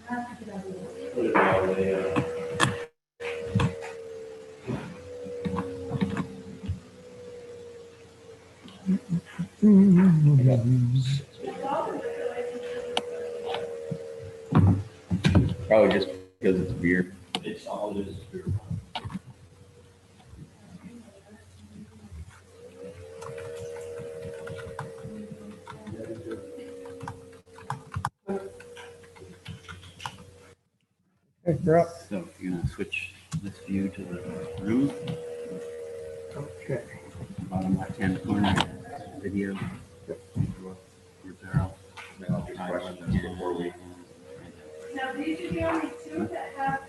Put it all the way up. Probably just because it's beer. It's all it is beer. Hey, you're up. So you're gonna switch this view to the room, Okay. bottom left-hand corner, video. Your barrel. Before we. Now, these are the only two that have,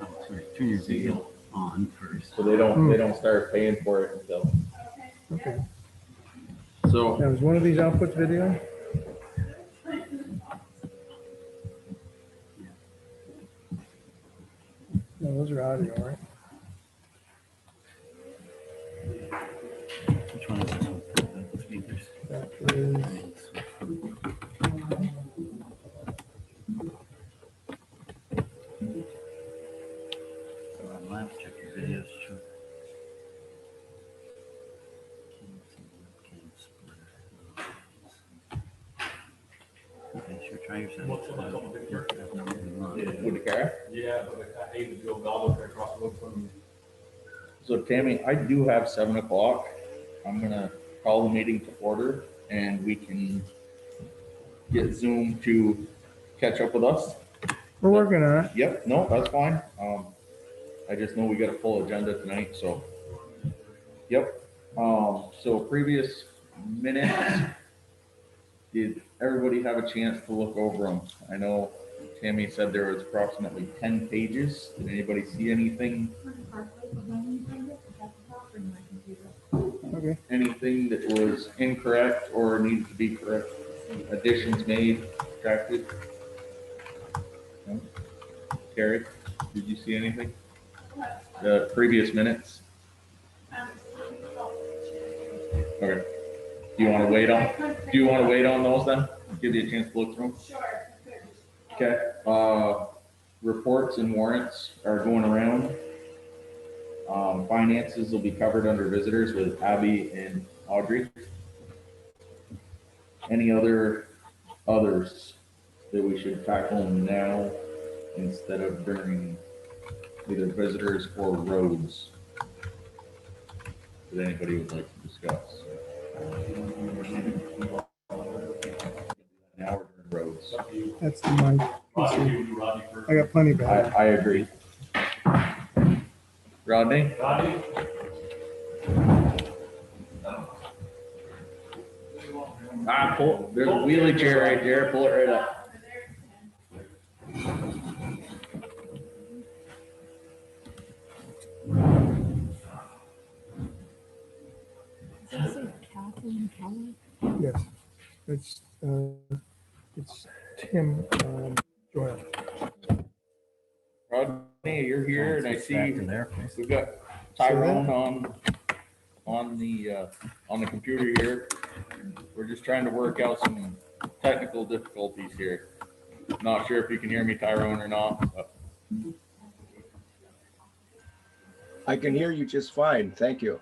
Oh, sorry, turn your video on first. So they don't start paying for it until. Okay. So Now, is one of these outputs video? No, those are audio, right? Which one is it? The speakers. That is, So on left, check your videos. Sure. Okay, sure. Try your settings. with the car. Yeah, but I hate to go gobble across the road from you. So Tammy, I do have 7 o'clock. I'm gonna call the meeting to order and we can get Zoom to catch up with us. we're working on it. Yep, no, that's fine. I just know we got a full agenda tonight, so. Yep, so previous minutes, did everybody have a chance to look over them? I know Tammy said there was approximately 10 pages. Did anybody see anything? Okay. Anything that was incorrect or needed to be correct? Additions made, subtracted? No? Carrie, did you see anything? The previous minutes? Okay. Do you want to wait on those then? Give you a chance to look through them? sure. Okay. Reports and warrants are going around. Finances will be covered under visitors with Abby and Audrey. Any others that we should tackle now instead of during either visitors or roads that anybody would like to discuss? Now we're during roads. That's the mic. I got plenty of it. I agree. Rodney? Rodney? There's a wheelie chair right there. Pull it right up. Yes. It's Tim Joyle. Rodney, you're here, and I see we've got Tyrone on the computer here. We're just trying to work out some technical difficulties here. Not sure if you can hear me, Tyrone, or not. But. I can hear you just fine. Thank you.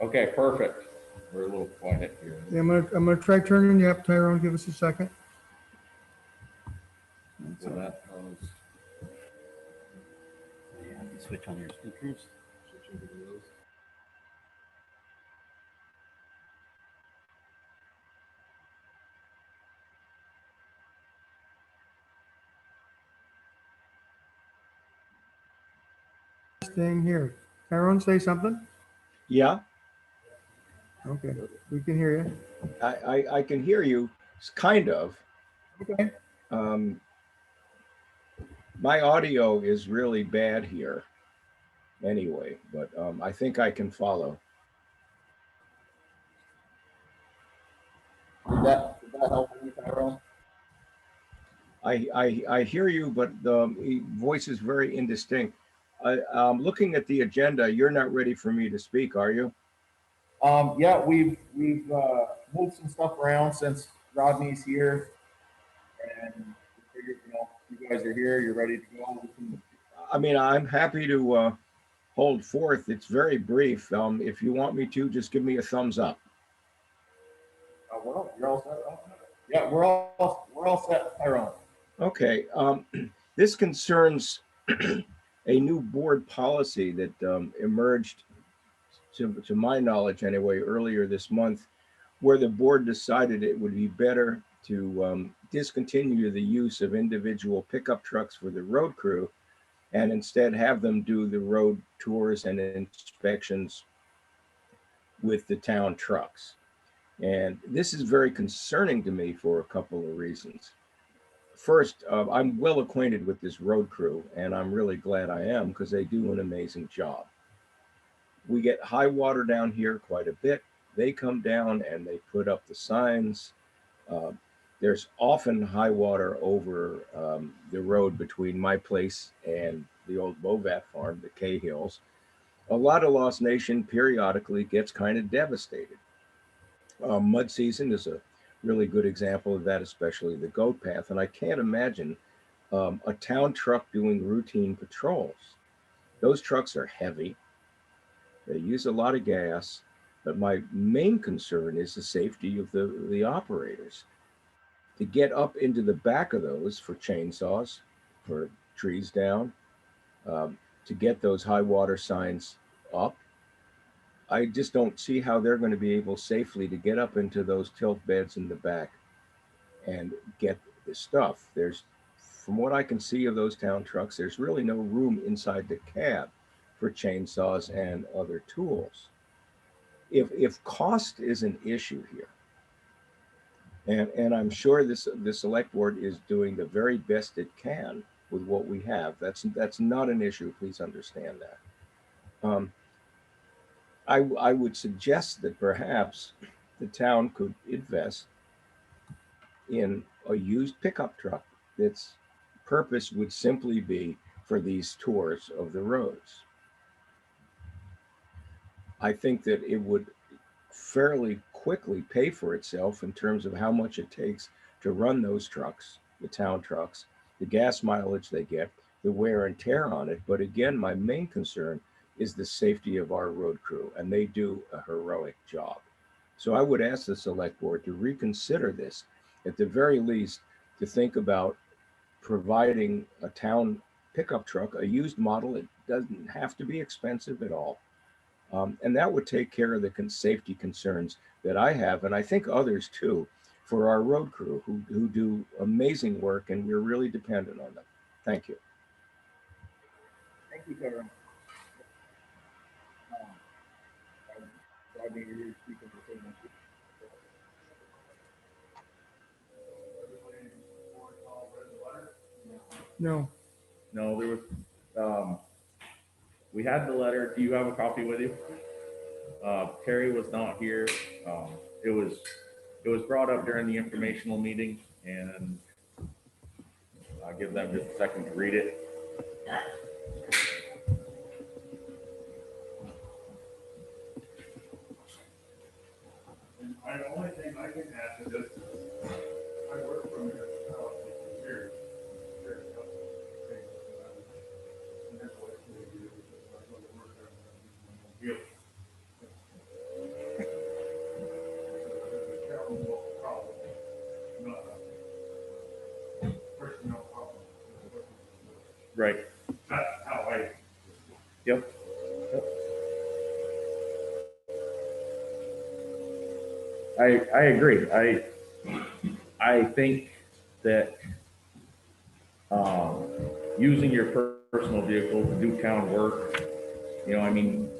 Okay, perfect. We're a little quiet here. Yeah, I'm gonna try turning you up, Tyrone. Give us a second. So that was. Yeah, you can switch on your speakers. Switch over to those. Thing here. Tyrone, say something. Yeah, Okay, we can hear you. I can hear you, kind of. Okay. My audio is really bad here anyway, but I think I can follow. Did that help you, Tyrone? I hear you, but the voice is very indistinct. I'm looking at the agenda. You're not ready for me to speak, are you? Yeah, we've moved some stuff around since Rodney's here, and we figured, you guys are here, you're ready to go. We can- I mean, I'm happy to hold forth. It's very brief. If you want me to, just give me a thumbs up. You're all set? Oh, yeah, we're all set, Tyrone. Okay. This concerns a new board policy that emerged, to my knowledge anyway, earlier this month, where the board decided it would be better to discontinue the use of individual pickup trucks for the road crew and instead have them do the road tours and inspections with the town trucks. And this is very concerning to me for a couple of reasons. First, I'm well acquainted with this road crew, and I'm really glad I am because they do an amazing job. We get high water down here quite a bit. They come down and they put up the signs. Uh, there's often high water over the road between my place and the old Bovat farm, the Cahills. A lot of Lost Nation periodically gets kind of devastated. Mud season is a really good example of that, especially the goat path. And I can't imagine a town truck doing routine patrols. Those trucks are heavy, they use a lot of gas, but my main concern is the safety of the operators. To get up into the back of those for chainsaws, for trees down, to get those high water signs up, I just don't see how they're going to be able safely to get up into those tilt beds in the back and get the stuff. From what I can see of those town trucks, there's really no room inside the cab for chainsaws and other tools. If cost is an issue here, and I'm sure the select board is doing the very best it can with what we have. That's not an issue. Please understand that. I would suggest that perhaps the town could invest in a used pickup truck that's purpose would simply be for these tours of the roads. I think that it would fairly quickly pay for itself in terms of how much it takes to run those trucks, the town trucks, the gas mileage they get, the wear and tear on it. But again, my main concern is the safety of our road crew, and they do a heroic job. So I would ask the select board to reconsider this, at the very least, to think about providing a town pickup truck, a used model. It doesn't have to be expensive at all. And that would take care of the safety concerns that I have, and I think others too, for our road crew who do amazing work, and we're really dependent on them. Thank you. Thank you, Tyrone. I mean, you're speaking the same issue. No, No, there was, we had the letter. Do you have a copy with you? Terry was not here. Um, it was, it was brought up during the informational meeting, and I'll give them just a second to read it. The only thing I can add to this, I worked from here for years. Personnel problem. Right. That's how I. Yep. I agree. I think that using your personal vehicle to do town work, I mean,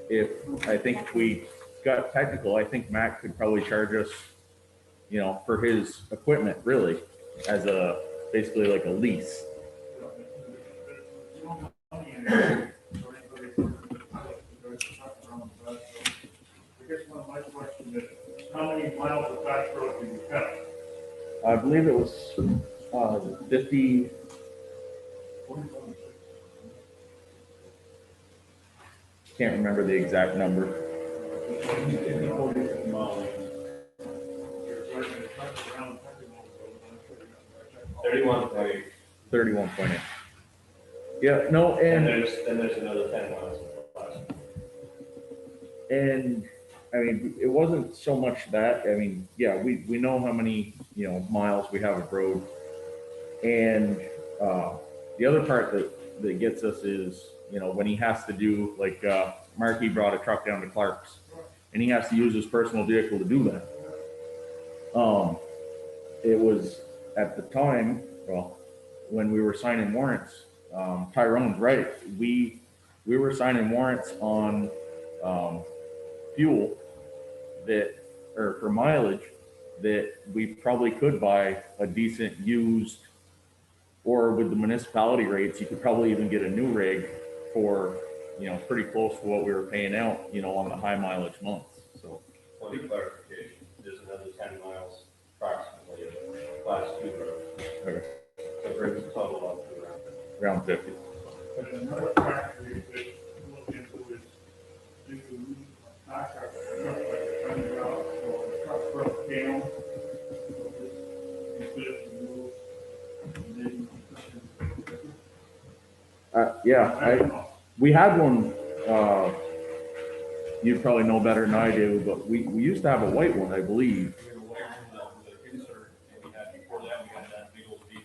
I think if we got technical, I think Matt could probably charge us, for his equipment, really, as basically like a lease. I guess my question is, how many miles of back road do you have? I believe it was 50. Can't remember the exact number. 31 point 31.8. Yeah, no, And and there's another 10 miles of class. And I mean, it wasn't so much that, I mean, yeah, we know how many, miles we have of road. And the other part that gets us is, when he has to do, like, Marky brought a truck down to Clark's and he has to use his personal vehicle to do that. It was at the time, well, when we were signing warrants, Tyrone's right. We were signing warrants on fuel that, or for mileage, that we probably could buy a decent used, or with the municipality rates, you could probably even get a new rig for, pretty close to what we were paying out, on the high mileage months. So, Point of clarification, there's another 10 miles approximately of class 2 road. okay, So it brings the total up to around. around 50. But another factor you could look into is if you knock out a truck like a 20 mile, or a truck broke down, so this, you could move, and then Yeah, I don't know. we had one, you probably know better than I do, but we used to have a white one, I believe. We had a white one with an insert, and we had, before that, we had that big old deep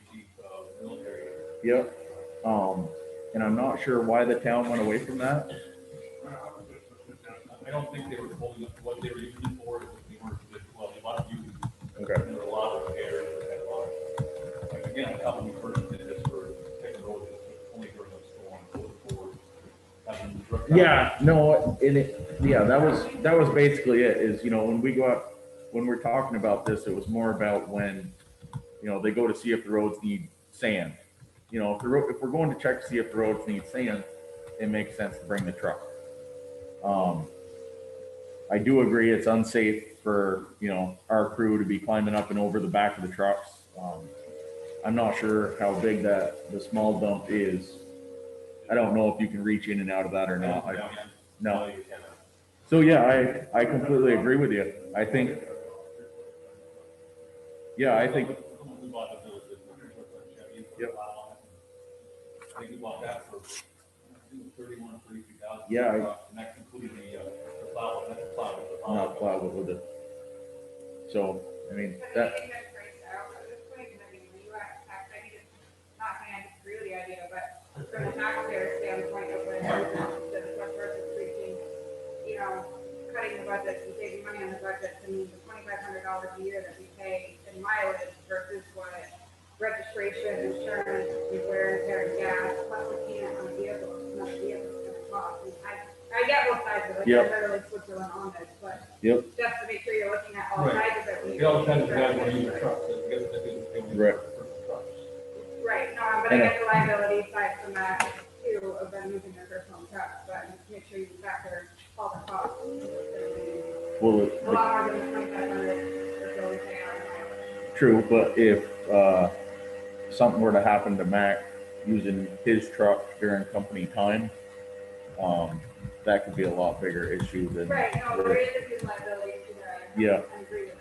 military. Yep. And I'm not sure why the town went away from that. I don't think they were holding up what they were using it for, they weren't, well, a lot of using. Okay. And there were a lot of repairs, that had a lot of, like, again, a company first did this for technical, only during the storm, going forward. Having the truck- Yeah, no, that was basically it, is, when we go out, when we're talking about this, it was more about when, they go to see if the roads need sand. If we're going to check to see if the roads need sand, it makes sense to bring the truck. I do agree it's unsafe for, our crew to be climbing up and over the back of the trucks. I'm not sure how big the small dump is. I don't know if you can reach in and out of that or not. No. You cannot. So yeah, I completely agree with you. I think, yeah, I think, We bought the village, Chevy. Yep. I think we bought that for 32,000. Yeah, And that's including the plow, that's the plow. not plowed with it. So, I mean, that, Not saying I disagree with the idea, but from the taxpayer standpoint of when the select versus preaching, cutting the budget and saving money on the budget to mean the $2,500 a year that we pay in mileage versus what registration, insurance, wear and tear, gas, plus the payment on a vehicle, another vehicle is gonna cost. And I get both sides of it, Yep. I'm literally Switzerland on this, but yep, just to make sure you're looking at all Right. sides of it. when It all depends on you're- how you use the trucks. Right. Right, no, but I get the liability side from that too, of them using their personal trucks, but make sure you factor all the costs. well, A lot more than 2,500 for those they are. true, but if, something were to happen to Mac using his truck during company time, that could be a lot bigger issue than. Right, no, there is a few liabilities to that. Yeah. I agree with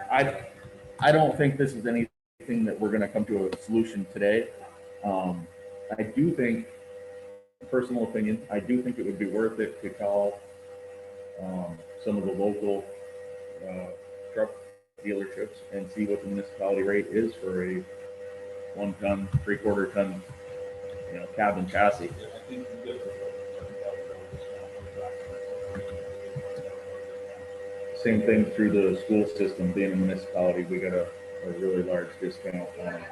that. I don't think this is anything that we're gonna come to a solution today. I do think, personal opinion, I do think it would be worth it to call, some of the local, truck dealerships and see what the municipality rate is for a 1 ton, 3/4 ton, cab and chassis. I think we get Same thing through the school system, being a municipality, we got a really large discount on it.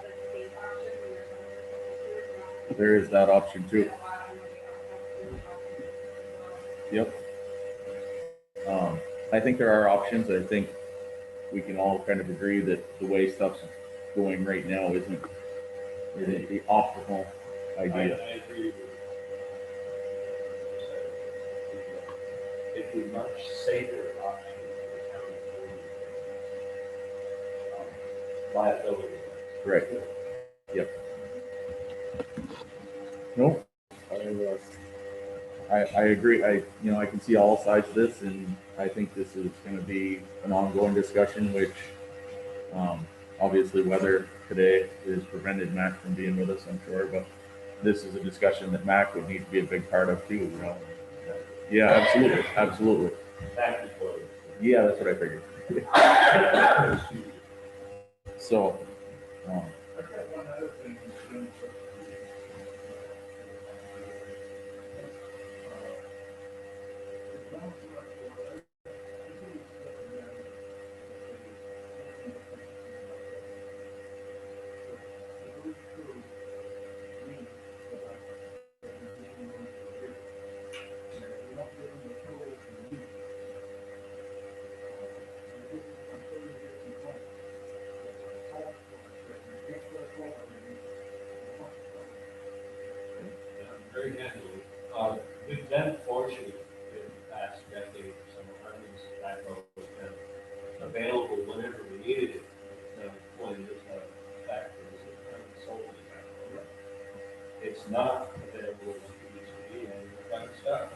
There is that option too. Yep. I think there are options. I think we can all kind of agree that the way stuff's going right now isn't the optimal idea. I agree with you. It'd be much safer option for the town to liability. Right. Yep. Nope. I agree. I can see all sides of this, and I think this is going to be an ongoing discussion, which Obviously, weather today has prevented Mac from being with us, I'm sure, but this is a discussion that Mac would need to be a big part of too, you know? Yeah, absolutely, absolutely. Yeah, that's what I figured. So, um, I got one other thing that's been, it sounds like what Very handily. We've been fortunate in the past decade, some of our things backhoes have available whenever we needed it. When this factories that kind of sold the backhoe. It's not available as it used to be, and we're kind of stuck.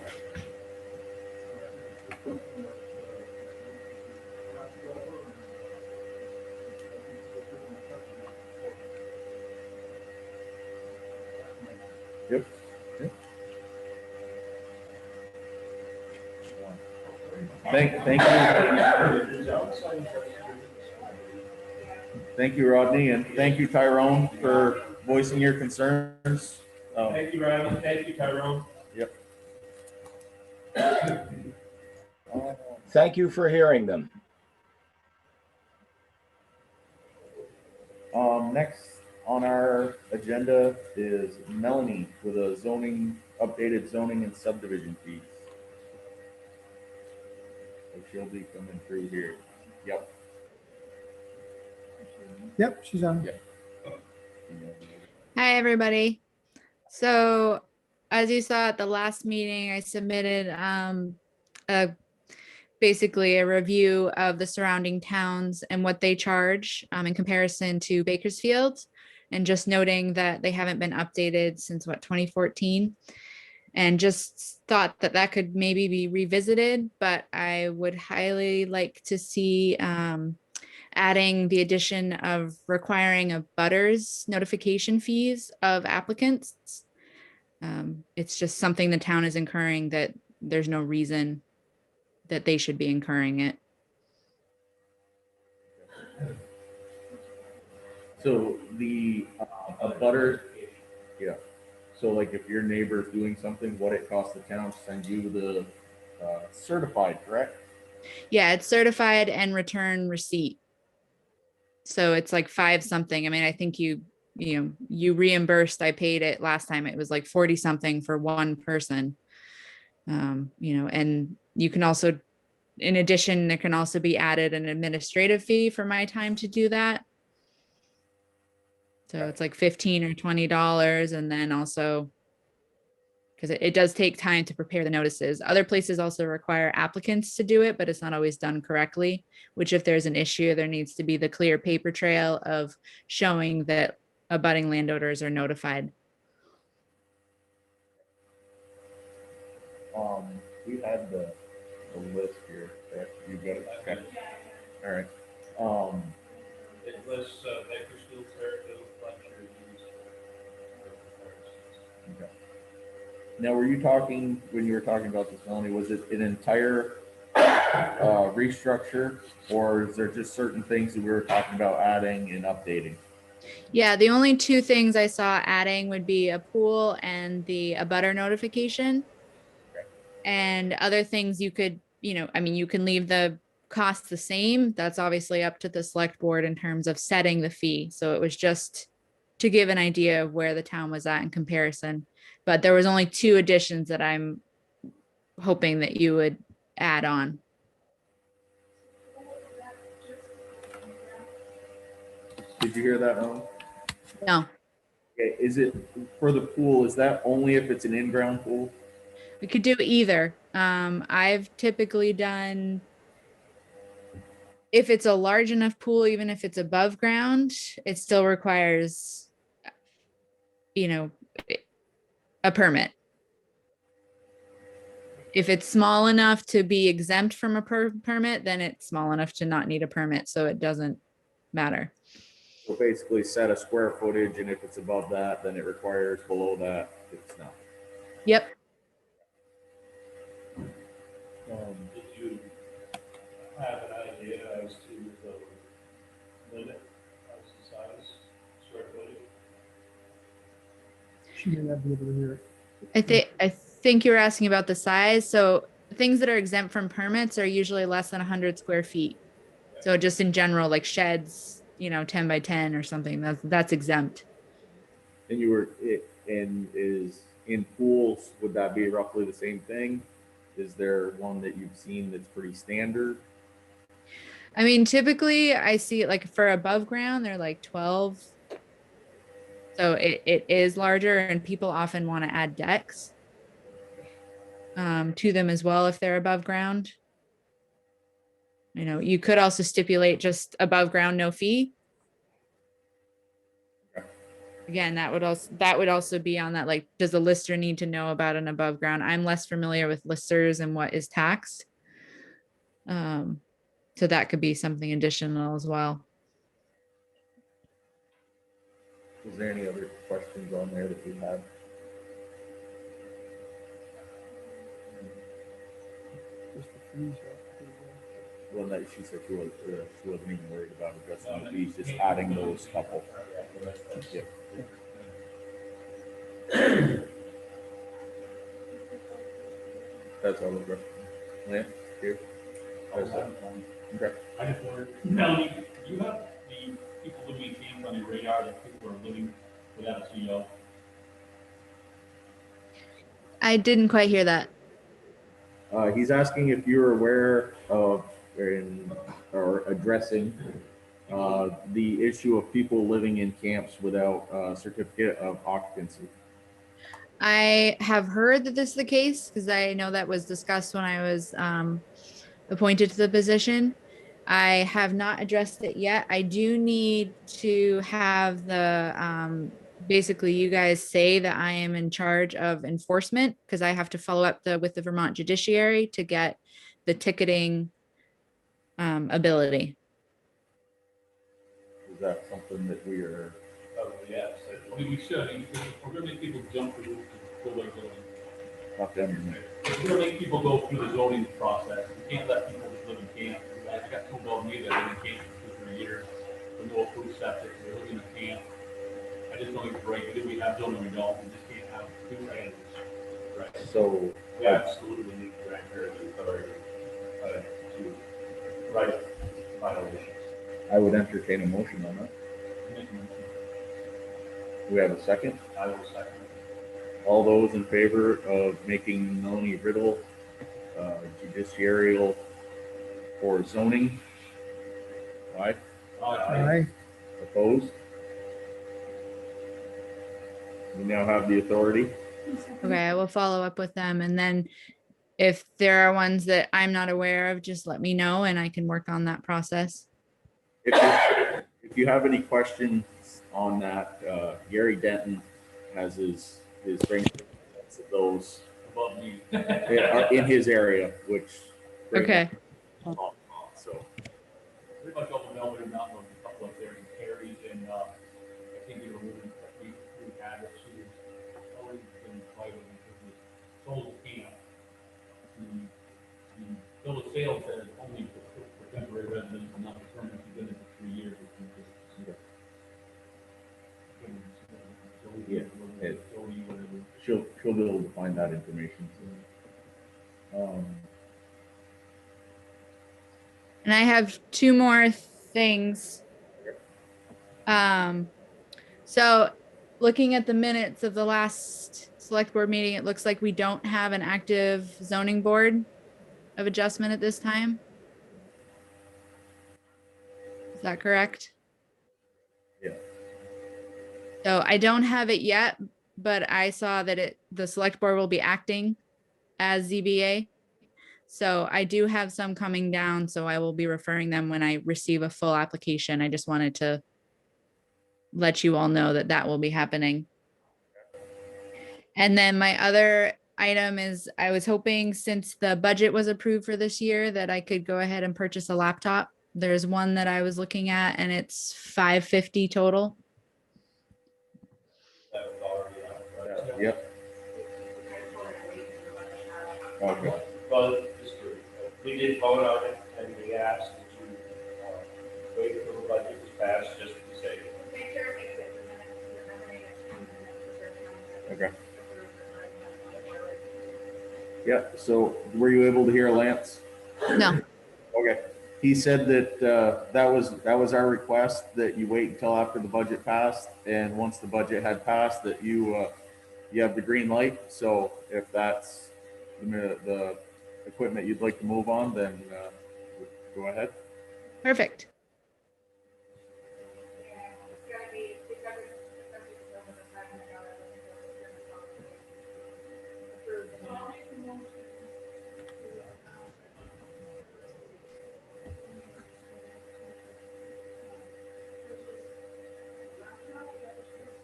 yep. Yep. Thank you, Rodney, and thank you, Tyrone, for voicing your concerns. Thank you, Ryan. Thank you, Tyrone. Yep. Thank you for hearing them. Next on our agenda is Melanie with a updated zoning and subdivision fees. So she'll be coming through here. Yep. Yep, she's on. Yep. Hi, everybody. So as you saw at the last meeting, I submitted basically a review of the surrounding towns and what they charge in comparison to Bakersfield. And just noting that they haven't been updated since 2014. And just thought that that could maybe be revisited, but I would highly like to see adding the addition of requiring a butters notification fees of applicants. It's just something the town is incurring that there's no reason that they should be incurring it. So the a butter, yeah. So like if your neighbor's doing something, what it costs the town to send you the certified, correct? Yeah, it's certified and return receipt. So it's like 5 something. I mean, I think you reimbursed, I paid it last time. It was like 40 something for one person. And you can also, in addition, there can also be added an administrative fee for my time to do that. So it's like $15 or $20. And then also, because it does take time to prepare the notices. Other places also require applicants to do it, but it's not always done correctly, which if there's an issue, there needs to be the clear paper trail of showing that abutting landowners are notified. We had the list here. Okay, you got it. Okay. All right. It lists Bakersfield, Fairfield, Fletcher, Okay. Now, were you talking, when you were talking about this, Melanie, was it an entire restructure, or is there just certain things that we were talking about adding and updating? Yeah, the only 2 things I saw adding would be a pool and the abutter notification. Okay. And other things you could, I mean, you can leave the cost the same. That's obviously up to the select board in terms of setting the fee. So it was just to give an idea of where the town was at in comparison. But there was only 2 additions that I'm hoping that you would add on. Did you hear that, Melanie? No, Okay. Is it for the pool? Is that only if it's an in-ground pool? we could do either. I've typically done, if it's a large enough pool, even if it's above ground, it still requires, a permit. If it's small enough to be exempt from a permit, then it's small enough to not need a permit, so it doesn't matter. So basically set a square footage, and if it's above that, then it requires, below that, it's not. Yep. Did you have an idea as to the limit, as the size, square footage? She may not be able to hear it. I think you were asking about the size. So things that are exempt from permits are usually less than 100 square feet. So just in general, like sheds, 10 by 10 or something, that's exempt. And and is in pools, would that be roughly the same thing? Is there one that you've seen that's pretty standard? I mean, typically I see it like for above ground, they're like 12. So it is larger, and people often want to add decks to them as well if they're above ground. You could also stipulate just above ground, no fee. Again, that would also be on that, like, does the lister need to know about an above ground? I'm less familiar with listers and what is taxed. So that could be something additional as well. Is there any other questions on there that you have? Just the fees. Well, that she said she wasn't even worried about addressing the fees, just adding those couple. Yep. That's all the questions. Lance, here. Okay. I just wondered, Melanie, do you have the people living in camps on your radar, that people are living without a CO? I didn't quite hear that. He's asking if you're aware of or addressing the issue of people living in camps without a certificate of occupancy. I have heard that this is the case because I know that was discussed when I was appointed to the position. I have not addressed it yet. I do need to have the basically you guys say that I am in charge of enforcement, because I have to follow up with the Vermont judiciary to get the ticketing ability. Is that something that we are? Oh, yes. I mean, we should, because we're gonna make people jump through the zoning. Not them. We're gonna make people go through the zoning process. We can't let people just live in camp. I got told about me that I lived in camp for 2 or 3 years, with no approved septic, they're living in a camp. I just don't think it's right, either we have zoning or we don't, we just can't have two families. Right. So We absolutely need to grant her the authority to write violations. I would entertain a motion on that. We have a second. I will second. All those in favor of making Melanie Riddle judiciarial for zoning? Aye. Aye. Opposed? We now have the authority. Okay, I will follow up with them, and then if there are ones that I'm not aware of, just let me know and I can work on that process. If you have any questions on that, Gary Denton has his strength of those Above me. are in his area, which. Okay. So, Pretty much all the Melbourne Mountain, a couple up there in Perry, and I think we were moving, we had it, she was always been fighting, because we sold the camp. The bill of sale said only for temporary residents and not for permanent, you've been there for 3 years. Yeah, she'll be able to find that information. And I have 2 more things. So looking at the minutes of the last select board meeting, it looks like we don't have an active zoning board of adjustment at this time. Is that correct? Yeah. So I don't have it yet, but I saw that the select board will be acting as ZBA. So I do have some coming down, so I will be referring them when I receive a full application. I just wanted to let you all know that that will be happening. And then my other item is, I was hoping, since the budget was approved for this year, that I could go ahead and purchase a laptop There's one that I was looking at and it's 550 total. That was already out. Right? Yep, okay, Well, we did vote on it, and we asked to wait until the budget was passed, just to be safe. Make sure it makes it the minutes, remember it, for sure, okay. Yeah, so were you able to hear Lance? No. Okay, he said that, that was our request, that you wait until after the budget passed, and once the budget had passed, that you have the green light. So if that's the equipment you'd like to move on, then, go ahead. Perfect. Yeah, it's gotta be, because it's, especially if it's over the $500, it's gonna be approved.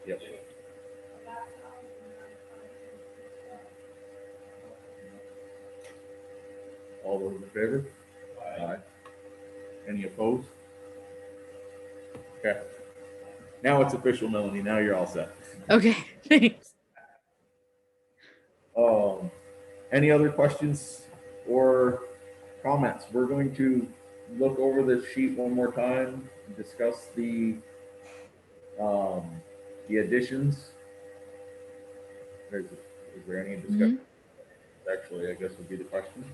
Yep. All those in favor? Aye. Any opposed? Okay. Now it's official, Melanie. Now you're all set. Okay, thanks. Any other questions or comments? We're going to look over this sheet one more time, discuss the additions. Is there any discussion? Actually, I guess would be the question.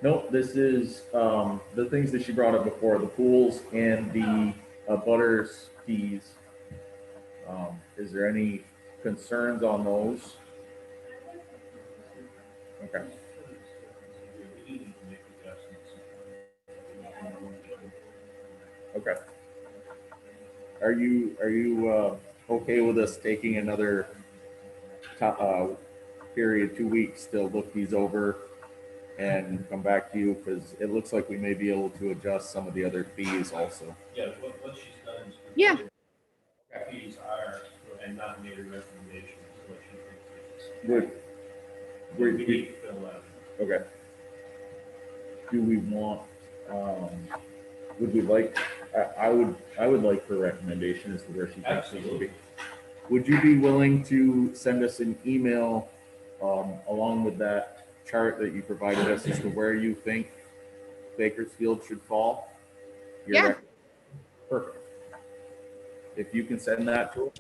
Nope, this is the things that she brought up before, the pools and the butters fees. Is there any concerns on those? Okay. Okay. Are you okay with us taking another period, 2 weeks to look these over and come back to you? Because it looks like we may be able to adjust some of the other fees also. Yeah, what she's done is. Yeah. Fees are, and not made a recommendation, is what she thinks. Would We need to fill that. okay. Do we want? Would we like? I would like her recommendation as to where she thinks it should be. Would you be willing to send us an email along with that chart that you provided us as to where you think Bakersfield should fall? Yeah. Perfect. If you can send that to us,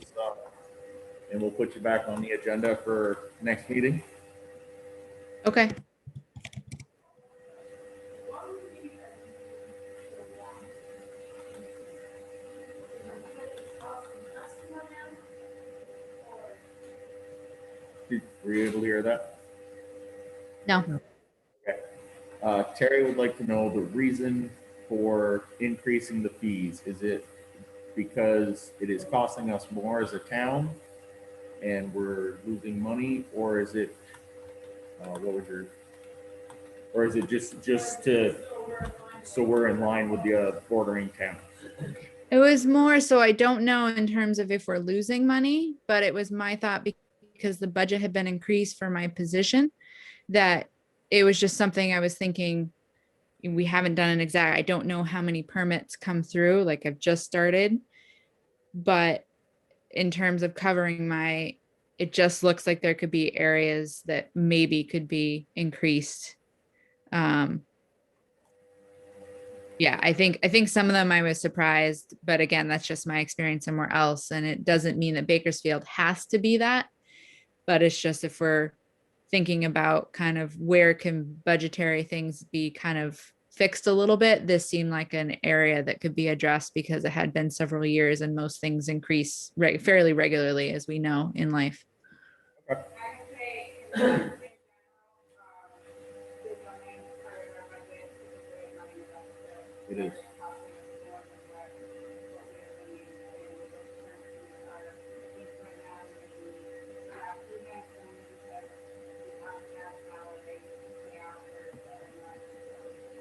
and we'll put you back on the agenda for next meeting. Okay. Were you able to hear that? No. Okay. Terry would like to know the reason for increasing the fees. Is it because it is costing us more as a town and we're losing money, or is it or is it just to so we're in line with the bordering towns? It was more so I don't know in terms of if we're losing money, but it was my thought because the budget had been increased for my position, that it was just something I was thinking. We haven't done an exact, I don't know how many permits come through, like I've just started, but in terms of covering it just looks like there could be areas that maybe could be increased. Yeah, I think some of them I was surprised, but again, that's just my experience somewhere else. And it doesn't mean that Bakersfield has to be that, but it's just if we're thinking about kind of where can budgetary things be kind of fixed a little bit, this seemed like an area that could be addressed because it had been several years and most things increase fairly regularly, as we know in life. Okay. I would say, It is.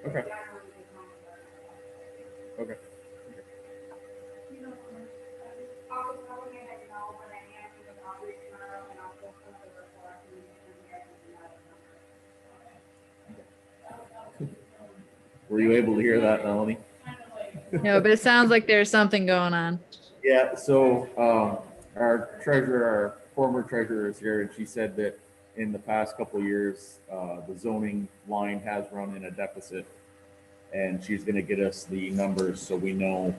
Okay. Okay. Were you able to hear that, Melanie? No, but it sounds like there's something going on. Yeah, so our treasurer, our former treasurer is here, and she said that in the past couple of years, the zoning line has run in a deficit, and she's gonna get us the numbers so we know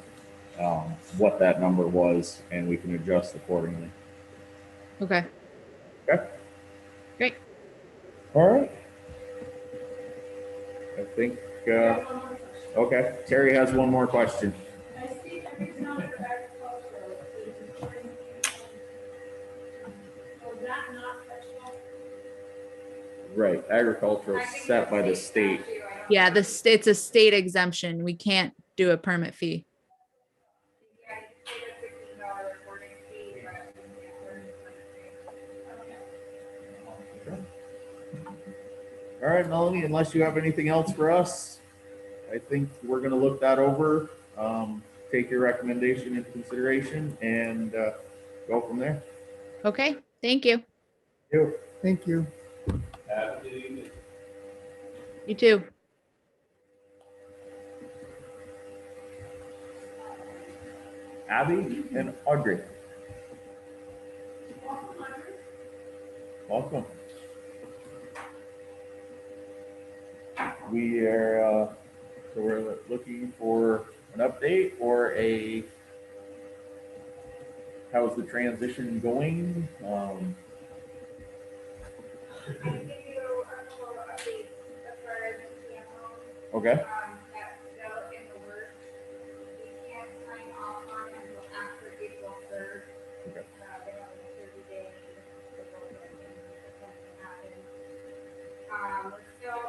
what that number was, and we can adjust accordingly. Okay. Okay. Great. All right. I think, okay, Terry has one more question. I see every town for agricultural is reporting was that not special? Right, agricultural is set by the state. Yeah, it's a state exemption. We can't do a permit fee. Yeah, you paid a $15 recording fee, but All right, Melanie, unless you have anything else for us, I think we're gonna look that over, take your recommendation into consideration and go from there. Okay, thank you. Thank you. Have a good evening. You too. Abby and Audrey. Welcome. We are, so we're looking for an update or how's the transition going? I can give you a couple of updates as far as the CMO. Okay, That's still in the works. We can't sign off on it until after April 3rd. Okay. They have a 30-day to go ahead and make something happen. We're still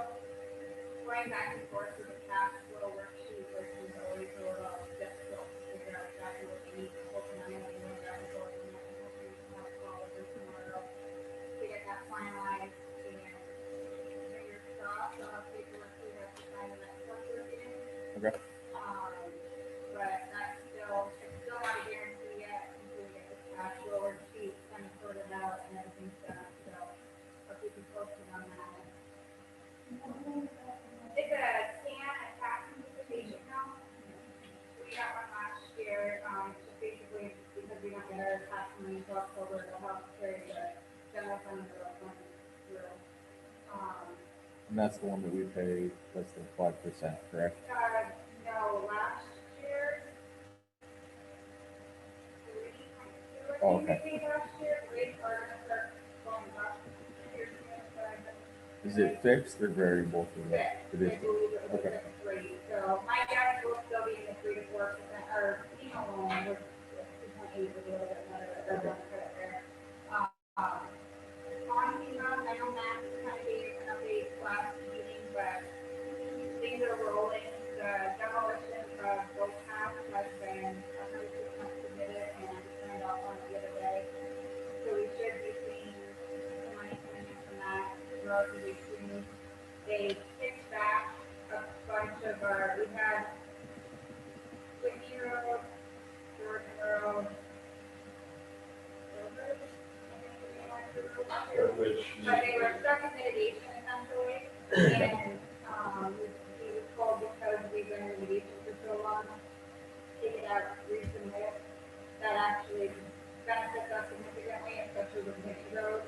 going back and forth with the past little worksheet, which is always a little difficult to figure out exactly what you need to pull from them, and going back and forth, and hopefully we can have a call over tomorrow to get that finalized, and fingers crossed, I'll have paperwork we have to sign the next one we're getting. okay, But that's still, it's still not a guarantee yet until we get this past little worksheet kind of sorted out and everything's done, so I'll keep you posted on that. It's a can attachment to the patient now. We got one last year, just basically because we don't get our tax money until October, it'll help carry the general fund bill through. and that's the one that we pay less than 5%, correct? No, last year. Oh, okay. We paid last year, rates are gonna start going up. Here's the other side. Is it fixed or variable for that? It is. I believe it was Okay. a three, so my guess will still be in the 3 to 4%, or, you know, loan was 2.8 was a little bit better, but that's credit there. On FEMA, I know Matt kind of gave an update last meeting, but things are rolling. The demolition of both halves has been 100% submitted and signed off on the other day. So we should be seeing some money coming in from that relatively soon. They kicked back a bunch of we had Whitney Road, Jordan Road, Which, but they were stuck in mitigation essentially. And he was told because we've been in mitigation for so long, take it out, resubmit. That actually benefits us significantly, especially with Whitney Road.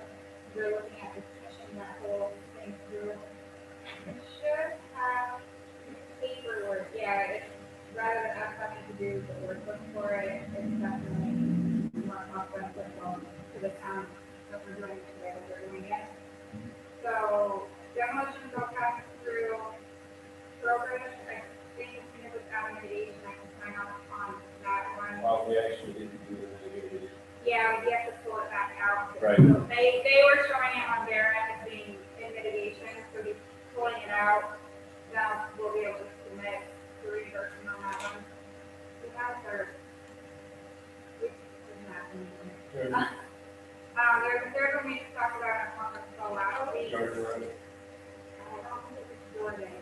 We're looking at just pushing that whole thing through. It should have paperwork, yeah, it's rather than us having to do the work for it, it's definitely more cost beneficial to the town that we're doing it today, that we're doing it. So demolition will pass through brokerage, I think as soon as it's out of mitigation, I can sign off on that one. we actually didn't do it. Yeah, we have to pull it back out. Right. So they were showing it on their end as being in mitigation, so we're pulling it out. Now we'll be able to submit the reimbursement on that one. We have our, there's a meeting to talk about a conference call last week. I don't think it's Jordan.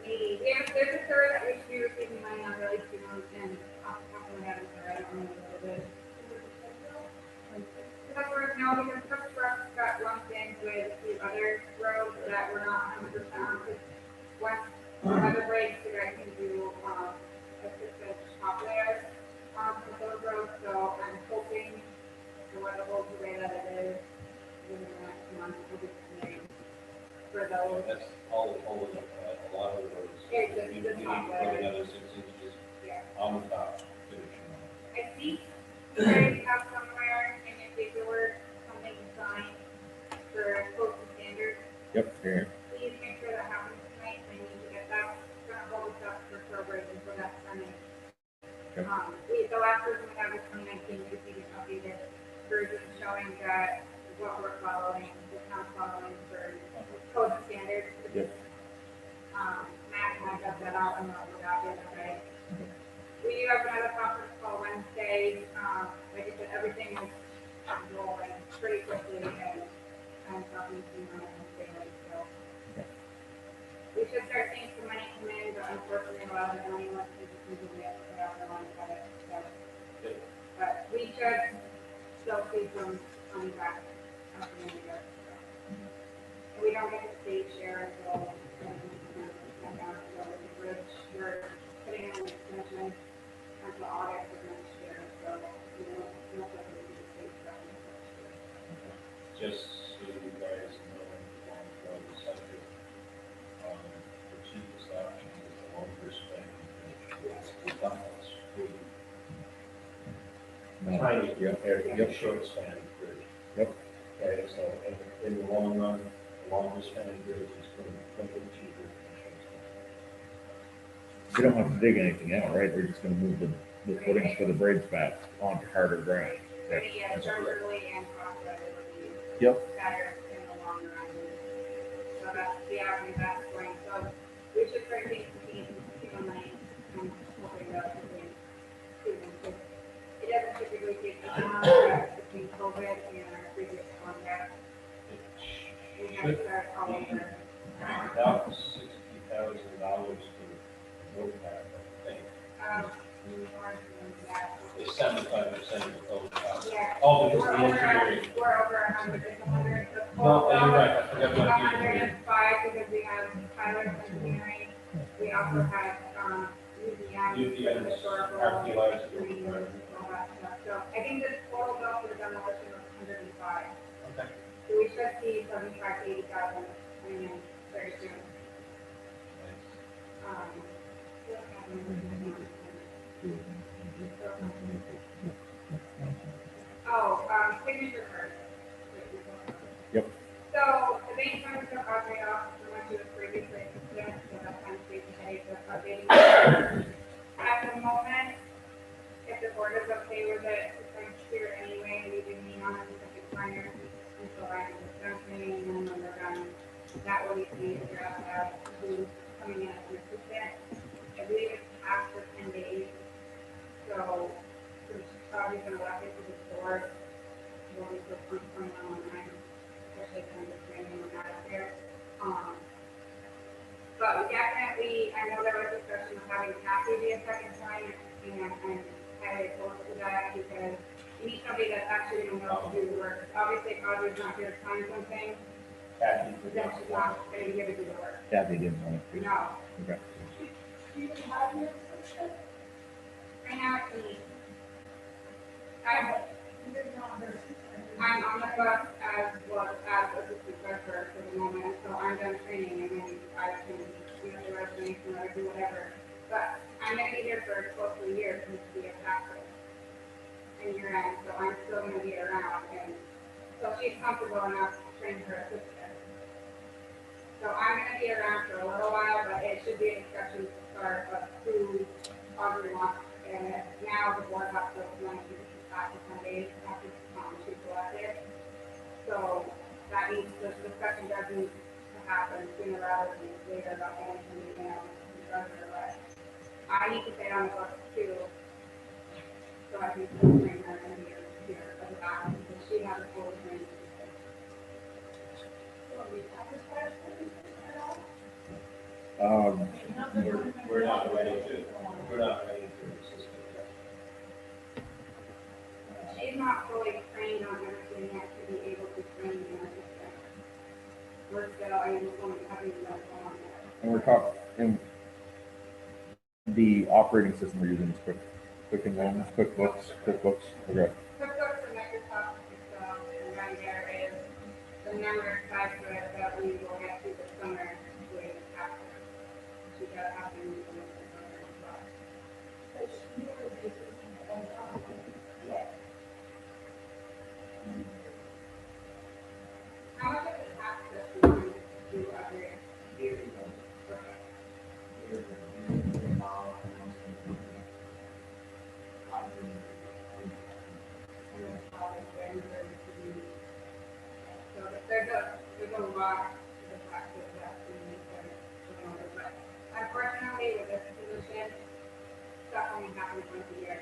Maybe, there's a third that we should be receiving money on really soon, and off the top of my head, I'm sorry, I don't know what it is. Customers know because customers got lumped in with a few other roads that were not 100% on, because once Other breaks, you guys can do, assistant top layers, for those roads, so I'm hoping the weather holds the way that it is, within the next month, we'll be coming for those. That's all of them, a lot of the roads. It's just You the need to top put layer. another 6 inches Yeah. on the top. Finishing. I think you guys have somewhere in your paperwork, something to sign for close to standards. Yep, here. Please make sure that happens tonight, I need to get that, gonna hold us up for celebration for that Sunday. Okay. The last version we have is 2019, we received an updated version showing that what we're following, the town's following for code of standards. Yep. Matt and I got that out and we'll got it, okay? We do have another conference call Wednesday, like I said, everything is rolling pretty quickly and I'm talking to my own family, so. We should start seeing some money come in, but unfortunately, a lot of the money wants to just move it, put out the money for it, so. But we should still see some money back up in the year, so. And we don't get the state share until, so with the bridge, we're putting in an extension until August of next year, so, you know, most of it will be the state stuff next year. Just so you guys know, on the subject, the cheapest option is the longer span. We thought that's really tiny compared to the short span bridge. Yep. Okay, so in the long run, the longer span bridge is going to be cheaper than the short span. We don't have to dig anything out, right? We're just gonna move the footings for the bridge back onto harder ground. That's correct. Structurally and profitability. Yep. Better in the long run. So that's the avenue that's going, so we should start taking some money and hoping that we can do them. Because it doesn't typically take this long, but between COVID and our previous contract, we have to start all over. About $60,000 to road path, I think. More than that. It's 75% of the total cost. Yeah. Oh, because We're the over, engineering. we're over 100, it's 100. No, you're right, I forgot about the engineering. 105 because we have Tyler's engineering. We also have, UVM, historical, archaeological, green, right. all that stuff. So I think the total bill for the demolition was 105. Okay. So we should see 75 to 80,000 coming in very soon. Signature first. Yep. So the bank funds took our rate off from what you was previously considered, so that's kind of safe to say that updating. At the moment, if the board is okay with it, it's like here anyway, we do mean on it because it's minor until I'm discussing and when we're done. That will need to be addressed as who's coming in as an assistant. I believe it's past for 10 days. So we're probably gonna walk it to the board. We'll be so from online, especially kind of training on that up there. But we definitely, I know there was discussion of having Kathy be a second time, and I'm highly opposed to that because you need somebody that's actually gonna know how to do the work. Obviously, Audrey's not here to sign something, Kathy, then she's not gonna be able to do the work. Kathy didn't want to. No. Okay. Right now, it's me. I'm on the bus as well as assistant treasurer for the moment, so I'm done training and then I can do the resignation or do whatever. But I'm gonna be here for close to a year since we have taxes in year end, so I'm still gonna be around and so she's comfortable enough to train her assistant. So I'm gonna be around for a little while, but it should be a discussion to start of who Audrey wants. And now the board has to want to back to 10 days after she's elected. So that means the discussion does need to happen sooner rather than later about anything, you know, but I need to stay on the bus too. So I can still bring her in here as a backup because she has a full training. we're not ready to assist with She's not fully trained on everything yet to be able to train in our system. We're still, I mean, we're having that on. And we're talking, and the operating system we're using is QuickBooks, QuickBooks, okay. QuickBooks and Microsoft Excel, and then there is the number side to it that we will get through the summer with after. We got after we will look at summer as well. How much of the tax system do you agree? So there's a lot to the taxes that we need to remember, but unfortunately with this position, stuff only happens once a year.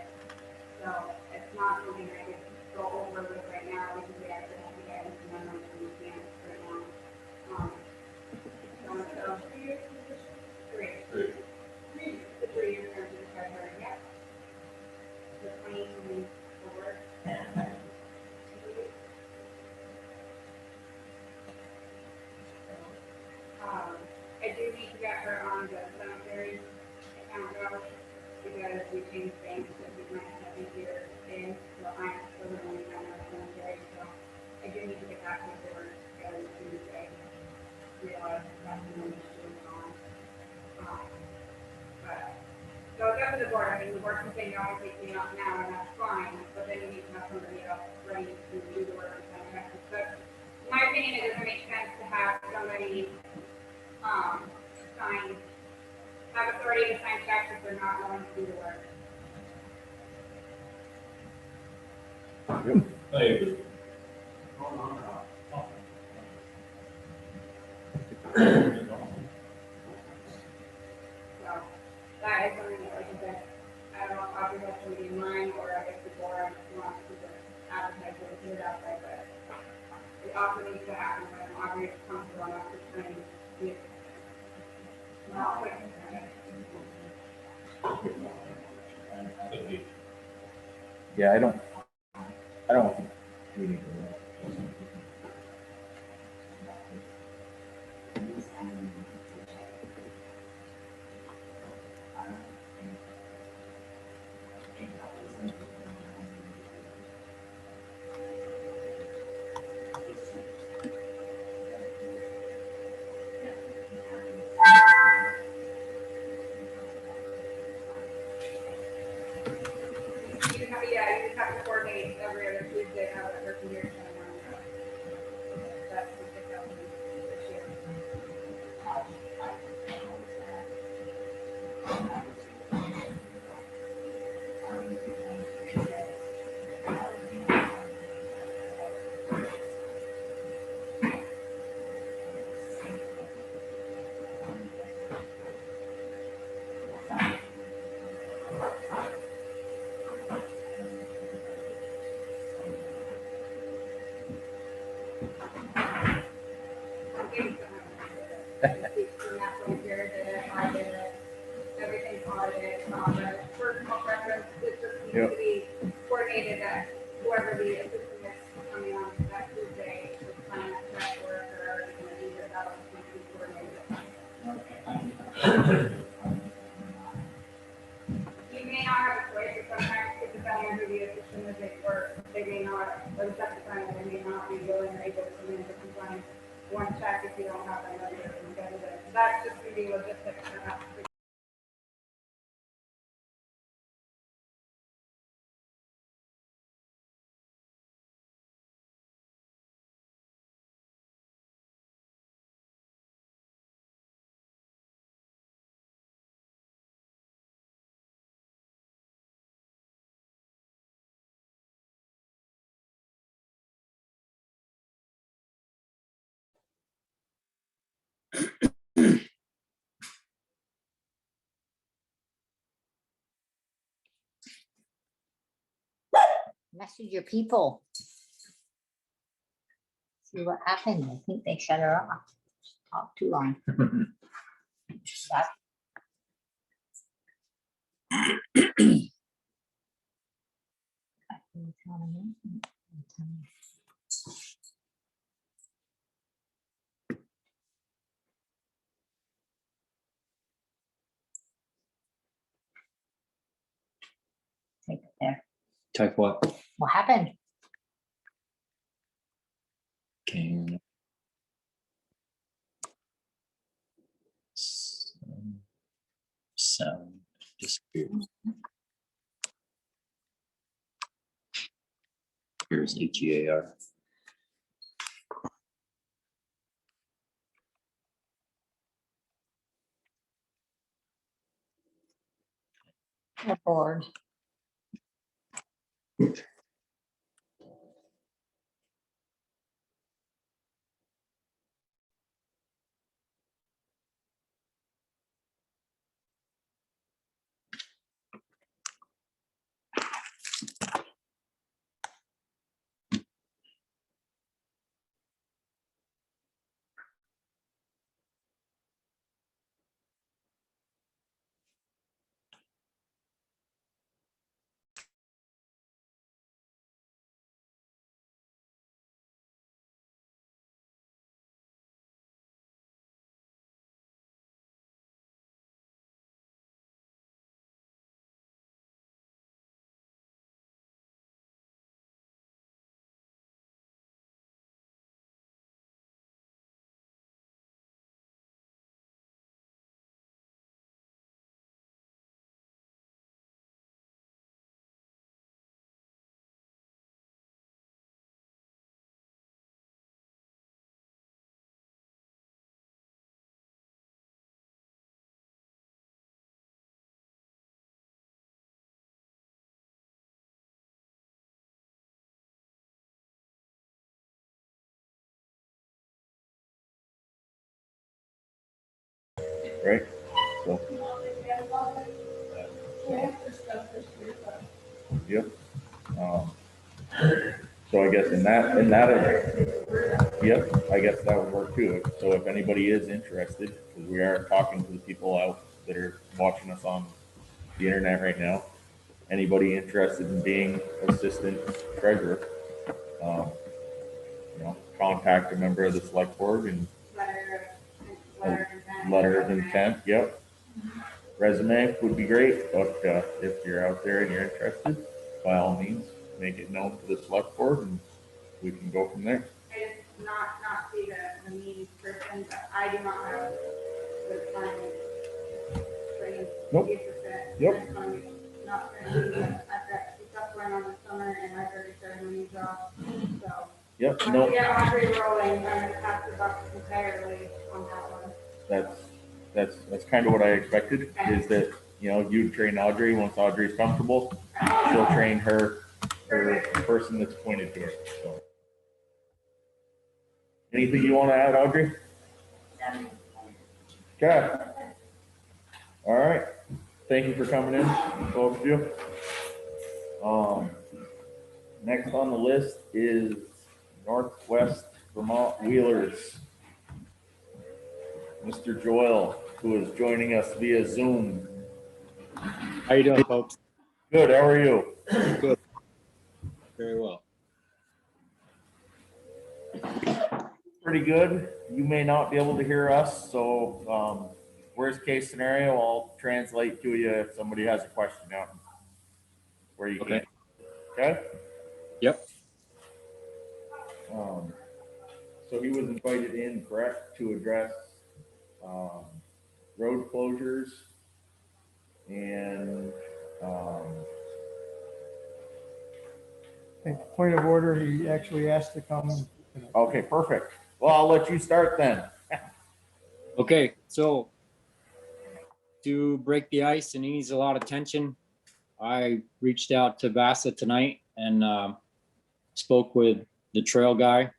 So it's not something I could go over with right now, because we actually have to get into numbers and we can't right now. So, three. The 3 year term is February, yeah. The 2024. I do need to get her on the cemetery account though, because we changed banks, so we might have easier in, so I'm still the only one on the cemetery, so I do need to get that paperwork together Tuesday. Realize that's the only issue on. But, so it's up to the board, I mean, the board can say, no, I'll take me off now, and that's fine, but then you need to have somebody else ready to do the work and send it back. But in my opinion, it doesn't make sense to have somebody, sign, have authority to sign checks if they're not willing to do the work. I agree. So that is something that, like I said, I don't know if Audrey has somebody in mind, or I guess the board wants to just advertise it and put it out there, but it also needs to happen when Audrey is comfortable enough to train with. Not quick. Could be. Yeah, I don't think we need to. Yeah, you just have to coordinate every other Tuesday, have that person here. That's the pickup this year. Everything's audited, the personal preference, it just needs Yep. to be coordinated that whoever the assistant is coming on that Tuesday, with plan that work, or already gonna do that, that'll need to be coordinated. You may not have a choice, or sometimes it depends on who the assistant is, they may not, or the second time, they may not be willing or able to come in to compliance. One check if you don't have another, that's just gonna be logistics for us. Message your people. See what happened. I think they shut her off. Talk too long. That's- Type what? What happened? Can. Sound disappears. Here's HEAR. We're bored. right? So. Yep. So I guess yep, I guess that would work too. So if anybody is interested, because we are talking to the people out that are watching us on the internet right now, anybody interested in being assistant treasurer, um, contact a member of the select board and letter of intent. Yep. Resume would be great, but if you're out there and you're interested, by all means, make it known to the select board and we can go from there. I just not see the need person, but I do not have the time training. Nope. Yep. Not training, but I've got stuff going on this summer and I've already started my new job, so. Yep. When No. we get Audrey rolling, I'm gonna pass the buck entirely on that one. That's kind of what I expected, is that, you train Audrey. Once Audrey's comfortable, she'll train her person that's appointed to her. So. Anything you want to add, Audrey? Okay. All right. Thank you for coming in, both of you. Next on the list is Northwest Vermont Wheelers. Mr. Joyle, who is joining us via Zoom. How you doing, folks? Good. How are you? Good. Very well. Pretty good. You may not be able to hear us, so worst case scenario, I'll translate to you if somebody has a question out where you Okay. can. Okay? Yep. So he was invited in, correct, to address road closures and I think point of order, he actually asked to come. okay, perfect. Well, I'll let you start then. Okay. So to break the ice and ease a lot of tension, I reached out to Vasa tonight and spoke with the trail guy.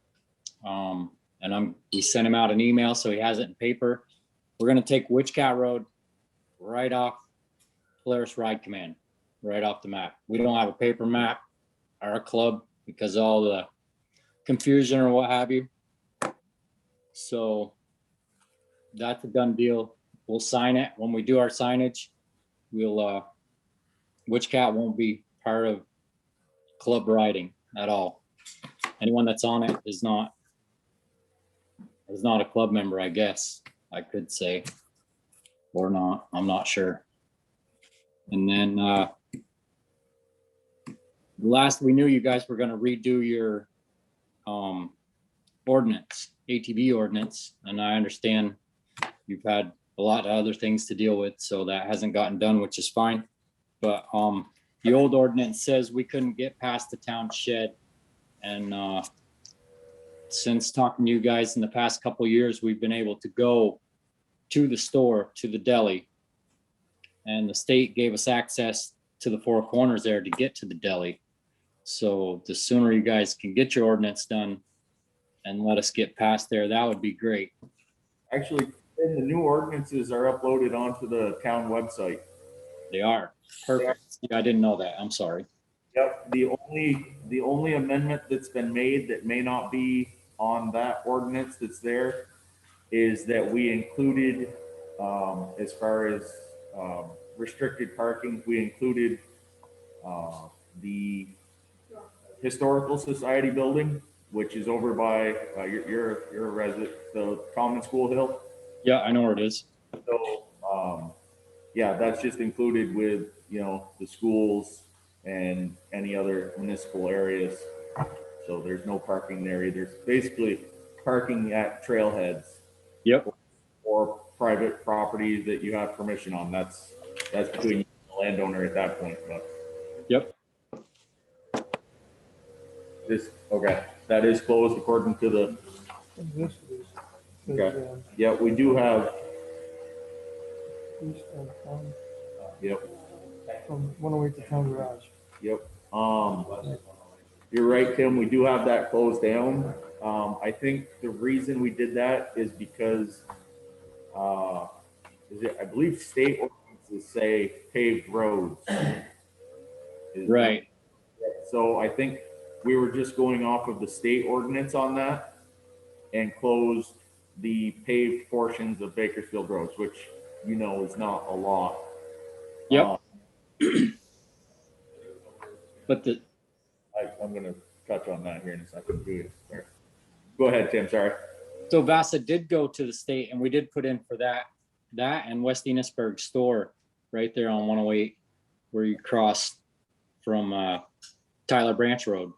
And we sent him out an email so he has it in paper. We're going to take Witch Cat Road right off Polaris Ride Command, right off the map. We don't have a paper map, our club, because of all the confusion or what have you. So that's a done deal. We'll sign it. When we do our signage, we'll, Witch Cat won't be part of club riding at all. Anyone that's on it is not a club member, I guess I could say, or not. I'm not sure. And then last we knew, you guys were gonna redo your ordinance, ATV ordinance, and I understand you've had a lot of other things to deal with, so that hasn't gotten done, which is fine. But the old ordinance says we couldn't get past the town shed. And since talking to you guys in the past couple of years, we've been able to go to the store, to the deli. And the state gave us access to the four corners there to get to the deli. So the sooner you guys can get your ordinance done and let us get past there, that would be great. Actually, the new ordinances are uploaded onto the town website. They are perfect. Yeah, I didn't know that. I'm sorry. Yep, the only amendment that's been made that may not be on that ordinance that's there is that we included, as far as, restricted parking, we included, the Historical Society building, which is over by, you're a resident, the Common School Hill. Yeah, I know where it is. So, yeah, that's just included with, you know, the schools and any other municipal areas. So there's no parking there either. It's basically parking at trailheads. Yep. Or private property that you have permission on. That's between you and the landowner at that point, but. Yep. Okay, that is closed according to the, This is. Okay. Yeah, we do have, East of town, yep, from 108 to town garage. yep. You're right, Tim, we do have that closed down. I think the reason we did that is because, I believe state ordinances say paved roads. Right. So I think we were just going off of the state ordinance on that and closed the paved portions of Bakersfield roads, which, you know, is not a lot. Yep. But I'm going to touch on that here in a second. Go ahead, Tim. Sorry. so Vasa did go to the state and we did put in for that and West Enosburg store right there on 108 where you cross from Tyler Branch Road.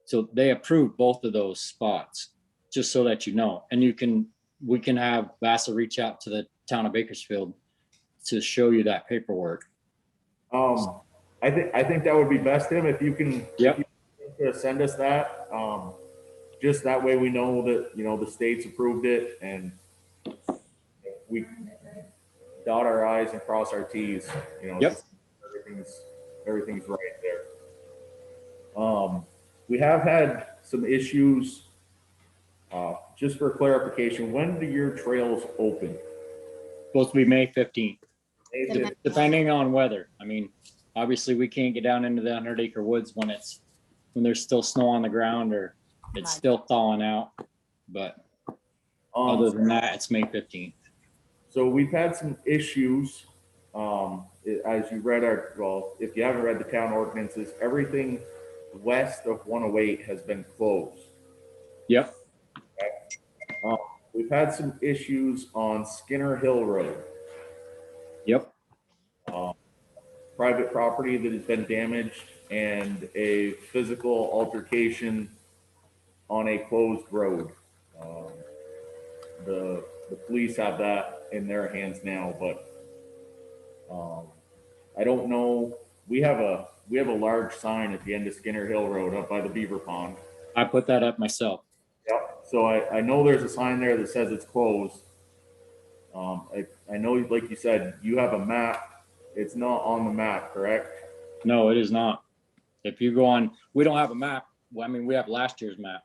So they approved both of those spots, just so that you know. And we can have Vasa reach out to the town of Bakersfield to show you that paperwork. I think that would be best, Tim, if you can, Yep. if you can send us that. Just that way we know that, you know, the state's approved it and we dot our I's and cross our T's, you know. Yep. Everything's right there. We have had some issues. Just for clarification, when do your trails open? Supposed to be May 15th, May depending on weather. I mean, obviously we can't get down into the 100-acre woods when there's still snow on the ground or it's still thawing out. But other than that, it's May 15th. So we've had some issues. As you read if you haven't read the town ordinances, everything west of 108 has been closed. Yep. We've had some issues on Skinner Hill Road. Yep. Private property that has been damaged and a physical altercation on a closed road. The police have that in their hands now, but I don't know. We have a large sign at the end of Skinner Hill Road up by the beaver pond. I put that up myself. Yep. So I know there's a sign there that says it's closed. I know, like you said, you have a map. It's not on the map, correct? No, it is not. If you go on, we don't have a map. Well, I mean, we have last year's map,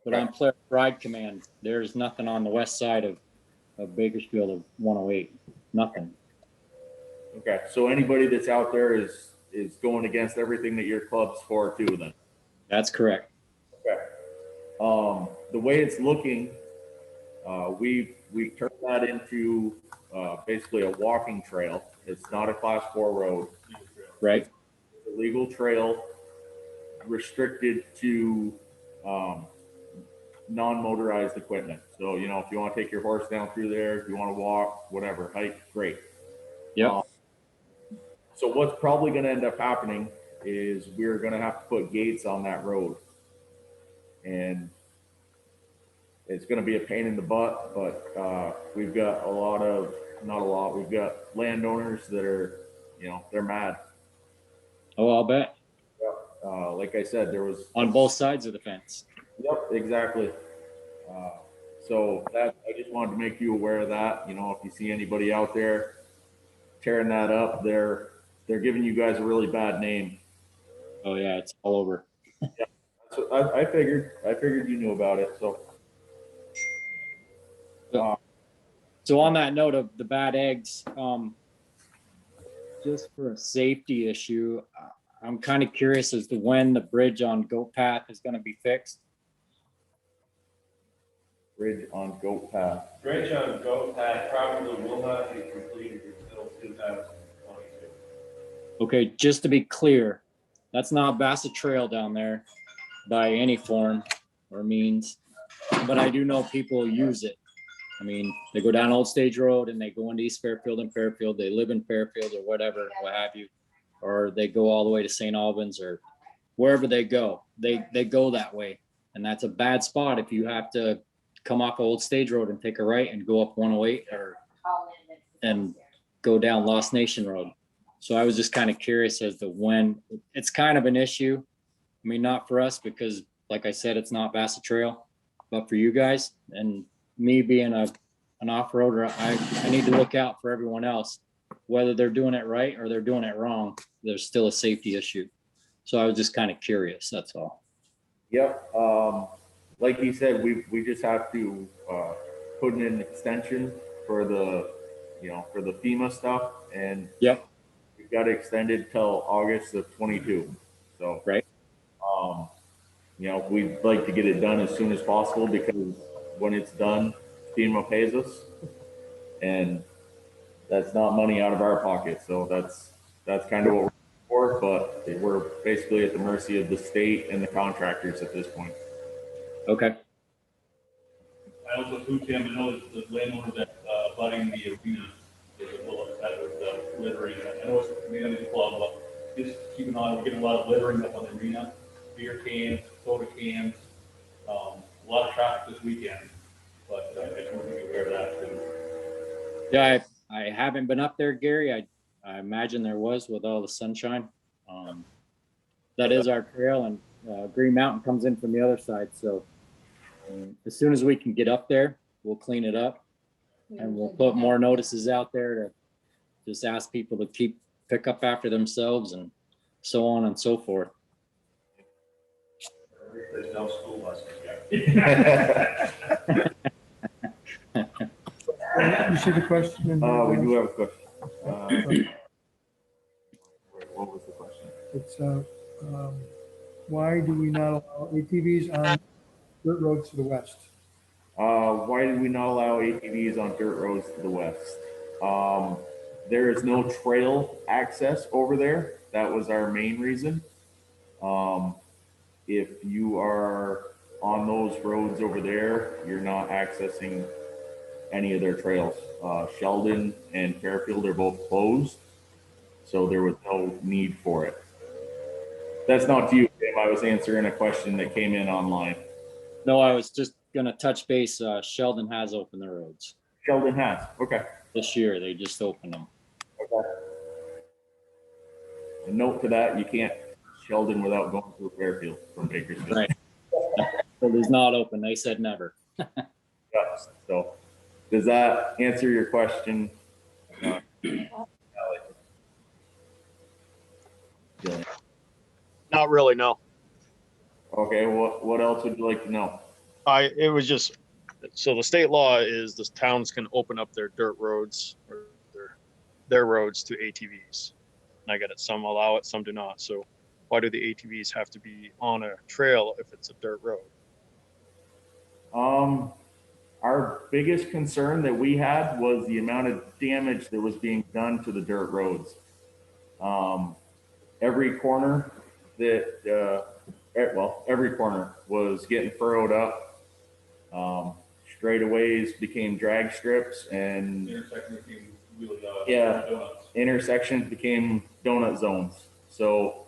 but on Player Ride Command, there's nothing on the west side of Bakersfield of 108. Nothing. Okay. So anybody that's out there is going against everything that your club's for too, then? That's correct. Okay. The way it's looking, we've turned that into basically a walking trail. It's not a class 4 road. Right. It's a legal trail restricted to non-motorized equipment. So, you know, if you want to take your horse down through there, if you want to walk, whatever, hike, great. Yep. So what's probably going to end up happening is we're gonna have to put gates on that road. And it's gonna be a pain in the butt, but, we've got not a lot, we've got landowners that are, they're mad. Oh, I'll bet. Like I said, there was. On both sides of the fence. Yep, exactly. Uh, So that, I just wanted to make you aware of that. If you see anybody out there tearing that up, they're giving you guys a really bad name. Oh yeah, it's all over. That's what I figured you knew about it, so. So on that note of the bad eggs, just for a safety issue, I'm kind of curious as to when the bridge on Goat Path is going to be fixed. Bridge on Goat Path. Bridge on Goat Path probably will not be completed until 2022. Okay, just to be clear, that's not Bassett Trail down there by any form or means, but I do know people use it. I mean, they go down Old Stage Road and they go into East Fairfield and Fairfield. They live in Fairfield or whatever, what have you, or they go all the way to St. Albans or wherever they go. They go that way, and that's a bad spot if you have to come off Old Stage Road and take a right and go up 108 and go down Lost Nation Road. So I was just kind of curious as to when. It's kind of an issue. I mean, not for us because, like I said, it's not Bassett Trail, but for you guys and me being an off-roader, I need to look out for everyone else. Whether they're doing it right or they're doing it wrong, there's still a safety issue. So I was just kind of curious, that's all. Yep. Like you said, we just have to put in an extension for the FEMA stuff, and Yep. we've got it extended till August of 22. So right. We'd like to get it done as soon as possible because when it's done, FEMA pays us, and that's not money out of our pocket. So that's kind of what we're for, but we're basically at the mercy of the state and the contractors at this point. Okay. I also too, Tim, I know the landowner that abutting the arena is a little upset with the littering. I know it's a community club, but just keep an eye, we're getting a lot of littering up on the arena, beer cans, soda cans, a lot of traffic this weekend. But I just want to be aware of that too. Yeah, I haven't been up there, Gary. I imagine there was with all the sunshine. That is our trail, and Green Mountain comes in from the other side. So as soon as we can get up there, we'll clean it up, and we'll put more notices out there to just ask people to pick up after themselves and so on and so forth. There's no school buses yet. You see the question? We do have a question. What was the question? It's, why do we not allow ATVs on dirt roads to the west? Why did we not allow ATVs on dirt roads to the west? There is no trail access over there. That was our main reason. If you are on those roads over there, you're not accessing any of their trails. Sheldon and Fairfield are both closed, so there was no need for it. That's not to you, Tim. I was answering a question that came in online. No, I was just going to touch base. Sheldon has opened the roads. Sheldon has. Okay. This year, they just opened them. Okay. A note to that, you can't Sheldon without going through Fairfield from Bakersfield. Right. So it's not open. They said never. Yeah, so does that answer your question? Not really, no. Okay, what else would you like to know? It was just, so the state law is the towns can open up their dirt roads or their roads to ATVs. And I get it, some allow it, some do not. So why do the ATVs have to be on a trail if it's a dirt road? Our biggest concern that we had was the amount of damage that was being done to the dirt roads. Every corner every corner was getting furrowed up. Straightaways became drag strips, and Intersections became really, intersections became donut zones. So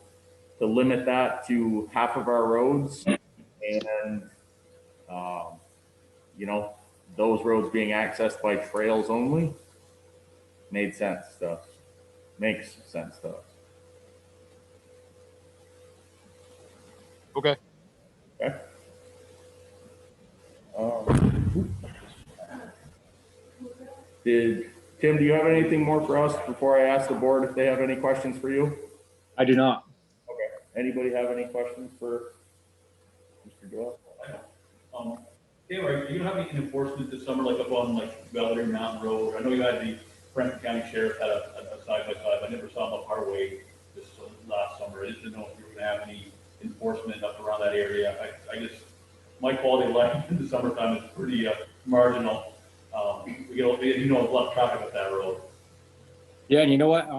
to limit that to half of our roads and, you know, those roads being accessed by trails only makes sense to us. Okay. Okay. Um, Tim, do you have anything more for us before I ask the board if they have any questions for you? I do not. Okay. Anybody have any questions for Mr. Doyle? Taylor, are you gonna have any enforcement this summer, like up on like Belvedere Mountain Road? I know you had the Franklin County Sheriff had a side by side. I never saw them up our way this last summer. I just didn't know if you were gonna have any enforcement up around that area. I just, my quality of life in the summertime is pretty marginal. We get, you know, a lot of traffic up that road. Yeah, and you know what?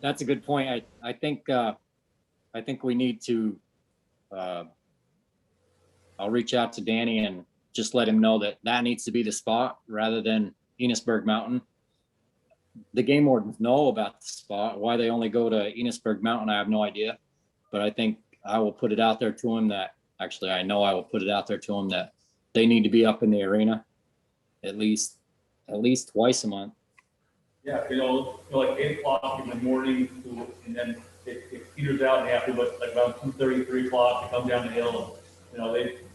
That's a good point. I think we need to, I'll reach out to Danny and just let him know that that needs to be the spot rather than Enosburg Mountain. The game wardens know about the spot. Why they only go to Enosburg Mountain, I have no idea. But I think I will put it out there to him that, actually, I know I will put it out there to him that they need to be up in the arena at least twice a month. Yeah, you know, like 8 o'clock in the morning, and then it peters out in the afternoon, but like about 2:30, 3 o'clock, they come down the hill, and, you know,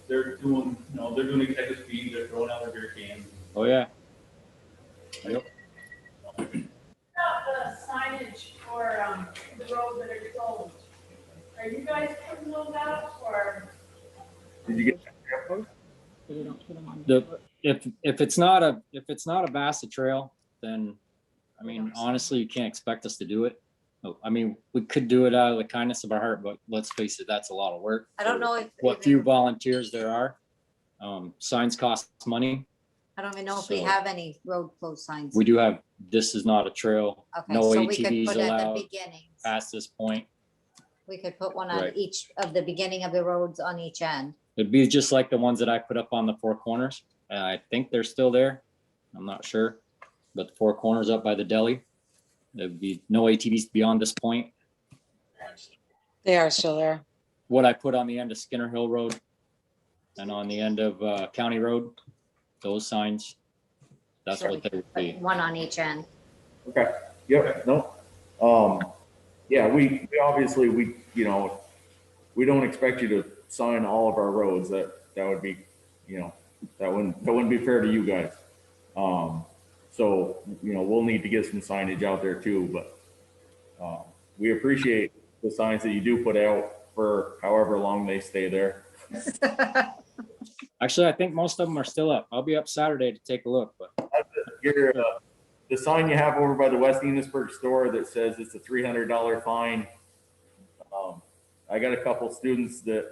they're doing, you know, they're doing excessive speed, they're throwing out their beer cans. Oh, yeah. Yep. The signage for the roads that are sold, are you guys putting those out, or? Did you get If it's not a Bassett Trail, then I mean, honestly, you can't expect us to do it. I mean, we could do it out of the kindness of our heart, but let's face it, that's a lot of work. I don't know if. What few volunteers there are. Signs cost money. I don't even know if we So- have any road closed signs. We do have, this is not a trail, Okay, no so we could ATVs put at the allowed beginning. past this point. We could put one on Right. each of the beginning of the roads on each end. It'd be just like the ones that I put up on the four corners. I think they're still there. I'm not sure. But the four corners up by the deli, there'd be no ATVs beyond this point. They are still there. What I put on the end of Skinner Hill Road and on the end of County Road, those signs, that's So what they would Put be. one on each end. Okay, yep, no. Yeah, we obviously, you know, we don't expect you to sign all of our roads. That would be, you know, that wouldn't be fair to you guys. So, you know, we'll need to get some signage out there too, but we appreciate the signs that you do put out for however long they stay there. Actually, I think most of them are still up. I'll be up Saturday to take a look, but The sign you have over by the West Enosburg store that says it's a $300 fine. I got a couple students that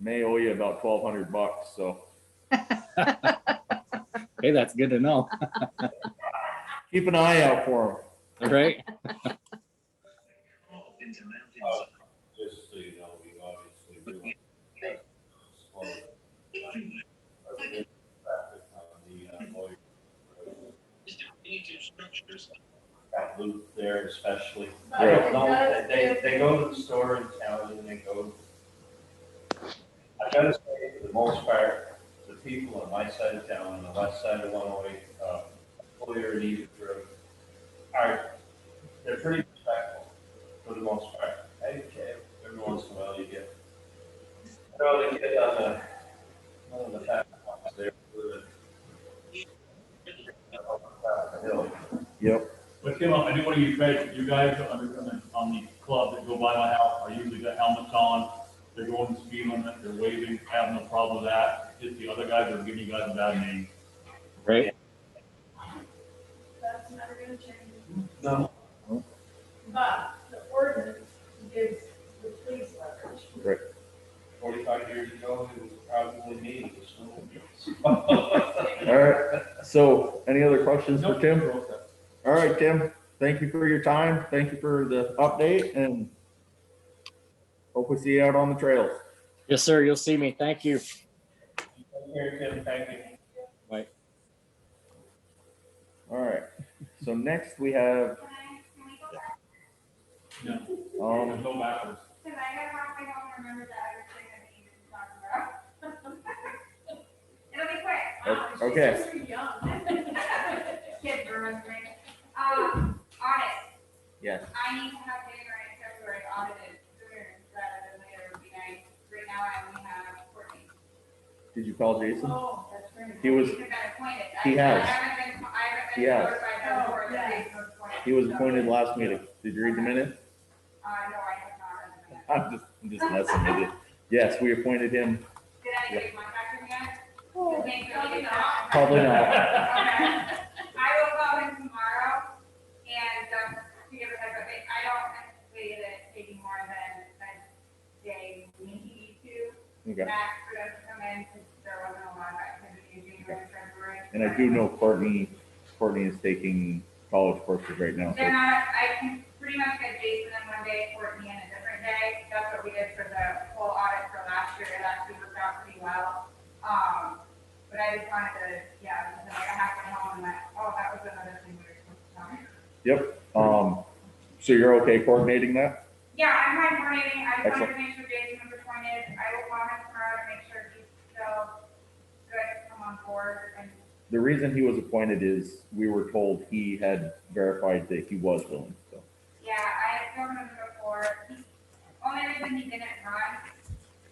may owe you about $1,200, so hey, that's good to know. keep an eye out for them. Right? Just so you know, we obviously that loop there especially. Right. No, they go to the store in town and they go. I gotta say, for the most part, the people on my side of town, on the west side of 108, Collier and Edith Road, they're pretty respectful for the most part. Hey, every once in a while you get, they get on one of the fat ones there. Yep. But Tim, I do want to get you guys on the club that go by my house are usually got helmets on. They're going the speed limit, they're waving, I have no problem with that. Just the other guys are giving you guys a bad name. Right? That's never gonna change. No. But the ordinance gives the police leverage. 45 years ago, it was probably me, the snowmobiles. All right. So any other questions for Tim? Nope. All right, Tim, thank you for your time. Thank you for the update and hope we see you out on the trails. Yes, sir. You'll see me. Thank you. Here, Tim, thank you. Bye. All right. So next we have, No, um, go backwards. Cause I gotta have Okay. She's too young. Kid runs me. Audit. Yes. I need to have January and February audited sooner rather than later would be nice. Right now I only have 14. Did you call Jason? Oh, that's great. He was, He's been appointed. he I has. haven't He been has. notified that before that yeah. Jason was appointed. He was so- appointed last meeting. Did you read the minutes? No, I have not read the minutes. I'm just messing with you. Yes, we appointed him. Did anybody contact him yet? His name's really not. Probably not. Okay. I will call him tomorrow and to give a heads up. I don't anticipate it taking more than a day, maybe two. Okay. Max for them to come in because there wasn't a lot of activity in January and February. And I do know Courtney is taking college courses right now. They're So not, I can pretty much get Jason in one day, Courtney in a different day. That's what we did for the full audit for last year. It actually worked out pretty well. But I just wanted to, yeah, because like I have to home and that, oh, that was another thing we were supposed to tell me. yep. So you're okay coordinating that? Yeah, I'm fine coordinating. I just wanted Excellent. to make sure Jason was appointed. I will call him tomorrow to make sure he's still good to come on board and The reason he was appointed is we were told he had verified that he was willing. So yeah, I had spoken to him before. Only reason he didn't run,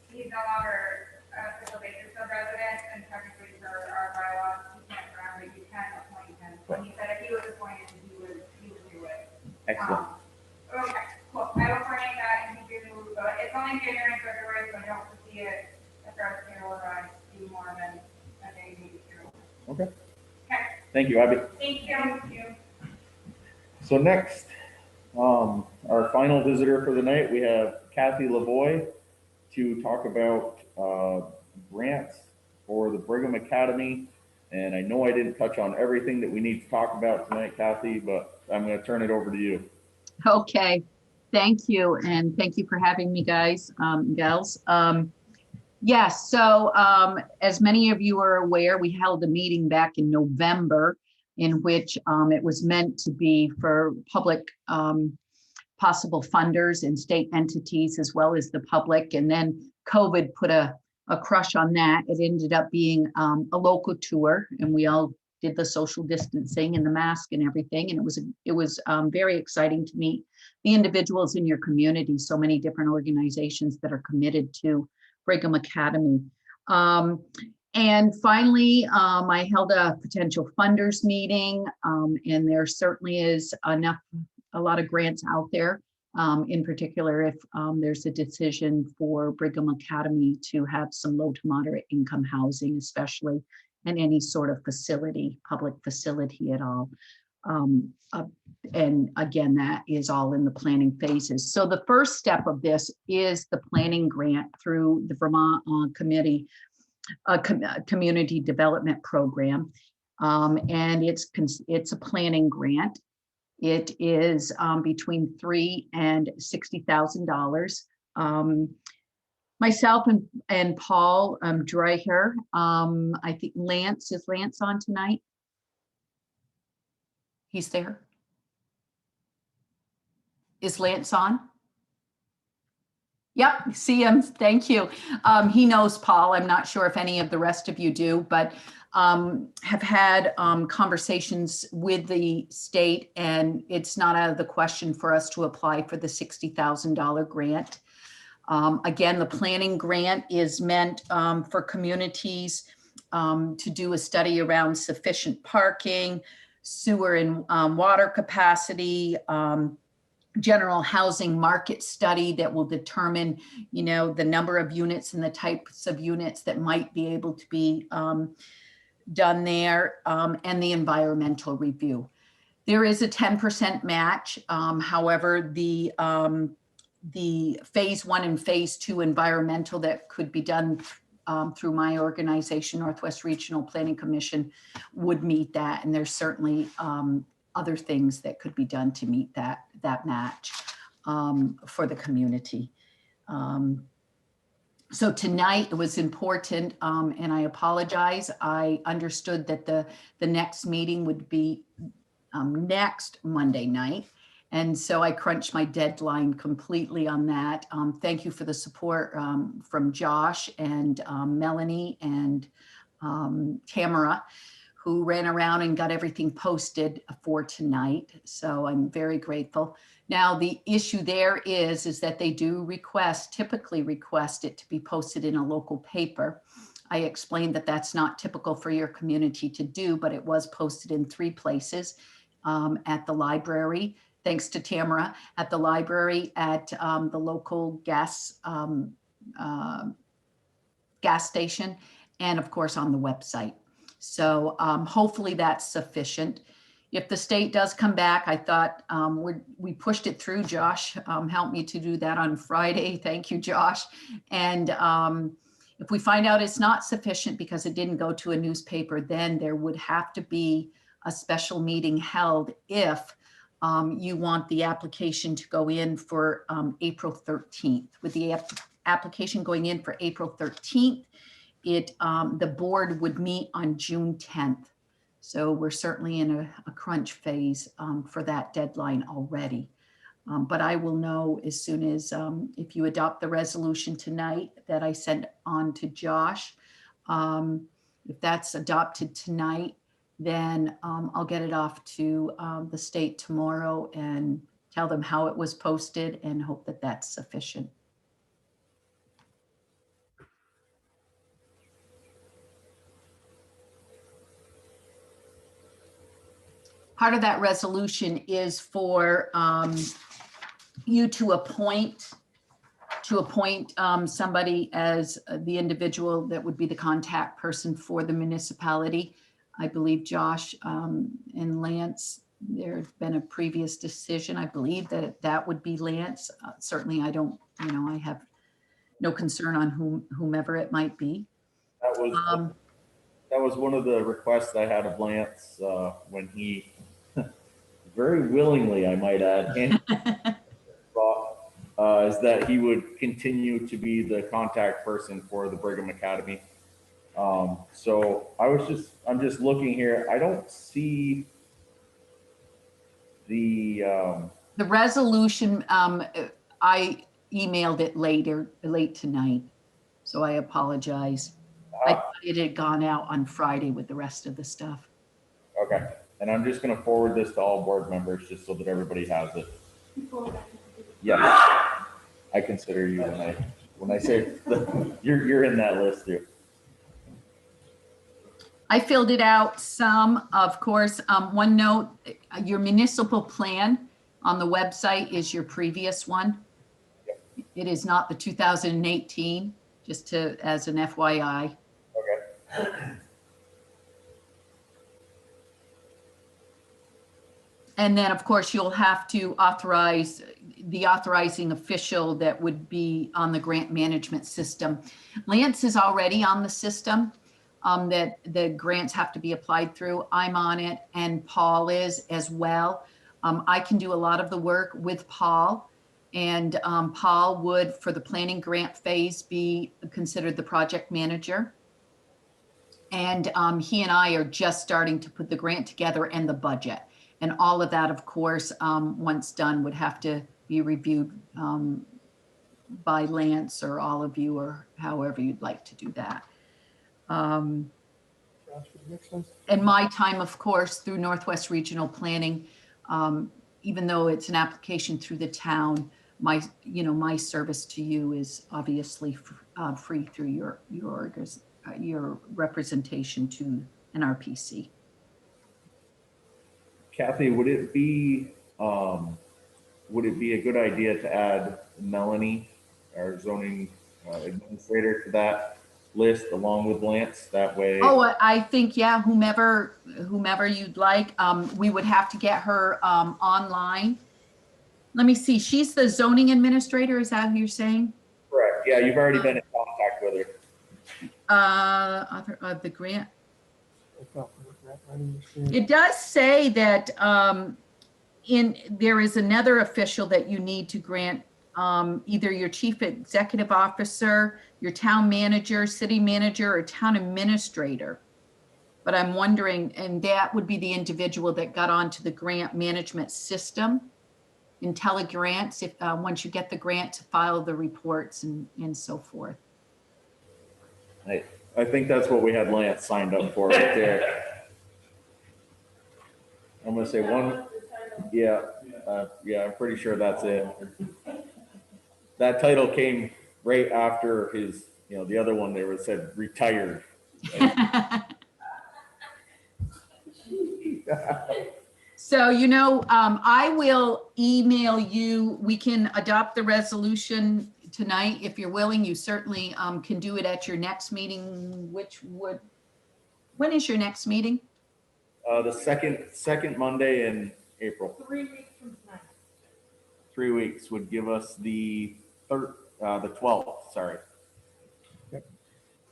he's no longer a official Bakersfield resident, and technically for our bylaws, he can't run, but you can appoint him. And he said if he was appointed, he would do it. excellent. Okay, cool. I will coordinate that and keep you moved, but it's only January and February, so I don't foresee it across payroll run be more than a day, maybe two. Okay. Okay, Thank you, Abby. thank you. So next, our final visitor for the night, we have Kathy Lavoie to talk about grants for the Brigham Academy. And I know I didn't touch on everything that we need to talk about tonight, Kathy, but I'm going to turn it over to you. Okay, thank you. And thank you for having me, guys, gals. Yes, so as many of you are aware, we held a meeting back in November in which it was meant to be for public possible funders and state entities as well as the public. And then COVID put a crush on that. It ended up being a local tour, and we all did the social distancing and the mask and everything. And it was very exciting to meet the individuals in your community, so many different organizations that are committed to Brigham Academy. And finally, I held a potential funders meeting, and there certainly is a lot of grants out there. In particular, if there's a decision for Brigham Academy to have some low to moderate income housing, especially, and any sort of facility, public facility at all. And again, that is all in the planning phases. So the first step of this is the planning grant through the Vermont Community Development Program. And it's a planning grant. It is between $3,000 and $60,000. Myself and Paul Dreher, I think is Lance on tonight? He's there. Is Lance on? Yep, see him, thank you. He knows Paul. I'm not sure if any of the rest of you do, but have had conversations with the state, and it's not out of the question for us to apply for the $60,000 grant. Again, the planning grant is meant for communities to do a study around sufficient parking, sewer and water capacity, general housing market study that will determine, the number of units and the types of units that might be able to be done there, and the environmental review. There is a 10% match. However, the phase 1 and phase 2 environmental that could be done through my organization, Northwest Regional Planning Commission, would meet that. And there's certainly other things that could be done to meet that match for the community. So tonight it was important, and I apologize. I understood that the next meeting would be next Monday night. And so I crunched my deadline completely on that. Thank you for the support from Josh and Melanie and Tamara, who ran around and got everything posted for tonight. So I'm very grateful. Now, the issue there is that they do typically request it to be posted in a local paper. I explained that that's not typical for your community to do, but it was posted in 3 places, at the library, thanks to Tamara, at the library, at the local gas station, and of course on the website. So hopefully that's sufficient. If the state does come back, I thought we pushed it through. Josh helped me to do that on Friday. Thank you, Josh. And if we find out it's not sufficient because it didn't go to a newspaper, then there would have to be a special meeting held if you want the application to go in for April 13th. With the application going in for April 13th, the board would meet on June 10th. So we're certainly in a crunch phase for that deadline already. But I will know as soon as, if you adopt the resolution tonight that I sent on to Josh, if that's adopted tonight, then I'll get it off to the state tomorrow and tell them how it was posted and hope that that's sufficient. Part of that resolution is for you to appoint somebody as the individual that would be the contact person for the municipality. I believe Josh and Lance, there's been a previous decision. I believe that would be Lance. Certainly I don't, I have no concern on whomever it might be. That was one of the requests I had of Lance when he very willingly, I might add, and is that he would continue to be the contact person for the Brigham Academy. So I'm just looking here. I don't see the resolution. I emailed it late tonight, so I apologize. I thought it had gone out on Friday with the rest of the stuff. Okay, and I'm just going to forward this to all board members just so that everybody has it. Yeah, I consider you when I say you're in that list too. I filled it out some, of course. One note, your municipal plan on the website is your previous one. It is not the 2018, just as an FYI. Okay. And then, of course, you'll have to authorize the authorizing official that would be on the grant management system. Lance is already on the system that the grants have to be applied through. I'm on it, and Paul is as well. I can do a lot of the work with Paul, and Paul would, for the planning grant phase, be considered the project manager. And he and I are just starting to put the grant together and the budget. And all of that, of course, once done, would have to be reviewed by Lance or all of you, or however you'd like to do that. And my time, of course, through Northwest Regional Planning, even though it's an application through the town, my service to you is obviously free through your representation to NRPC. Kathy, would it be a good idea to add Melanie, our zoning administrator, to that list along with Lance? That way. Oh, I think, yeah, whomever you'd like. We would have to get her online. Let me see. She's the zoning administrator. Is that who you're saying? Correct. Yeah, you've already been in contact with her. The grant. It does say that there is another official that you need to grant, either your chief executive officer, your town manager, city manager, or town administrator. But I'm wondering, and that would be the individual that got onto the grant management system, IntelliGrants, if once you get the grant, to file the reports and so forth. I think that's what we had Lance signed up for right there. I'm gonna say one, yeah, yeah, I'm pretty sure that's it. That title came right after his, the other one there was said retired. So, I will email you. We can adopt the resolution tonight if you're willing. You certainly can do it at your next meeting, when is your next meeting? The second Monday in April. 3 weeks from tonight. 3 weeks would give us the 12th, sorry.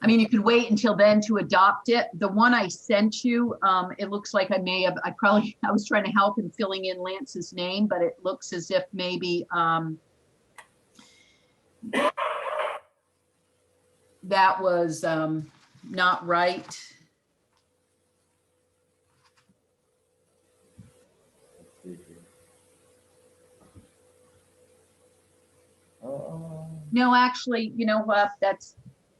I mean, you could wait until then to adopt it. The one I sent you, it looks like I was trying to help in filling in Lance's name, but it looks as if maybe that was not right. No, actually, you know what? That's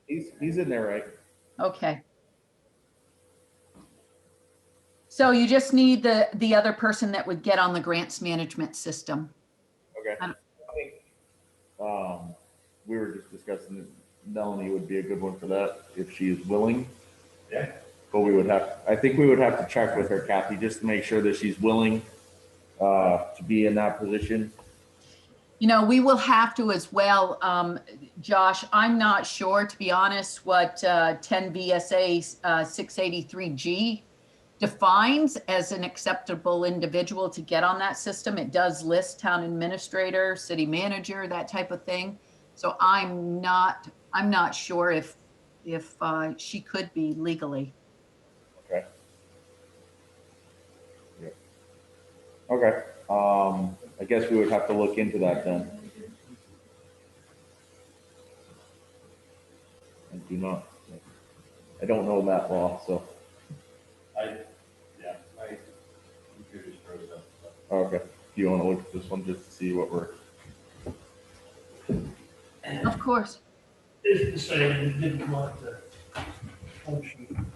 He's in there, right? okay. So you just need the other person that would get on the grants management system. Okay. I think we were just discussing that Melanie would be a good one for that if she is willing. Yeah. But I think we would have to check with her, Kathy, just to make sure that she's willing to be in that position. We will have to as well. Josh, I'm not sure, to be honest, what 10 VSA 683G defines as an acceptable individual to get on that system. It does list town administrator, city manager, that type of thing. So I'm not sure if she could be legally. Okay. Yep. Okay. I guess we would have to look into that then. I don't know that law, so. My computer's frozen up. Okay. Do you want to look at this one just to see what we're? Of course. It's the same, it didn't want the function.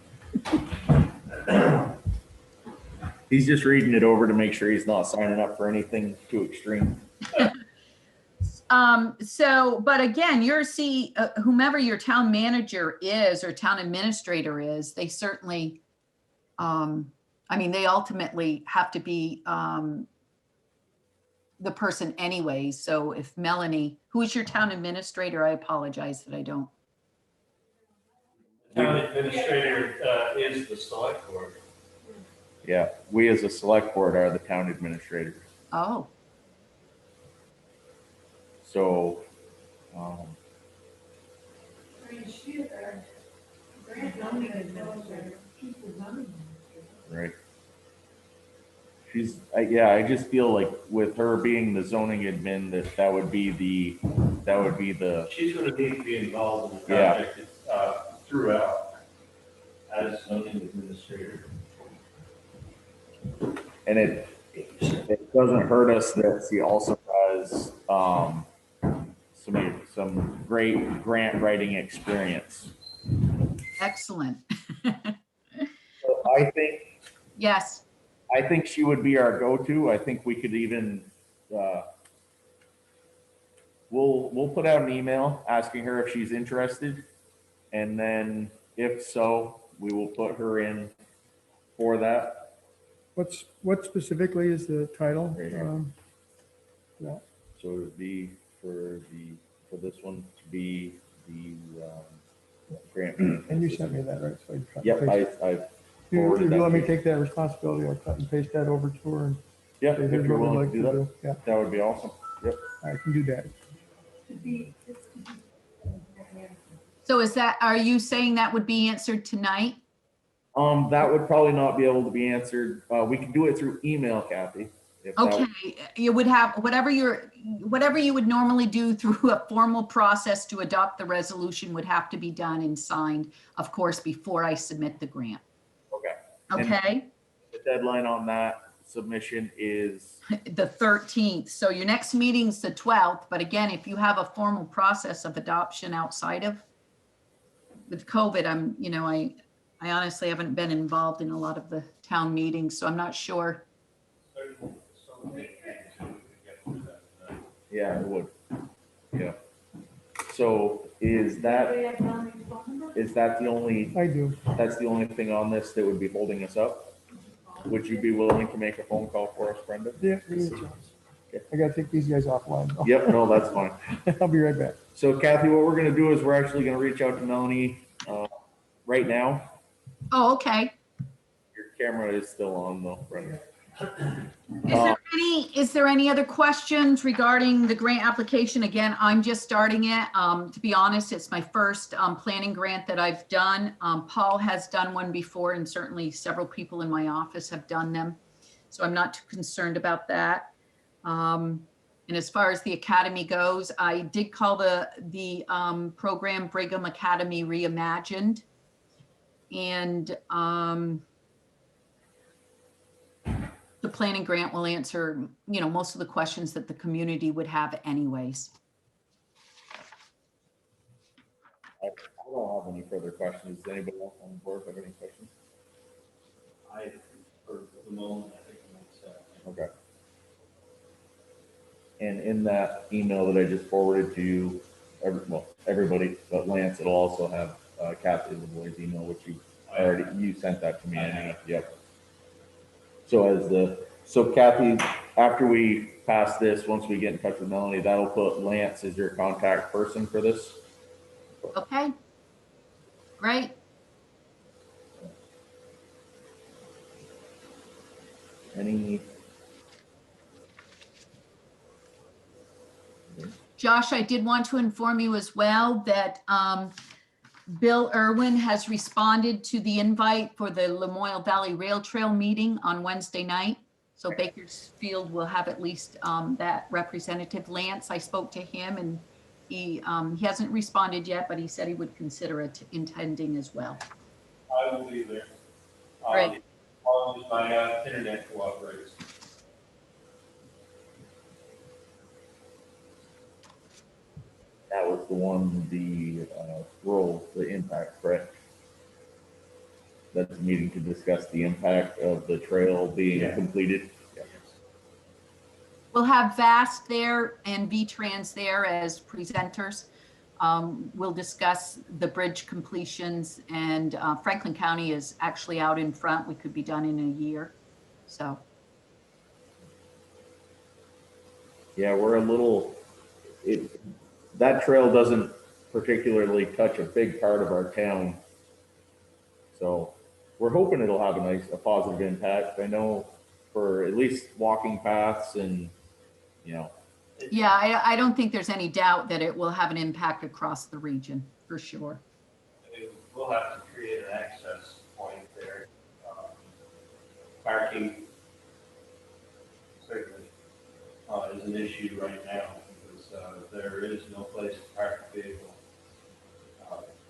He's just reading it over to make sure he's not signing up for anything too extreme. But again, whomever your town manager is or town administrator is, they certainly, they ultimately have to be the person anyway. So if Melanie, who is your town administrator? I apologize that I don't. Town administrator is the select board. Yeah, we as a select board are the town administrators. Oh. So, She is our grant zoning administrator. She's the zoning right. I just feel like with her being the zoning admin, that would be the. She's going to need to be involved in the Yeah. project throughout as zoning administrator. And it doesn't hurt us that she also has some great grant writing experience. Excellent. So I think. Yes. I think she would be our go-to. I think we could even. We'll put out an email asking her if she's interested, and then if so, we will put her in for that. What specifically is the title? Right here. Yeah. So it would be for this one to be the grant. And you sent me that, right? So I Yep, I forwarded that. You let me to you. take that responsibility. I'll cut and paste that over to her. And Yeah, say, if here's you're what we'd willing like to do that, Yeah, that would be awesome. Yep. I can do that. So are you saying that would be answered tonight? That would probably not be able to be answered. We can do it through email, Kathy. if that Okay, you would have whatever you would normally do through a formal process to adopt the resolution would have to be done and signed, of course, before I submit the grant. Okay. Okay, The deadline on that submission is, the 13th. So your next meeting's the 12th, but again, if you have a formal process of adoption outside of with COVID, I honestly haven't been involved in a lot of the town meetings, so I'm not sure. Yeah, it would. Yeah. So is that the only, I do. that's the only thing on this that would be holding us up? Would you be willing to make a phone call for us, Brenda? Yeah, give me a chance. I gotta take these guys offline. though. Yep, no, that's fine. I'll be right back. So Kathy, what we're gonna do is we're actually gonna reach out to Melanie, right now. Oh, okay. Your camera is still on though, Brenda. Is there any other questions regarding the grant application? Again, I'm just starting it. To be honest, it's my first planning grant that I've done. Paul has done one before, and certainly several people in my office have done them. So I'm not too concerned about that. And as far as the academy goes, I did call the program Brigham Academy Reimagined. And the planning grant will answer, most of the questions that the community would have anyways. I don't have any further questions. Does anybody else on the board have any questions? For the moment, I think it makes sense. Okay. And in that email that I just forwarded to you, everybody, but Lance, it'll also have Kathy LeBoy's email, which you sent that to me. Yep. So Kathy, after we pass this, once we get in touch with Melanie, that'll put Lance as your contact person for this. Okay. Great. Josh, I did want to inform you as well that Bill Irwin has responded to the invite for the Lamoille Valley Rail Trail meeting on Wednesday night. So Bakersfield will have at least that representative. Lance, I spoke to him, and he hasn't responded yet, but he said he would consider attending as well. I will be there. Great. As long as my internet cooperates. That was the one, the impact, correct? That's a meeting to discuss the impact of the trail being completed. Yeah. We'll have VAST there and VTrans there as presenters. We'll discuss the bridge completions, and Franklin County is actually out in front. We could be done in a year. So. Yeah, that trail doesn't particularly touch a big part of our town. So we're hoping it'll have a positive impact. I know for at least walking paths and, Yeah, I don't think there's any doubt that it will have an impact across the region, for sure. We'll have to create an access point there. Parking certainly is an issue right now because there is no place to park a vehicle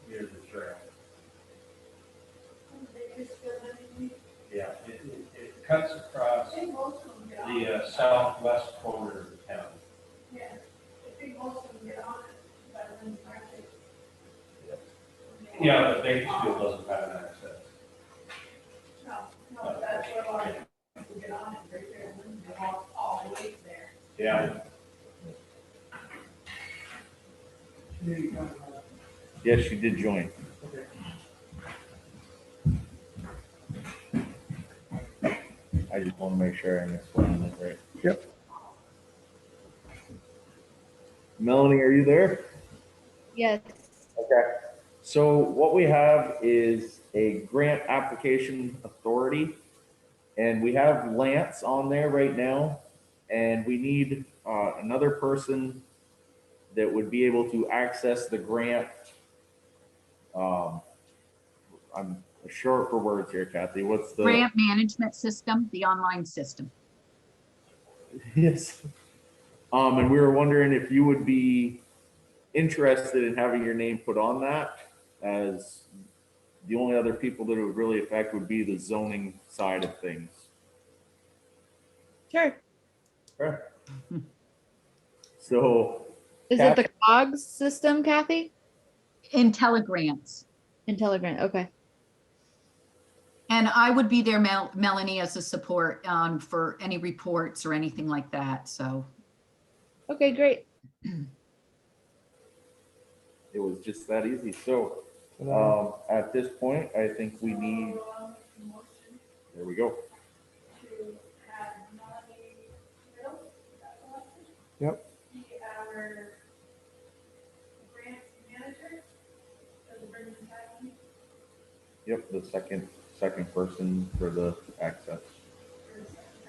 near the trail. Yeah, it cuts across the southwest corner of the town. Yeah, I think most of them get on it, but then actually. Yeah, but Bakersfield doesn't have an access. No, that's where a lot of people get on it right there, and then they walk all the way there. Yeah. yes, she did join. I just want to make sure I'm explaining it right. Yep. Melanie, are you there? Yes. Okay. So what we have is a grant application authority, and we have Lance on there right now, and we need another person that would be able to access the grant. I'm short for words here, Kathy. What's the Grant management system, the online system. Yes. And we were wondering if you would be interested in having your name put on that, as the only other people that it would really affect would be the zoning side of things. Sure. Okay. So Is it the COGS system, Kathy? IntelliGrants. IntelliGrant, okay. And I would be there, Melanie, as a support for any reports or anything like that. So, Okay, great. It was just that easy. So, at this point, I think we need, there we go. Yep. Our grants manager. Does it bring us back? Yep, the second person for the access.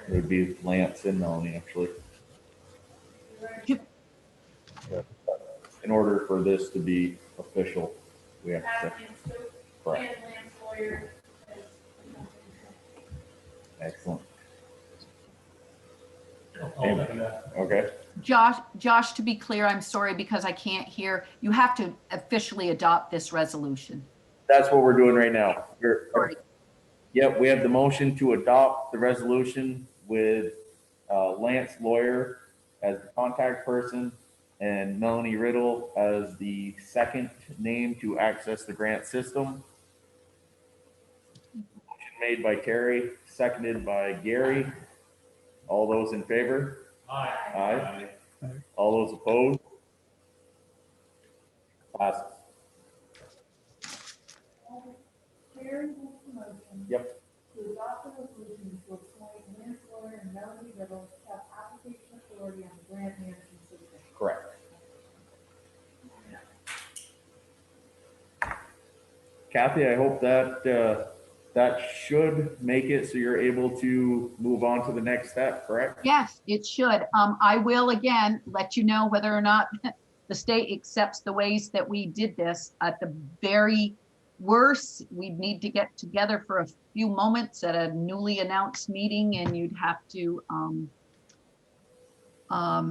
It would be Lance and Melanie, actually. In order for this to be official, we have to. Correct. Excellent. Okay. Josh, to be clear, I'm sorry because I can't hear. You have to officially adopt this resolution. That's what we're doing right now. Sorry. Yep, we have the motion to adopt the resolution with Lance Lawyer as the contact person and Melanie Riddle as the second name to access the grant system. Motion made by Terry, seconded by Gary. All those in favor? Aye. Aye. All those opposed? Passes. Yep. To adopt the resolution to appoint Lance Lawyer and Melanie Riddle to have application authority on the grant management system. Correct. Kathy, I hope that that should make it so you're able to move on to the next step, correct? Yes, it should. I will again let you know whether or not the state accepts the ways that we did this. At the very worst, we'd need to get together for a few moments at a newly announced meeting, and you'd have to How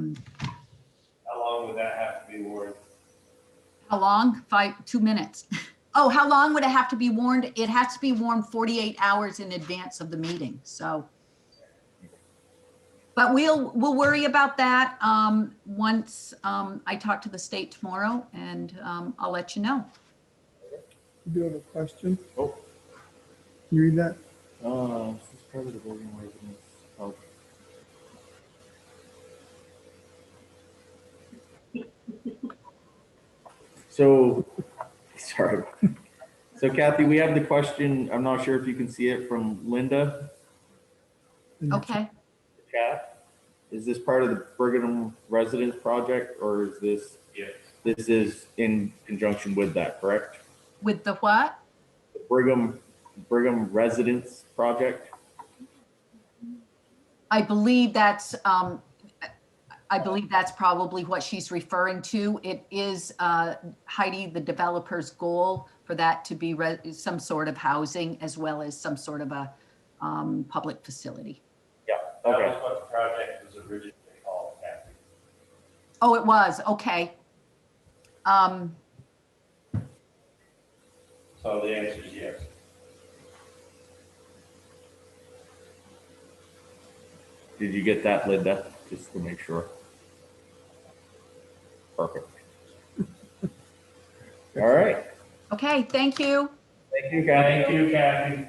long would that have to be warned? how long? 2 minutes. Oh, how long would it have to be warned? It has to be warned 48 hours in advance of the meeting. So, but we'll worry about that once I talk to the state tomorrow, and I'll let you know. You do have a question? Oh. Can you read that? This is part of the voting residence. Oh. So, sorry. So Kathy, we have the question, I'm not sure if you can see it, from Linda. Okay. Chat. Is this part of the Brigham residence project, or is this? Yes. This is in conjunction with that, correct? With the what? The Brigham residence project. I believe that's probably what she's referring to. It is Heidi, the developer's goal for that to be some sort of housing as well as some sort of a public facility. Yeah. That Okay. was what the project was originally called, Kathy. Oh, it was. Okay. So the answer is yes. Did you get that, Linda? Just to make sure. Perfect. All right. Okay. Thank you. Thank you, Kathy. Thank you, Kathy.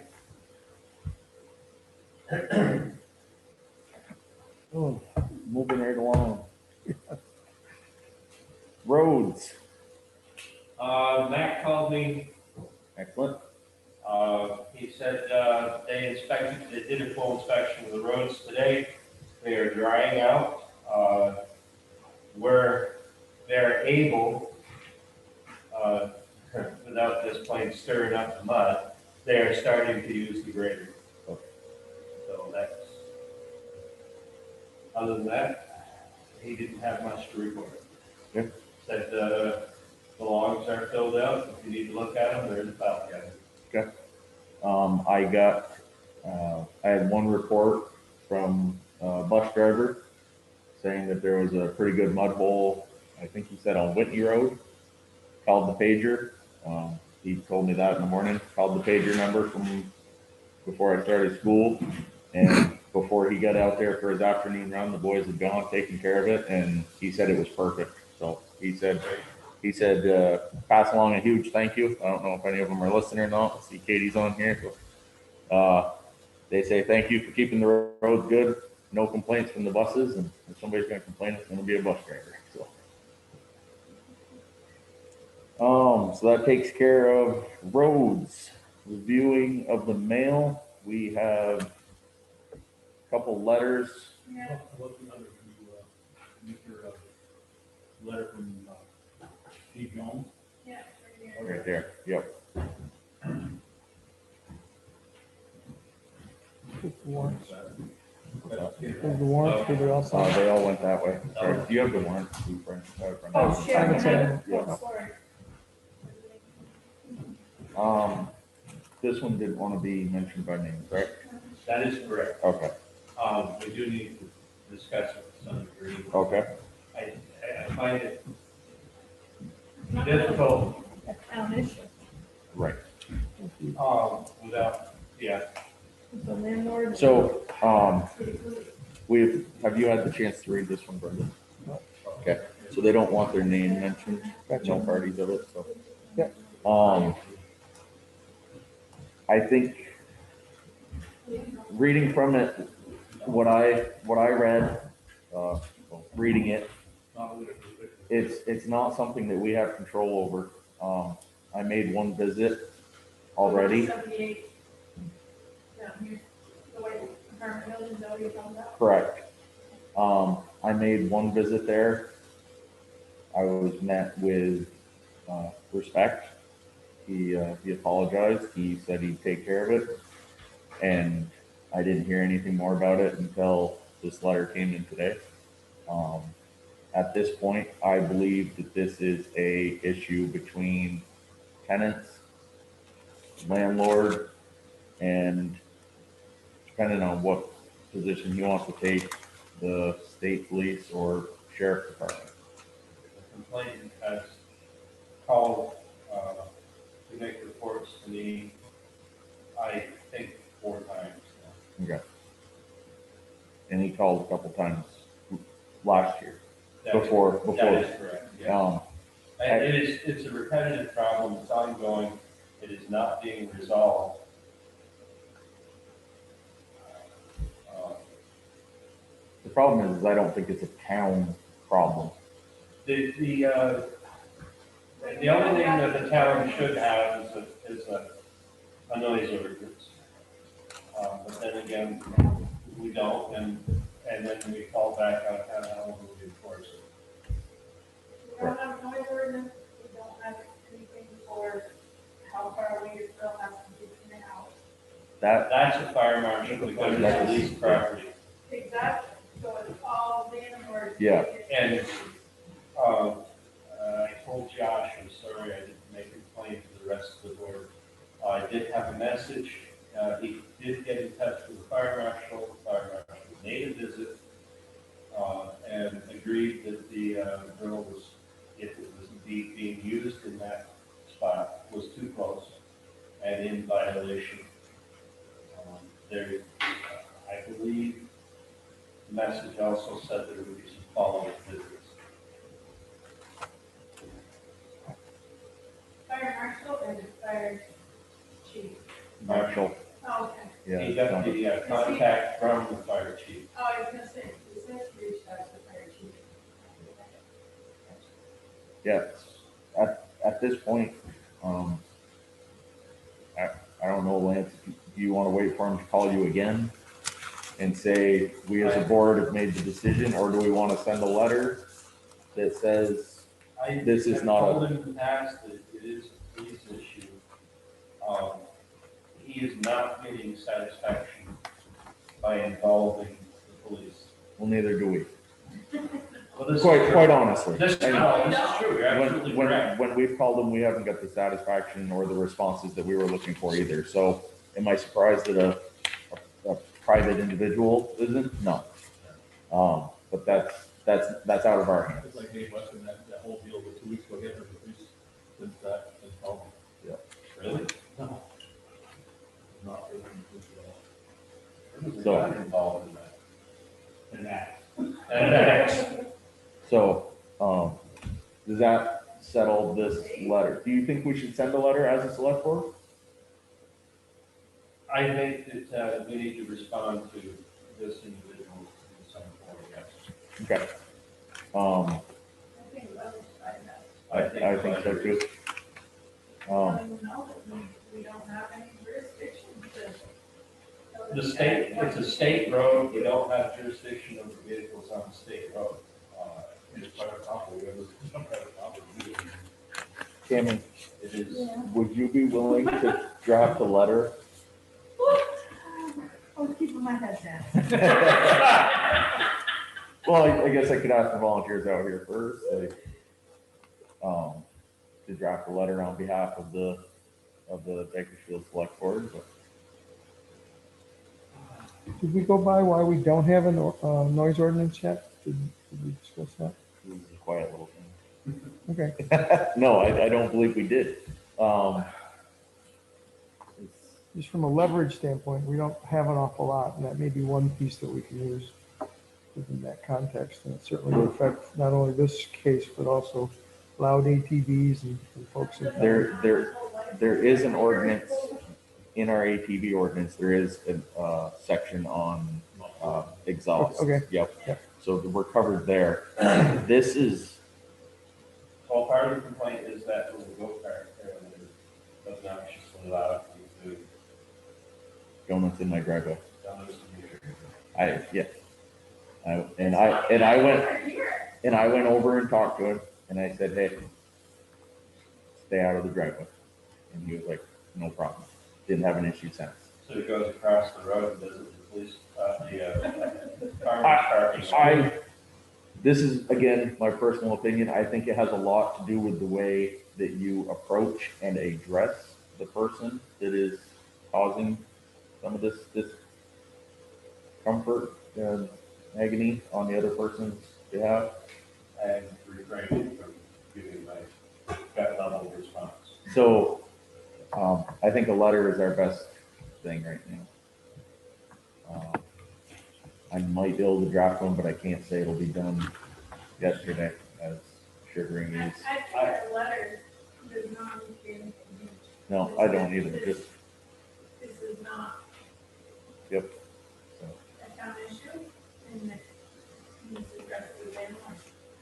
Oh, moving right along. Roads. Matt called me. Excellent. He said they did a full inspection of the roads today. They are drying out. Where they're able, without just plain stirring up the mud, they are starting to use the grader. So that's, other than that, he didn't have much to report. Yeah. Said the logs are filled out. If you need to look at them, they're in the file cabinet. Okay. I had one report from a bus driver saying that there was a pretty good mud hole, I think he said on Whitney Road. Called the pager. He told me that in the morning. Called the pager number from before I started school. And before he got out there for his afternoon run, the boys had gone, taken care of it, and he said it was perfect. So he said he said, pass along a huge thank you. I don't know if any of them are listening or not. I see Katie's on here. So, they say thank you for keeping the roads good. No complaints from the buses, and if somebody's gonna complain, it's gonna be a bus driver, so. So that takes care of roads. Reviewing of the mail, we have a couple letters. Yeah. What's the other, Mr. Letter from, Steve Jones? Yeah. Right there, yep. Warrants. What's that? There's the warrants, or they all signed? They all went that way. Sorry, do you have the warrant? Oh, shit. I haven't signed it. Yeah. Oh, sorry. This one didn't want to be mentioned by name, right? That is correct. Okay, We do need to discuss it to some degree. okay. I find it difficult, A town issue. Right. without, yeah, The landlord. So, have you had the chance to read this one, Brenda? Okay, so they don't want their name mentioned, no parties of it, so. Yeah. I think reading from it, what I read, reading it, it's not something that we have control over. I made one visit already. 78. Down here. The way the apartment building, is that what you're talking about? Correct. I made one visit there. I was met with respect. He apologized. He said he'd take care of it. And I didn't hear anything more about it until this letter came in today. At this point, I believe that this is a issue between tenants, landlord, and depending on what position he wants to take, the state police or sheriff department. the complainant has called to make reports to me, I think 4 times now. Okay. And he called a couple times last year, before. That is correct, yeah. Um, It's a repetitive problem, it's ongoing, it is not being resolved. The problem is I don't think it's a town problem. The only thing that the town should have is a noise ordinance. But then again, we don't, and then we fall back on how we enforce it. We don't have a noise ordinance, we don't have anything for how far away your still has to be in and out. That's a fire marshal because it's a leased property. Exactly, so it's all landlord. Yeah. And, I told Josh, I'm sorry, I didn't make a complaint to the rest of the board. I did have a message, he did get in touch with the fire marshal made a visit, and agreed that the grill was, if it was indeed being used in that spot, was too close and in violation. There, I believe, the message also said there would be some follow-up visits. Fire marshal or the fire chief? Marshall, Oh, okay. yeah. He got the contact from the fire chief. Oh, I was gonna say, he says he reached out to the fire chief. Yeah, at this point, I don't know, Lance, do you want to wait for him to call you again and say, we as a board have made the decision, or do we want to send a letter that says, this is not a- I told him in the past that it is a police issue. He is not getting satisfaction by involving the police. well, neither do we. Well, this is Quite true. honestly. This is true, you're absolutely correct. When we've called them, we haven't got the satisfaction or the responses that we were looking for either. So am I surprised that a private individual isn't? No. But that's out of our hands. It's like, hey, Weston, that whole deal was 2 weeks ago, get her police, since that, that's all. Yeah. Really? No. Not really. So- Not involved in that. And that. And that's, So, does that settle this letter. Do you think we should send a letter as a select board? I think that we need to respond to this individual in some form, yes. Okay. I think so too. We don't have any jurisdiction to. The state, it's a state road, we don't have jurisdiction over vehicles on the state road. It's private property, it's not private property. Tammy, It is. would you be willing to draft a letter? I was keeping my head down. Well, I guess I could ask the volunteers out here first, like, to draft a letter on behalf of the Bakersfield Select Board, but Did we go by why we don't have a noise ordinance yet? Did we discuss that? this is a quiet little thing. Okay, No, I don't believe we did. It's, just from a leverage standpoint, we don't have an awful lot, and that may be one piece that we can use within that context. And it certainly would affect not only this case, but also loud ATVs and folks in town. there is an ordinance in our ATV ordinance. There is a section on exhaust. Okay. Yep. So we're covered there. This is, Well, part of the complaint is that little go-kart there that is obnoxiously loud to donuts in my driveway. donuts and beer. I went over and talked to him, and I said, hey, stay out of the driveway. And he was like, no problem. Didn't have an issue since. So he goes across the road and visits the police, farmer's parking. This is, again, my personal opinion. I think it has a lot to do with the way that you approach and address the person that is causing some of this discomfort and agony on the other person's behalf. And refraining from giving my gut level response. So, I think a letter is our best thing right now. I might be able to draft one, but I can't say it'll be done yesterday, as sugaring is. I think our letter does not need to. No, I don't either, just, This is not yep. So, a town issue, and it needs to address the landlord.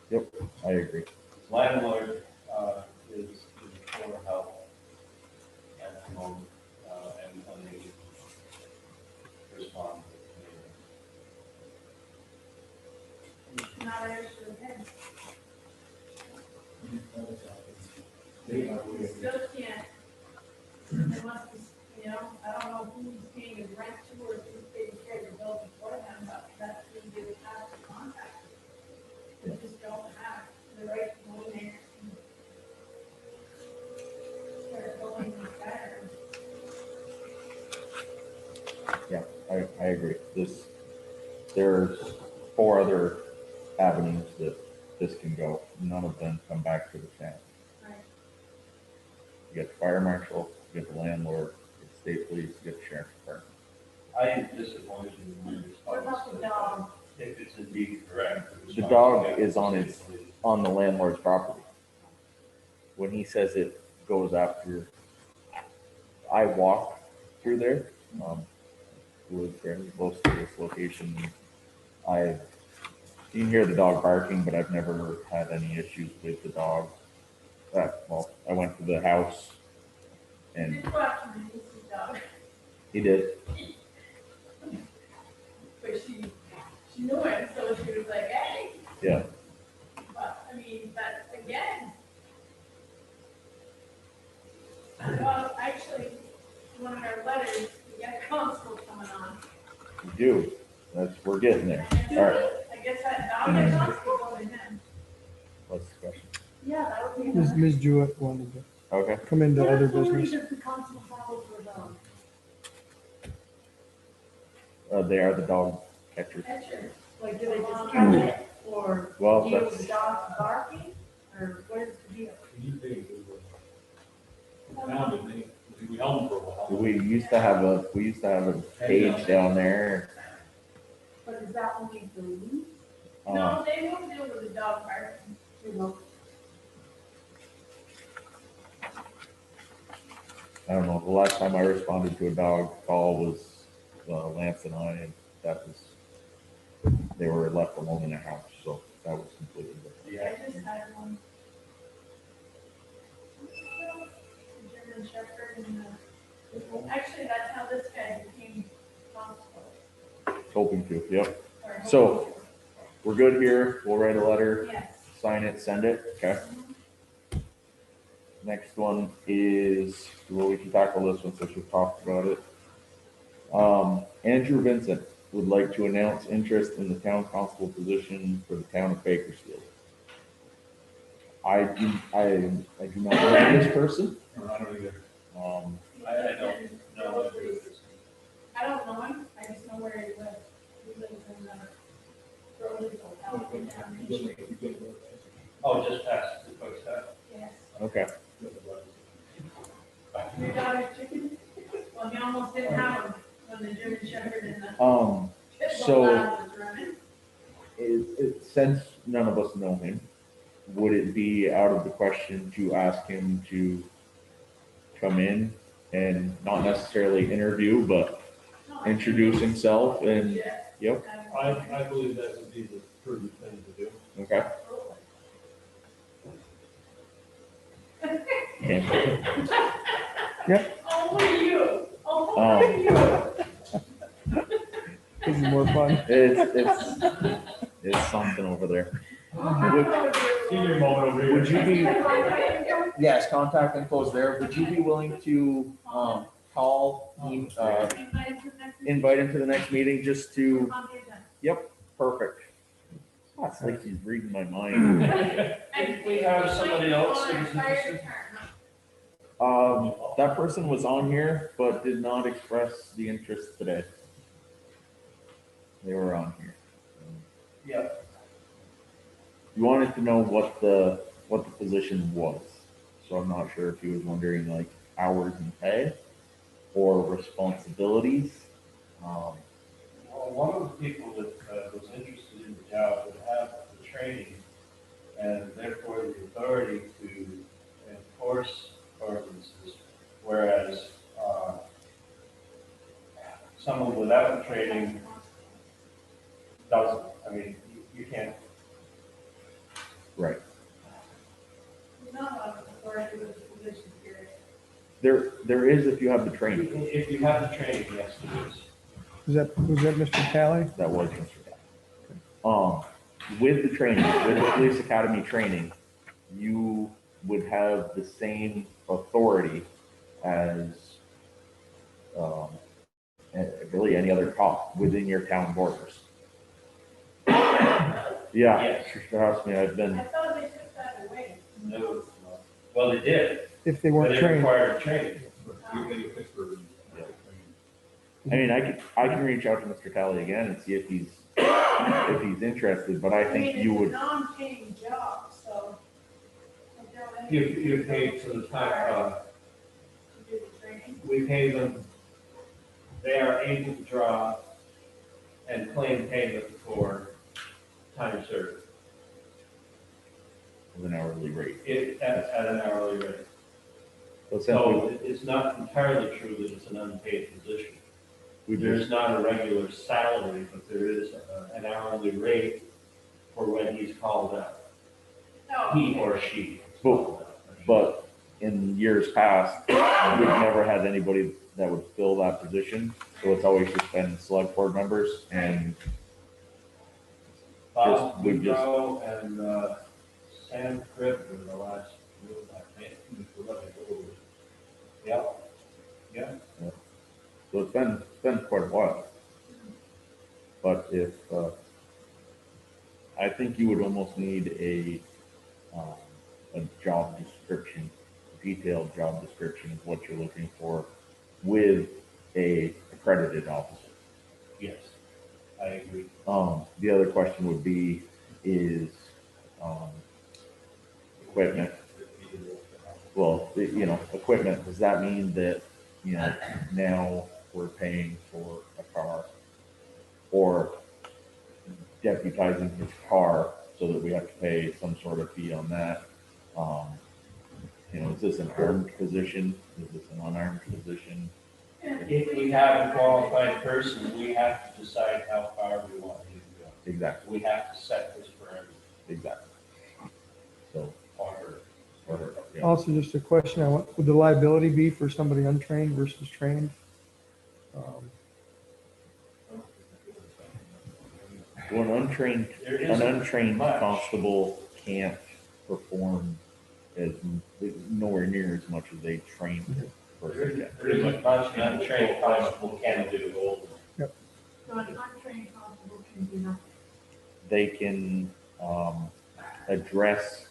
yep, I agree. Landlord, is for help at the moment, and unable to respond. Not an issue with him. You still can't, unless, I don't know who's paying his rent to or who's taking care of the bills for them, but that's who you would have to contact. They just don't have the right to go in there and start going better. Yeah, I agree. There's 4 other avenues that this can go. None of them come back to the town. Right. You got the fire marshal, you got the landlord, you got the state police, you got the sheriff's department. I am disappointed in your What response. about the dog? If it's indeed correct. The dog is on the landlord's property. When he says it goes after, I walk through there, live fairly close to this location. You can hear the dog barking, but I've never had any issues with the dog. Well, I went to the house and Did watch my niece's dog, he did. but she knew him, so she was like, hey, Yeah, but, I mean, but again. Well, actually, one of our letters, we got constable coming on. we do. We're getting there. All right, I guess that dog is constable to him. what's the question? Yeah, that would be. Ms. Jewett wanted to Okay. come into other What authority business. does the constable follow for a dog? They are the dog catchers. Catcher, like, do they just catch it, or Well, deal with that's, the dog barking, or what is the deal? We held them for a while. we used to have a cage down there. But is that only the leash? Uh, No, they won't deal with the dog barking, you know. I don't know, the last time I responded to a dog call was Lance and I, and that was, they were left alone in a house, so that was completely different. I just had one. German Shepherd and, actually, that's how this guy became constable. Hoping to, yep. or So- hoping We're good here. We'll write a to. letter, Yes. sign it, send it, okay? Next one is, well, we can tackle this one since we've talked about it. Andrew Vincent would like to announce interest in the town constable position for the town of Bakersfield. I do not know this person. I don't either. I don't know what it is. I don't know him, I just know where he lives. He lives in the Burleyville, California. Oh, just past the post house. Yes. Okay. Your daughter's chicken? Well, he almost didn't have them when the German Shepherd and the So lab was running. since none of us know him, would it be out of the question to ask him to come in and not necessarily interview, but introduce himself and, yep, I believe that would be the prudent thing to do. okay. Can't- Only you, only you. This is more fun. It's something over there. Senior moment over here. Would you be, yes, contact info's there. Would you be willing to, call, invite him to the next meeting just to, yep, perfect. That's like he's reading my mind. If we have somebody else who's interested. That person was on here, but did not express the interest today. They were on here. Yeah. You wanted to know what the position was. So I'm not sure if he was wondering like hours and pay or responsibilities. Well, one of the people that was interested in the job would have the training and therefore the authority to enforce ordinances, whereas someone without the training doesn't. I mean, you can't. Right. He's not allowed to authority with the position period. There is if you have the training. If you have the training, yes, it is. Was that Mr. Talley? That was Mr. Guy. With the training, with the police academy training, you would have the same authority as really any other cop within your town borders. Yeah, Yes. trust me, I've been. I thought they took that away. No. Well, they did. If they But weren't they trained. required training. I mean, I can reach out to Mr. Talley again and see if he's interested, but I think you would. It's a non-paying job, so. You pay for the time, To do the training. we pay them, they are able to draw and claim payment for time served With an hourly rate. at an hourly rate. So since So it's not entirely true that it's an unpaid position. we There's just, not a regular salary, but there is an hourly rate for when he's called out, No. he or she. but in years past, we've never had anybody that would fill that position. So it's always just been select board members and Bob we just- Woodrow and Sam Cribb were the last, I think. Yep. Yeah. so it's been quite a while. But if, I think you would almost need a job description, detailed job description of what you're looking for with a accredited officer. Yes, I agree. The other question would be is, equipment. Well, equipment, does that mean that, now we're paying for a car or deputizing his car so that we have to pay some sort of fee on that? is this an armed position? Is this an unarmed position? If we have a qualified person, we have to decide how far we want him to go. Exactly, We have to set this parameter exactly. So, for her. for her, yeah. Also, just a question, would the liability be for somebody untrained versus trained? Well, an There is untrained much. constable can't perform as, nowhere near as much as a trained person can. There isn't much an untrained constable can do. So an untrained constable can do nothing. They can, address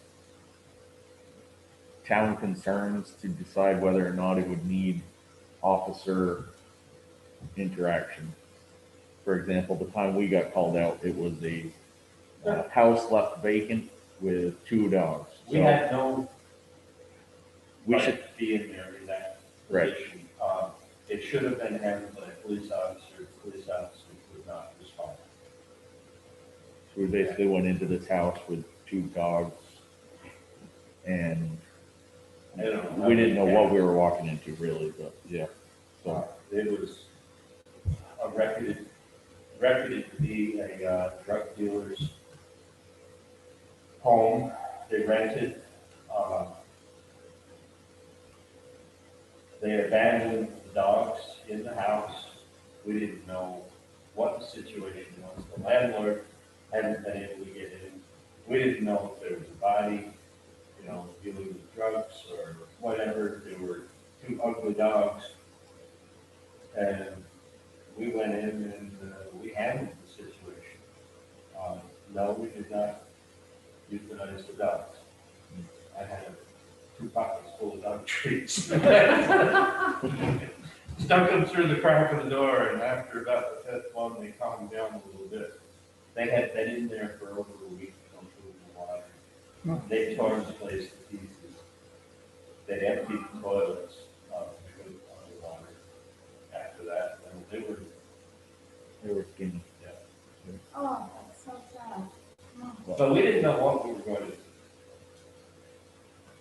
town concerns to decide whether or not it would need officer interaction. For example, the time we got called out, it was a house left vacant with 2 dogs. We So had no we right should, to be in there in that Right. position. It should have been handled by a police officer. The police officer would not respond. we basically went into this house with 2 dogs and I don't know. we didn't know what we were walking into really, but yeah. So, It was reputed to be a drug dealer's home. They rented. They abandoned the dogs in the house. We didn't know what the situation was. The landlord hadn't been able to get in. We didn't know if there was a body, dealing with drugs or whatever. There were 2 ugly dogs. And we went in and we handled the situation. No, we did not euthanize the dogs. I had 2 pockets full of dog treats. Stuck them through the crack of the door, and after about the 5th one, they calmed down a little bit. They had been in there for over a week, no food and water. They tore the place to pieces. They emptied the toilets, because of the water. After that, and they were skinny. Oh, that's so sad. but we didn't know what we were going to do.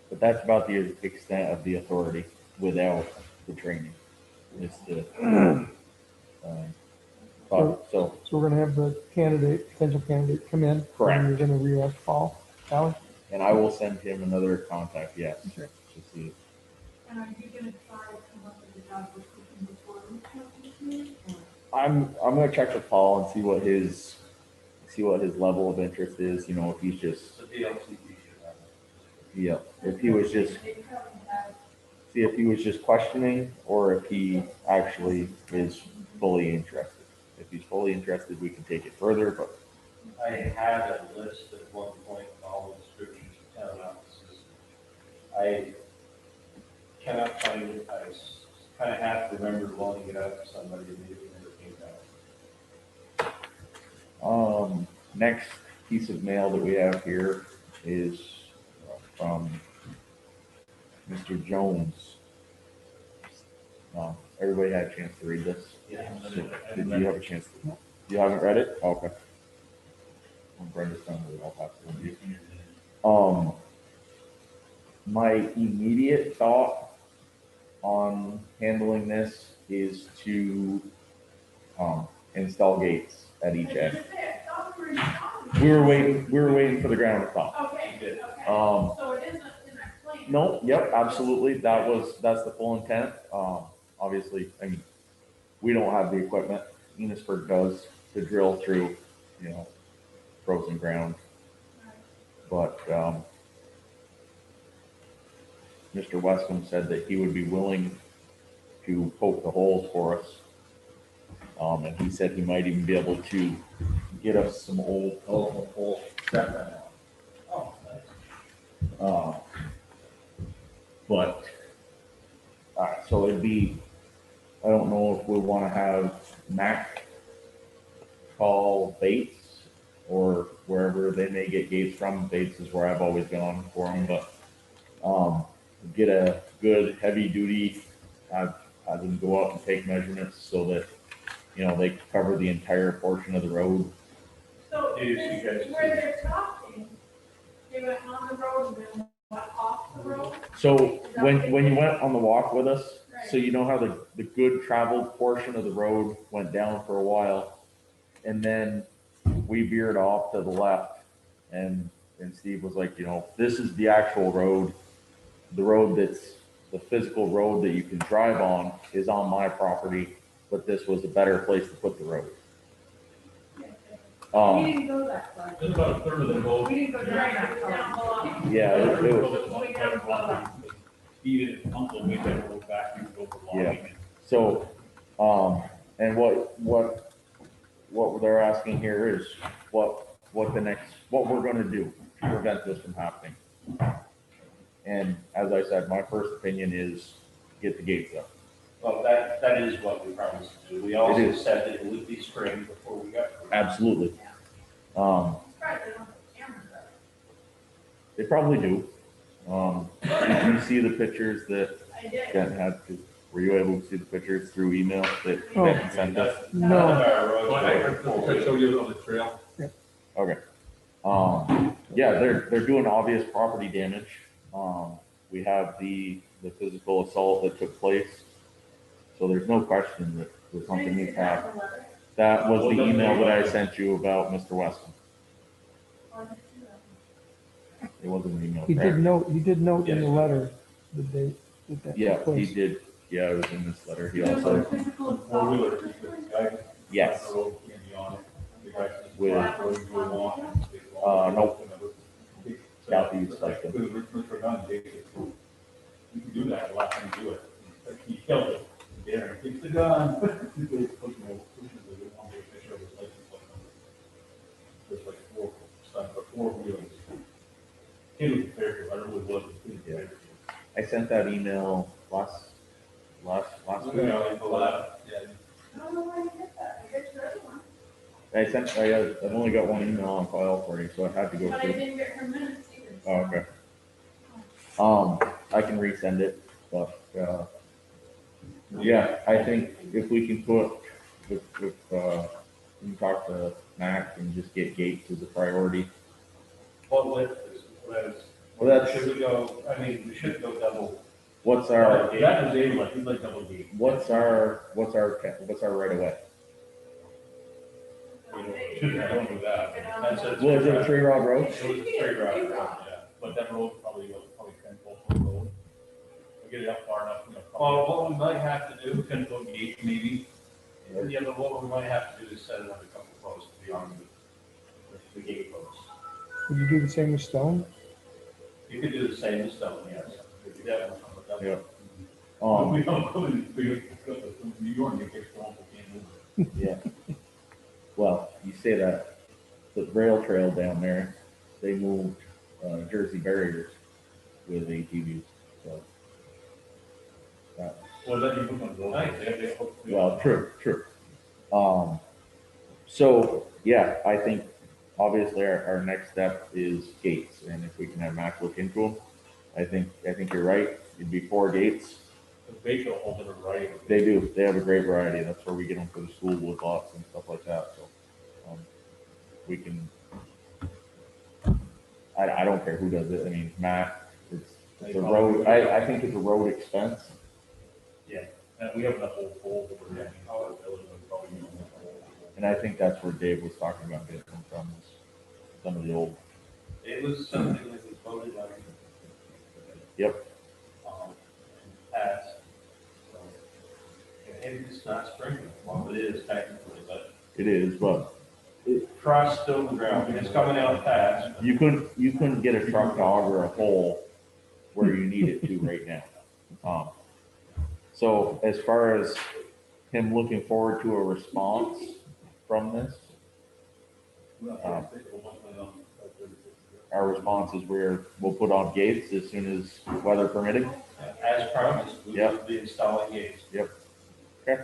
But that's about the extent of the authority without the training. Is to, so So we're gonna have the potential candidate come in. Correct. And you're gonna re-ask Paul, Alan? and I will send him another contact, yes, Okay. to see. And are you gonna try to come up with a job description before we come to you? I'm gonna check with Paul and see what his level of interest is, if he's just, The DLCT should have it. yeah, if he was just, They probably have, see if he was just questioning or if he actually is fully interested. If he's fully interested, we can take it further, but I had a list at one point of all the descriptions of town offices. I cannot find it. I kind of have to remember loaning it out to somebody and maybe it never came out. next piece of mail that we have here is from Mr. Jones. Everybody had a chance to read this? Yeah. Did you have a chance? You haven't read it? Okay. When Brenda's done with it, I'll pass it on to you. My immediate thought on handling this is to install gates at each end. We were waiting for the ground to thaw. okay, okay. Um, So it isn't in our plan. No, yep, absolutely. That's the full intent. Obviously, I mean, we don't have the equipment. Enosburg does to drill through, frozen ground. But, Mr. Wescombe said that he would be willing to poke the holes for us. And he said he might even be able to get us some old telephone poles to set that on. Oh, nice. But, so it'd be, I don't know if we want to have Mac call Bates or wherever they may get gates from. Bates is where I've always gone for them, but, get a good heavy duty, have them go out and take measurements so that, they cover the entire portion of the road. So Yes, you guys where they're talking, they went on the road and then What, off the road? So when you went on the walk with us, so you know how the good traveled portion of the road went down for a while, and then we veered off to the left, and Steve was like, you know, this is the actual road. The road that's the physical road that you can drive on is on my property, but this was a better place to put the road. We didn't go that far. It's about a third of the road. We didn't go that far. Yeah, it was, Way down below. Even if Uncle made that road back, you go for long. yeah. So, and what they're asking here is what we're gonna do to prevent this from happening. And as I said, my first opinion is get the gates up. Well, that is what we promised to do. We also said that it would be spring before we got. Absolutely. Right, they don't have cameras up. They probably do. Did you see the pictures that I did. Ken had? Were you able to see the pictures through email that Oh. Ken sent us? No. So I show you on the trail. Okay. Yeah, they're doing obvious property damage. We have the physical assault that took place. So there's no question that something needs to happen. That was the email that I sent you about Mr. Weston. It wasn't an email. He correct? did note in the letter the date that Yeah, took he place. did. Yeah, it was in this letter. He also, Four-wheeler, the guy. Yes. on the road, can't be on it. The guy says, With- "What do you want?" nope. Got these, like, With Richard Gunn, Dave said, you can do that, the last time you do it. He killed it. Yeah, keep the gun. There's like four wheels. It was fair, I really wasn't. Yeah. I sent that email last week. Yeah. I don't know why you did that. I guess for everyone. I've only got one email on file for you, so I had to go But I through. didn't get her minutes either. Oh, okay. I can resend it, but, yeah, I think if we can put, if we can talk to Mac and just get gates as a priority. What width is, Well, that's- should we go, I mean, we should go double. What's our, That was Dave, like, he's like double gate. what's our right of way? You know, shouldn't have done with that. That's a. Well, is it a 3-rod road? It was a straight route, yeah, but that road probably was 10, 12 foot road. We get it up far enough, you know. Well, what we might have to do, 10 foot gate maybe. yeah, but what we might have to do is set another couple posts beyond the gate posts. Would you do the same with stone? You could do the same as stone, yes. We could definitely come with that. Yeah. We don't go in, we go to New York, you get swamp, we can't move it. Yeah. Well, you say that, the rail trail down there, they moved Jersey barriers with ATVs, so. that- Well, then you put on the road. They hook- Well, true. So, yeah, I think obviously our next step is gates, and if we can have Mac look into them, I think you're right, it'd be 4 gates. The Bakersfield holds it right. They do, they have a great variety, that's where we get them for the school wood lots and stuff like that, so. We can, I don't care who does it, I mean, Matt, it's a road, I think it's a road expense. Yeah, and we have enough old poles over there. Probably, you know, And I think that's where Dave was talking about getting them from, is some of the old, It was something that was voted on. Yep. Passed. So, and it's not sprinkled, well, it is technically, but it is, but frost still in the ground, it's coming out fast. you couldn't get a truck to auger a hole where you need it to right now. So as far as him looking forward to a response from this, our response is we'll put on gates as soon as weather permitting. As promised, we Yep. will be installing gates. Yep. Okay.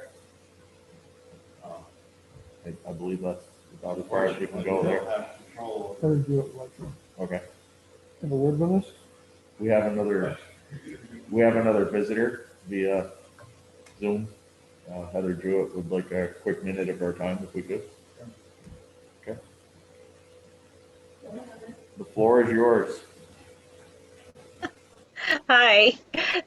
I believe that's about as far as we can go We there. don't have control Heather Jewett, like, Okay. have a word with us? We have another visitor via Zoom. Heather Jewett would like a quick minute of our time if we could. Okay. The floor is yours. Hi.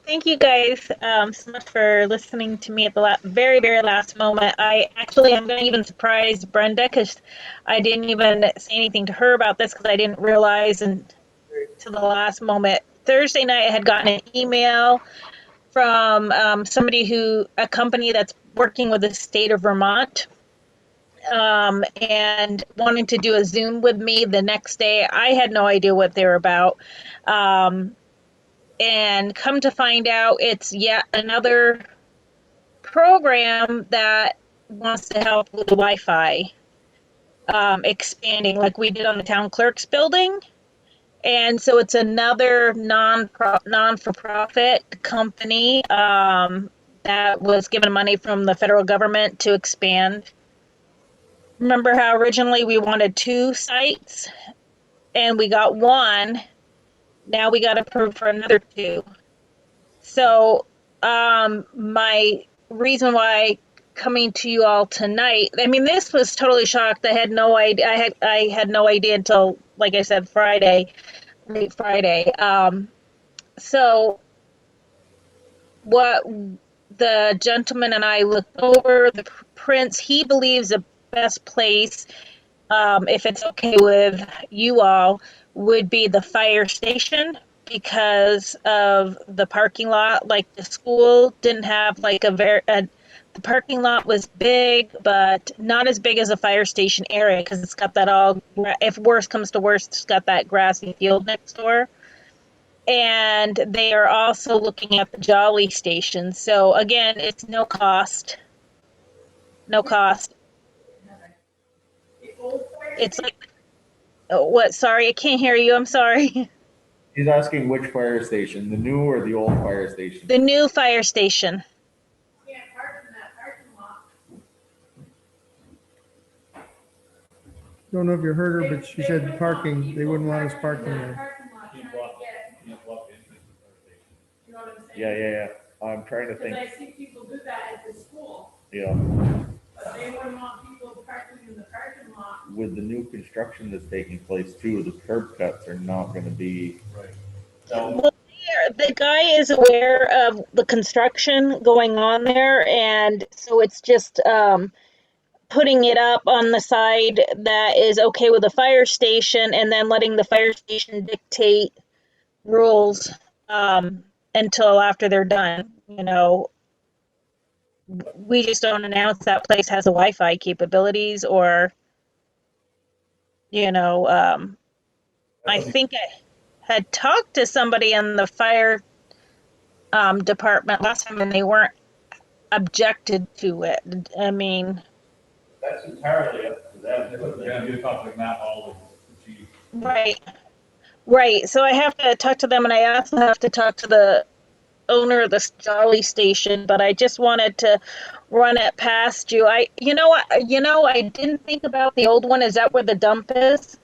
Thank you guys so much for listening to me at the very, very last moment. I'm going to even surprise Brenda because I didn't even say anything to her about this because I didn't realize until the last moment. Thursday night, I had gotten an email from a company that's working with the state of Vermont, and wanting to do a Zoom with me the next day. I had no idea what they were about. And come to find out, it's yet another program that wants to help with the Wi-Fi expanding, like we did on the town clerk's building. And so it's another non-for-profit company that was given money from the federal government to expand. Remember how originally we wanted 2 sites and we got 1. Now we got approved for another 2. So my reason why coming to you all tonight, I mean, this was totally shocked. I had no idea. I had no idea until, like I said, late Friday. So what the gentleman and I looked over the prints, he believes the best place, if it's okay with you all, would be the fire station because of the parking lot. Like the school didn't have like the parking lot was big, but not as big as a fire station area because it's got that all, if worse comes to worse, it's got that grassy field next door. And they are also looking at the Jolly station. So again, it's no cost. No cost. It's like, oh, what? Sorry, I can't hear you. I'm sorry. He's asking which fire station, the new or the old fire station? The new fire station. Can't park in that parking lot. Don't know if you heard her, but she said parking, they wouldn't want us parking there. Parking lot, Can't trying block, to get, can't block the entrance to the fire station. you know what I'm saying? Yeah. I'm trying to Because think. I see people do that at the school, Yeah, but they wouldn't want people parking in the parking lot. with the new construction that's taking place too, the curb cuts are not going to be. Right. So, Well, the guy is aware of the construction going on there, and so it's just putting it up on the side that is okay with the fire station, and then letting the fire station dictate rules until after they're done. You know, we just don't announce that place has a Wi-Fi capabilities, or you know, I think I had talked to somebody in the fire department last time, and they weren't objected to it. I mean, That's entirely up to them. yeah, you talk to Matt Hall, the chief. right, right. So I have to talk to them, and I also have to talk to the owner of the Jolly station. But I just wanted to run it past you. I didn't think about the old one. Is that where the dump is?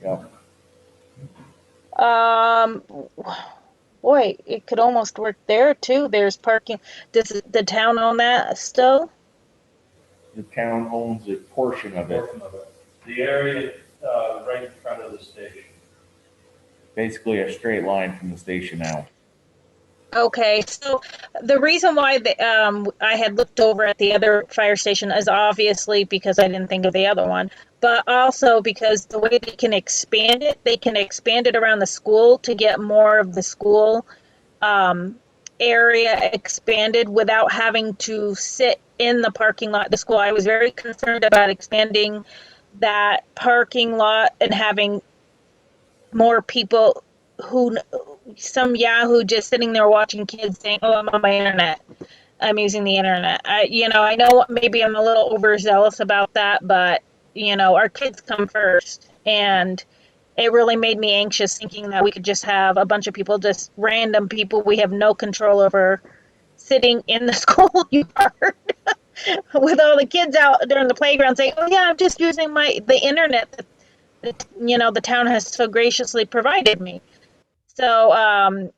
Yeah. Um, boy, it could almost work there too. There's parking. Does the town own that still? The town owns a portion of it, Portion of it. The area, right in front of the station. basically a straight line from the station now. Okay, so the reason why I had looked over at the other fire station is obviously because I didn't think of the other one, but also because the way they can expand it around the school to get more of the school area expanded without having to sit in the parking lot of the school. I was very concerned about expanding that parking lot and having more people some Yahoo just sitting there watching kids saying, "Oh, I'm on my internet. I'm using the internet." I know maybe I'm a little overzealous about that, but our kids come first, and it really made me anxious thinking that we could just have a bunch of people, just random people we have no control over, sitting in the school yard with all the kids out during the playground saying, "Oh yeah, I'm just using the internet that the town has so graciously provided me." So, I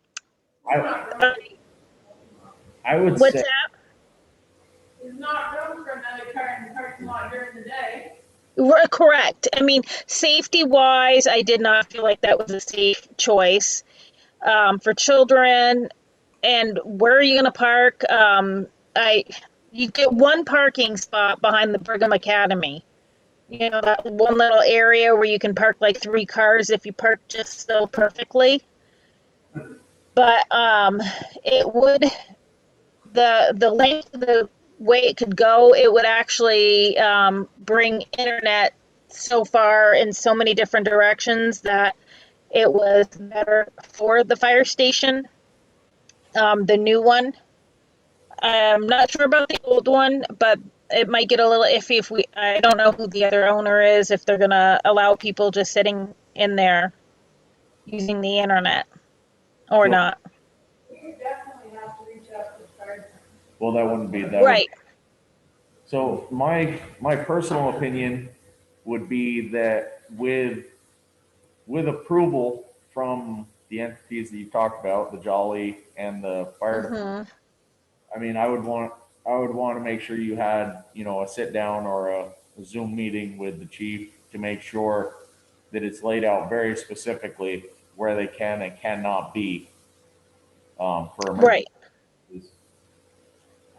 would what's say that? There's not room for another car in the parking lot during the day. Correct. I mean, safety wise, I did not feel like that was a safe choice. for children. And where are you going to park? You get one parking spot behind the Brigham Academy. You know, that one little area where you can park like 3 cars if you park just so perfectly. But it would, the length of the way it could go, it would actually bring internet so far in so many different directions that it was better for the fire station, the new one. I'm not sure about the old one, but it might get a little iffy if I don't know who the other owner is, if they're gonna allow people just sitting in there using the internet or So- not. You definitely have to reach out to the fire. Well, that wouldn't be, that would. Right. So my personal opinion would be that with approval from the entities that you talked about, the Jolly and the fire. Mhm. I mean, I would want to make sure you had, a sit down or a Zoom meeting with the chief to make sure that it's laid out very specifically where they can and cannot be, for Right. emergencies.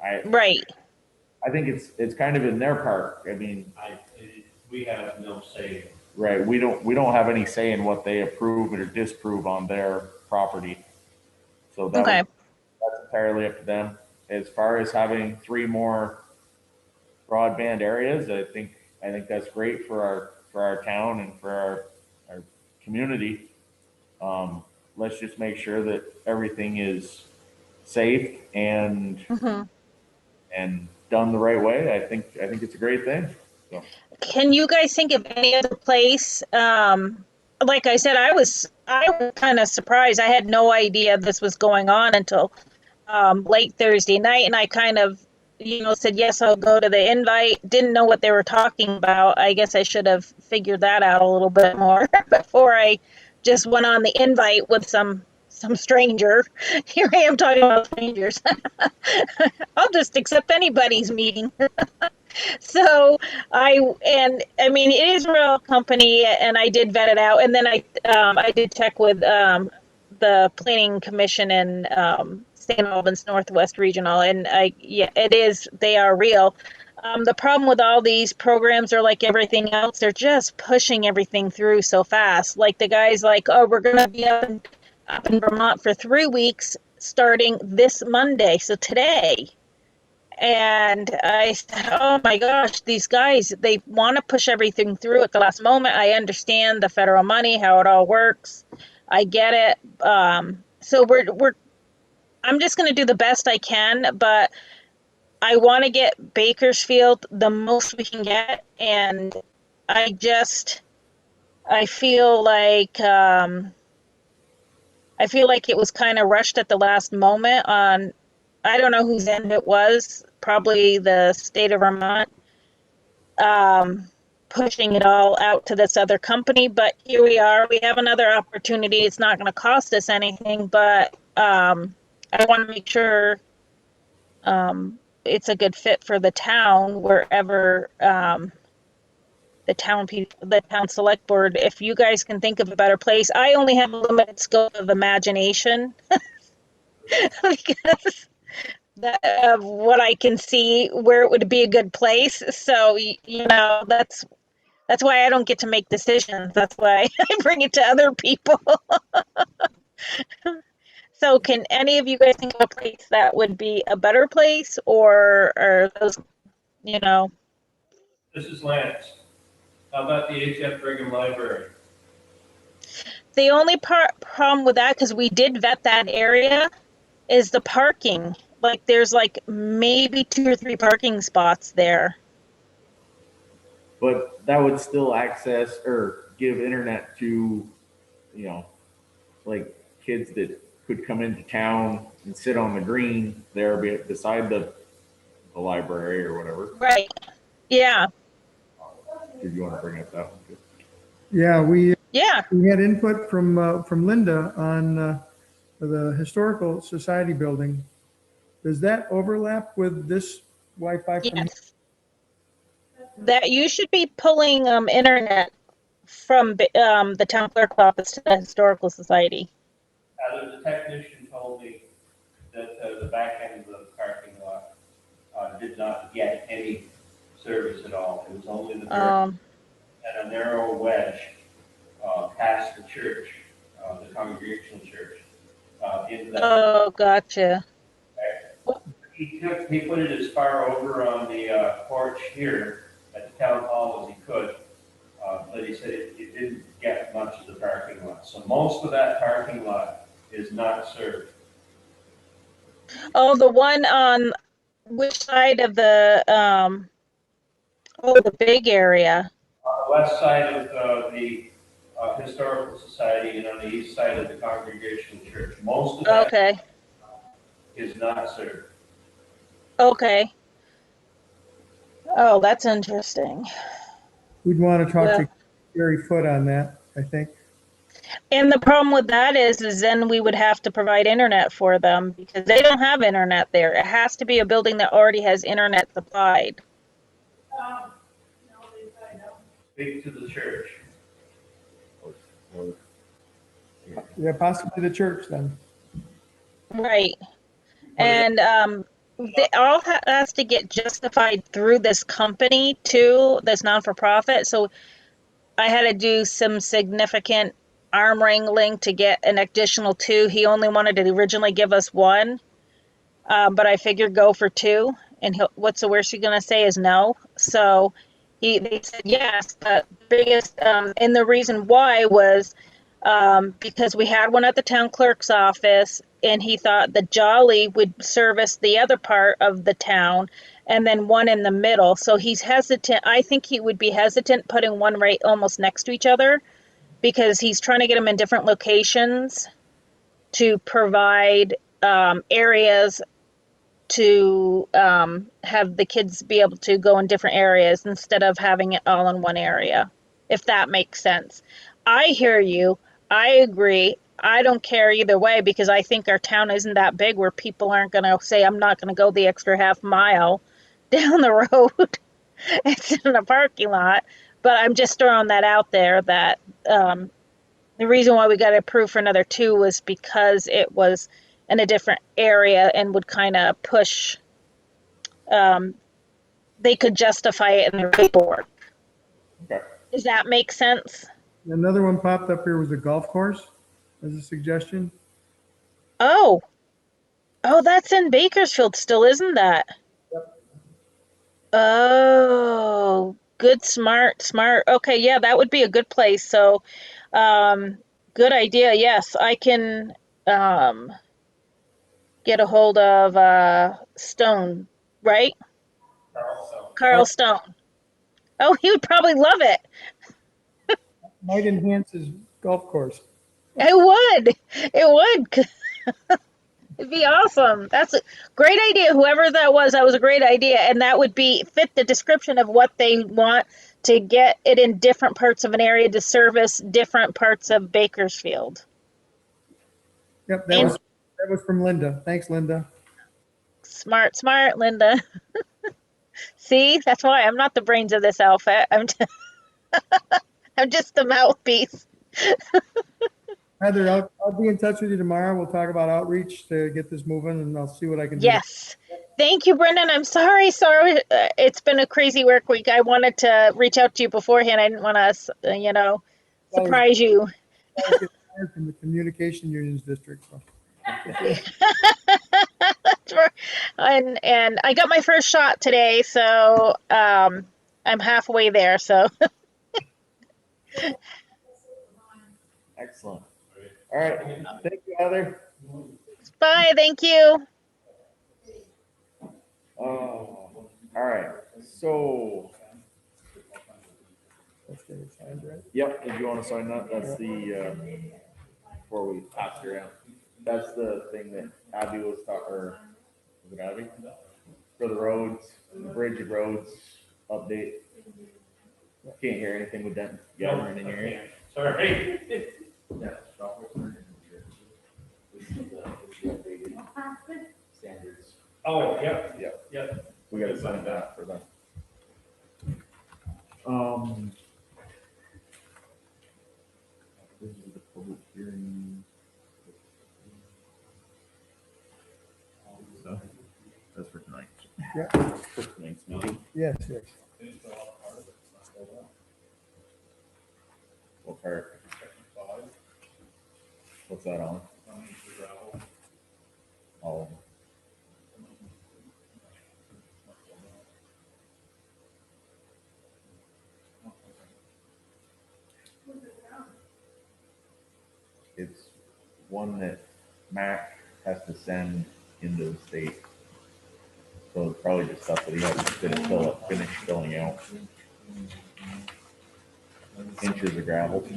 I Right. I think it's kind of in their part. I mean, We have no say. right? We don't have any say in what they approve or disapprove on their property. So Okay. that's entirely up to them. As far as having 3 more broadband areas, I think that's great for our town and for our community. Let's just make sure that everything is safe and Mhm. done the right way. I think it's a great thing. So. Can you guys think of any other place? Like I said, I was kind of surprised. I had no idea this was going on until late Thursday night, and I kind of, said yes, I'll go to the invite. Didn't know what they were talking about. I guess I should have figured that out a little bit more before I just went on the invite with some stranger. Here I am talking about strangers. I'll just accept anybody's meeting. So I mean, it is a real company, and I did vet it out, and then I did check with the planning commission in St. Albans Northwest Regional, and yeah, they are real. The problem with all these programs are like everything else, they're just pushing everything through so fast. Like the guy's like, oh, we're gonna be up in Vermont for 3 weeks starting this Monday, so today. And I said, oh my gosh, these guys, they want to push everything through at the last moment. I understand the federal money, how it all works. I get it. So I'm just going to do the best I can, but I want to get Bakersfield the most we can get. And I feel like, it was kind of rushed at the last moment on, I don't know whose end it was, probably the state of Vermont, pushing it all out to this other company. But here we are. We have another opportunity. It's not going to cost us anything, but I want to make sure it's a good fit for the town wherever the town select board. If you guys can think of a better place, I only have a limited scope of imagination because of what I can see where it would be a good place. So that's why I don't get to make decisions. That's why I bring it to other people. So can any of you guys think of a place that would be a better place, or are those, This is Lance. How about the HF Brigham Library? the only problem with that, because we did vet that area, is the parking. Like there's like maybe 2 or 3 parking spots there. But that would still access or give internet to, like kids that could come into town and sit on the green there beside the library or whatever. Right. Yeah. Did you want to bring up that one too? Yeah, we Yeah. had input from Linda on the Historical Society building. Does that overlap with this Wi-Fi? Yes. That you should be pulling internet from the town clerk office to the Historical Society. The technician told me that the back end of the parking lot did not get any service at all. It was only the very, at a narrow wedge past the church, the congregational church. In the, Oh, gotcha. he put it as far over on the porch here at the town hall as he could. But he said it didn't get much of the parking lot. So most of that parking lot is not served. Oh, the one on which side of the, oh, the big area? West side of the Historical Society and on the east side of the Congregational Church. Most of that Okay, is not served. okay. Oh, that's interesting. We'd want to talk Well, to Gary Foot on that, I think. and the problem with that is then we would have to provide internet for them because they don't have internet there. It has to be a building that already has internet supplied. No, they don't. Speak to the church. Yeah, possibly the church then. Right. And they all has to get justified through this company too, this non-for-profit. So I had to do some significant arm wrangling to get an additional 2. He only wanted to originally give us 1, but I figured go for 2. And what's the worst you're gonna say is no. So they said yes. But the biggest and the reason why was because we had one at the town clerk's office, and he thought the Jolly would service the other part of the town, and then one in the middle. So he's hesitant. I think he would be hesitant putting one right almost next to each other because he's trying to get them in different locations to provide areas to have the kids be able to go in different areas instead of having it all in one area, if that makes sense. I hear you. I agree. I don't care either way because I think our town isn't that big where people aren't going to say, I'm not going to go the extra half mile down the road. It's in a parking lot. But I'm just throwing that out there that the reason why we got approved for another 2 was because it was in a different area and would kind of push, they could justify it in their paperwork. Okay. Does that make sense? Another one popped up here was a golf course as a suggestion. Oh, that's in Bakersfield still, isn't that? Oh, good, smart. Okay, yeah, that would be a good place. So, good idea. Yes, I can um, get a hold of Stone, right? Carl Stone. Oh, he would probably love it. Might enhance his golf course. It would. It would. It'd be awesome. That's a great idea. Whoever that was a great idea. And that would be fit the description of what they want to get it in different parts of an area to service different parts of Bakersfield. Yep, And that was from Linda. Thanks, Linda. smart, Linda. See, that's why I'm not the brains of this outfit. I'm just the mouthpiece. Heather, I'll be in touch with you tomorrow. We'll talk about outreach to get this moving, and I'll see what I can do. Yes. Thank you, Brendan. I'm sorry. It's been a crazy work week. I wanted to reach out to you beforehand. I didn't want to, surprise you. I was getting tired from the communication unions district. So. and I got my first shot today, so I'm halfway there. So Excellent. All right. Thank you, Heather. bye. Thank you. Oh, all right. So, That's getting signed, right? yep, if you want to sign that, that's the, before we pass it around, that's the thing that Abby was talking, or was it Abby? For the roads, the bridge of roads update. Can't hear anything with that yammering in your ear. Sorry. Yeah. This is the updated standards. Oh, yep, Yep. yep. We gotta sign that for them. This is the public hearing. Yeah, Tonight's meeting. yes, yes. What part? What's that on? Oh, it's one that Mac has to send into the state. So it's probably just stuff that he has to finish filling out. Inches of gravel.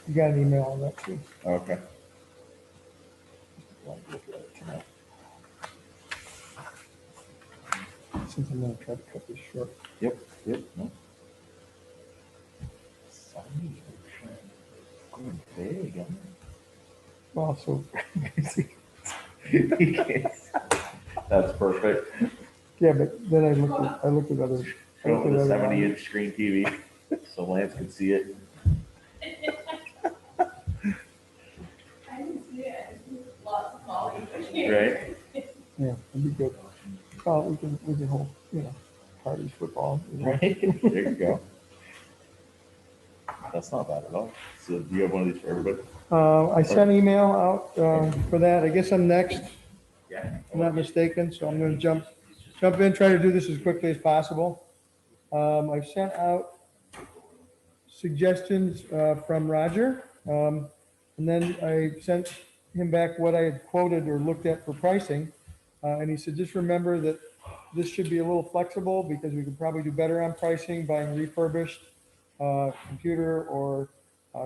You got an email on that too. Okay. Since I'm gonna try to cut this short. Yep, no. Going big, huh? Well, so, That's perfect. yeah, but then I looked at other. I Show looked it at with a other 70-inch screen TV so Lance can see it. I didn't see it, I just see lots of Molly. Right? Yeah, it'd be good. Oh, we can hold, parties, football. Right? There you go. That's not bad at all. So do you have one of these for everybody? I sent an email out, for that. I guess I'm next, Yeah. if I'm not mistaken, so I'm gonna jump in, try to do this as quickly as possible. I've sent out suggestions, from Roger, and then I sent him back what I had quoted or looked at for pricing. And he said, just remember that this should be a little flexible because we could probably do better on pricing buying refurbished, computer or,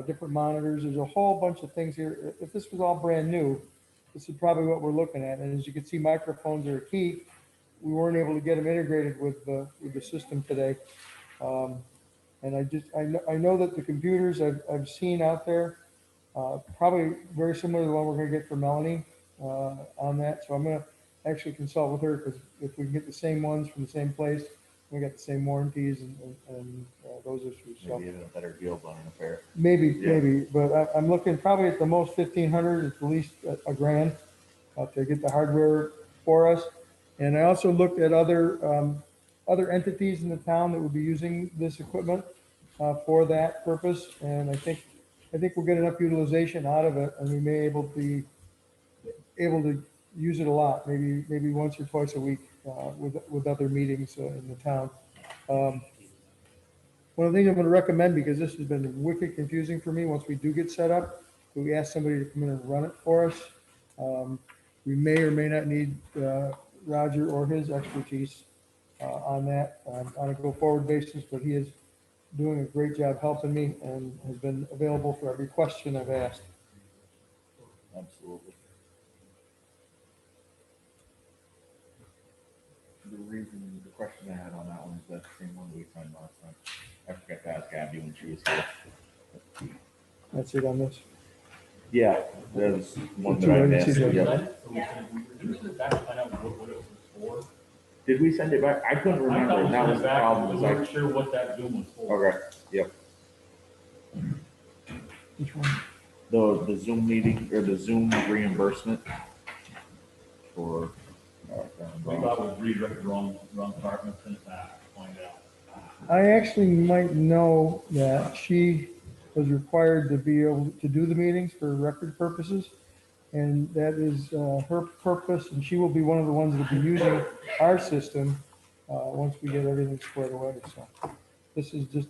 different monitors. There's a whole bunch of things here. If this was all brand new, this is probably what we're looking at. And as you can see, microphones are key. We weren't able to get them integrated with the system today. And I know that the computers I've seen out there, probably very similar to the one we're gonna get for Melanie, on that. So I'm gonna actually consult with her, because if we can get the same ones from the same place, we got the same warranties and those issues. So Maybe even a better deal on an affair. maybe, but I'm looking probably at the most 1,500, at least a grand, to get the hardware for us. And I also looked at other entities in the town that would be using this equipment, for that purpose. And I think we'll get enough utilization out of it, and we may be able to use it a lot, maybe once or twice a week, with other meetings, in the town. One of the things I'm going to recommend, because this has been wicked confusing for me, once we do get set up, we ask somebody to come in and run it for us. We may or may not need, Roger or his expertise, on that, on a go-forward basis, but he is doing a great job helping me and has been available for every question I've asked. Absolutely. The question I had on that one is that same one we signed last time. I forgot to ask Abby when she was here. That's it on this. Yeah, there's one Two that I agencies, missed. yeah. Yep. Did we send it back? I couldn't remember, and that was the problem. We Was weren't sure what that Zoom was for. okay, yep. Which one? The Zoom meeting or the Zoom reimbursement for. Maybe I would read the wrong department, send it back, find out. I actually might know that she was required to be able to do the meetings for record purposes. And that is, her purpose, and she will be one of the ones that will be using our system, once we get everything squared away. So this is just,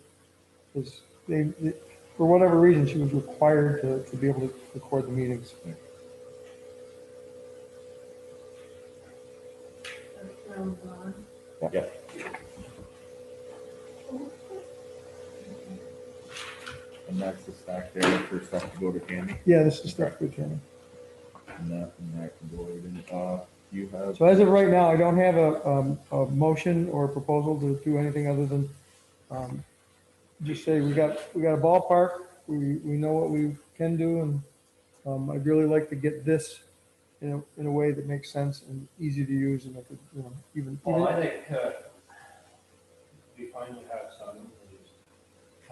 for whatever reason, she was required to be able to record the meetings. Yeah. And that's the stack there for stuff to go to Candy. Yeah, this is stuff good, Kenny. And that can go right in. You have. So as of right now, I don't have a motion or a proposal to do anything other than, just say we got a ballpark, we know what we can do, and, I'd really like to get this in a way that makes sense and easy to use, and I could, even. Well, I think,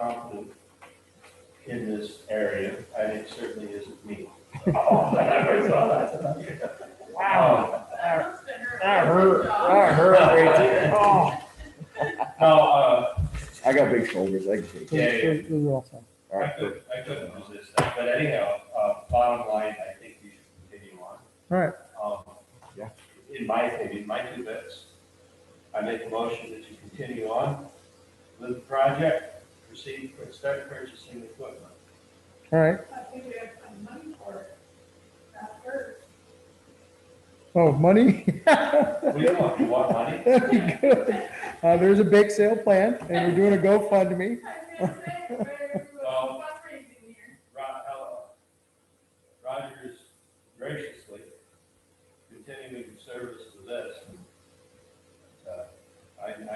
competent in this area, and it certainly isn't me. Oh, I never saw that. Wow. That hurt right there. Oh. No, I got big shoulders, I can take it. yeah, You're all set. All I right, couldn't resist that, but anyhow, bottom line, I think you should continue on. All right, Yeah. In my opinion, my 2 bits, I make a motion that you continue on with the project, proceed, start purchasing equipment. all right. I think we have some money for it. Not first. Oh, money? We don't want, you want money? That'd be good. There's a bake sale plan, and we're doing a GoFundMe. I was gonna say, we're Oh. fundraising here. Roger's graciously continuing service with this. I'm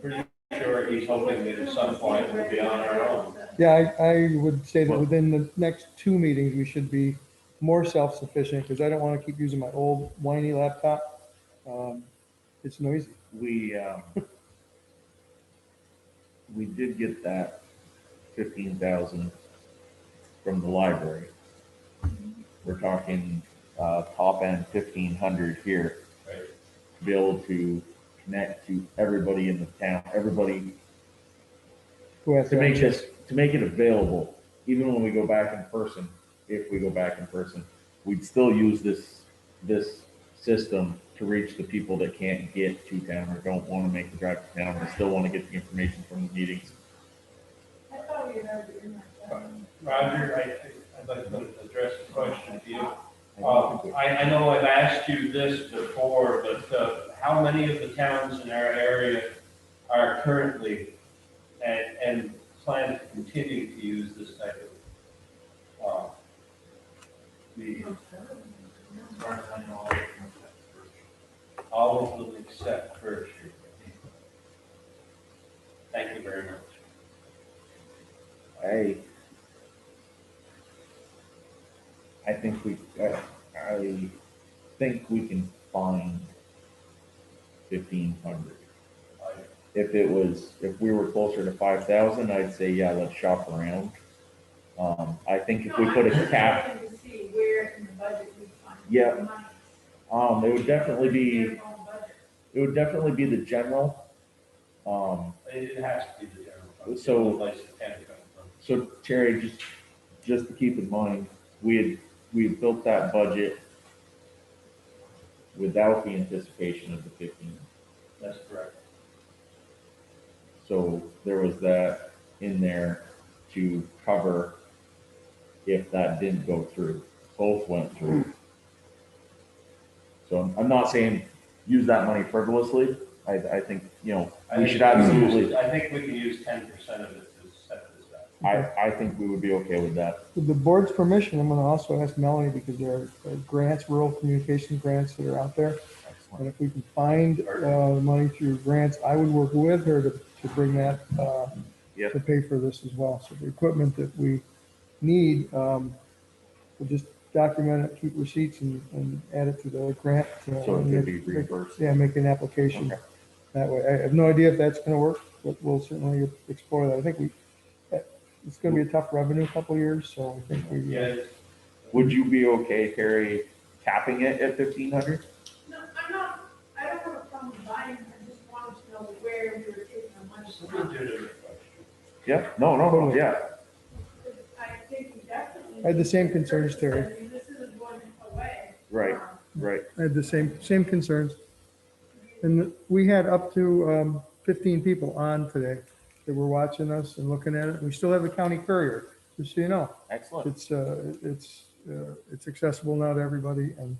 pretty sure he's hoping that at some point we'll be on our own. Yeah, I would say that within the next 2 meetings, we should be more self-sufficient, because I don't want to keep using my old whiny laptop. It's noisy. We did get that 15,000 from the library. We're talking, top end 1,500 here. Right. To be able to connect to everybody in the town, everybody, Who has to make access. this, to make it available, even when we go back in person, if we go back in person, we'd still use this system to reach the people that can't get to town or don't want to make the drive to town, and still want to get the information from the meetings. I thought we had already in that. Roger, I'd like to address the question to you. I know I've asked you this before, but how many of the towns in our area are currently and plan to continue to use this type of medium? All of them except First Street. Thank you very much. I think we can find 1,500. If we were closer to 5,000, I'd say, yeah, let's shop around. I think if we put a cap, To see where in the budget we find Yeah. the money. it would definitely be, the general. It has to be the general fund. So- Otherwise it can't come from. So Terry, just to keep in mind, we had built that budget without the anticipation of the 15. That's correct. So there was that in there to cover if that didn't go through. Both went through. So I'm not saying use that money frivolously. I think, we should absolutely, I think we can use 10% of it to set this up. I think we would be okay with that. With the board's permission, I'm going to also ask Melanie, because there are grants, rural communication grants that are out there. And if we can find money through grants, I would work with her to bring that, Yep. to pay for this as well. So the equipment that we need, we'll just document it, keep receipts, and add it to the grant. So it could be reimbursed. Yeah, make an application Okay. that way. I have no idea if that's going to work, but we'll certainly explore that. I think it's going to be a tough revenue couple of years, so I think we. Yeah, Would you be okay, Terry, capping it at 1,500? No, I don't have a problem buying, I just wanted to know where we were taking the money it's a from. legitimate question. Yeah, no, yeah. I think we definitely. I had the same concerns, Terry. I mean, this isn't going away. Right. Right. I had the same concerns. And we had up to 15 people on today that were watching us and looking at it. We still have the county courier, just so you know. Excellent. It's accessible now to everybody, and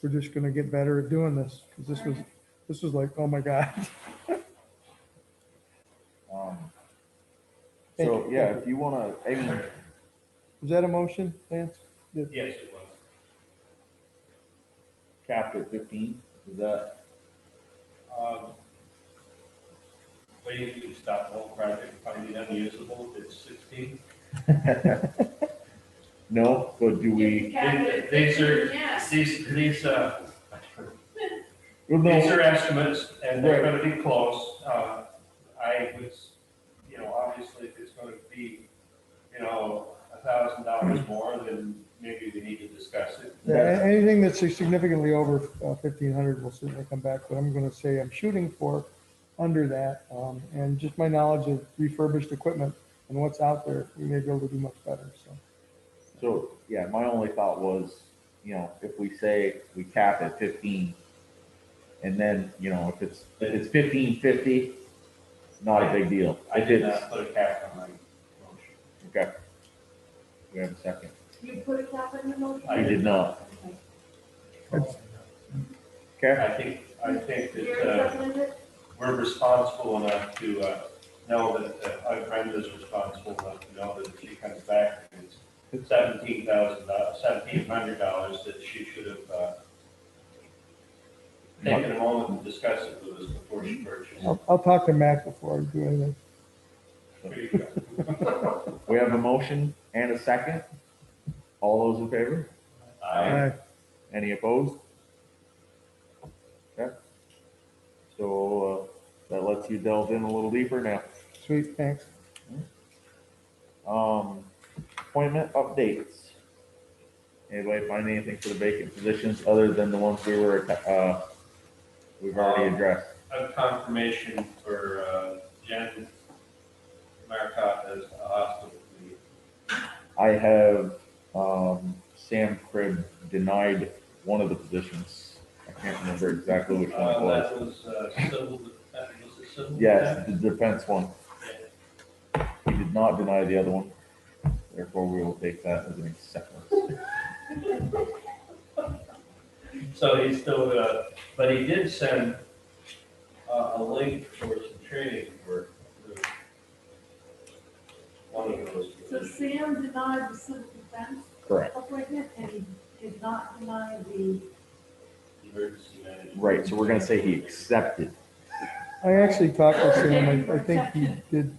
we're just gonna get better at doing this, because this was like, oh my God. So, yeah, if you want to, Is that a motion, Lance? Yes, it was. capped at 15, is that? Waiting to stop the whole project and find it unusable, it's 16. No, but do we? These are, Yes. these Well, are no, estimates, and they're Right. gonna be close. I was, obviously, if it's gonna be be, $1,000 more, then maybe we need to discuss it. Yeah, anything that's significantly over 1,500 will certainly come back, but I'm gonna say I'm shooting for under that. And just my knowledge of refurbished equipment and what's out there, we may be able to do much better, so. So, yeah, my only thought was, if we say we cap at 15, and then, if it's 1550, not a big deal. I If did it's, not put a cap on my motion. okay. We have a second. You put a cap in the motion? I did not. Okay. Okay, I think Gary that seconded it? we're responsible enough to know that our friend is responsible enough to know that if she comes back and it's $1,700, that she should have taken a moment and discussed it with us before she purchased. I'll talk to Mac before I do anything. There you go. we have a motion and a second. All those in favor? Aye. Any opposed? Okay. So, that lets you delve in a little deeper now. Sweet, thanks. Appointment updates. Anybody find anything for the vacant positions other than the ones we've already addressed? I have confirmation for Jen Marcotte as a hospital lead. I have, Sam Cribb denied one of the positions. I can't remember exactly which one it was. That was civil, was it civil? Yes, the defense one. He did not deny the other one. Therefore, we will take that as an acceptance. So he's still, but he did send a link for some training for one of those. So Sam denied the civil defense Correct. appointment, and he did not deny the, Emergency management. Right, so we're gonna say he accepted. I actually talked to Sam. I think he did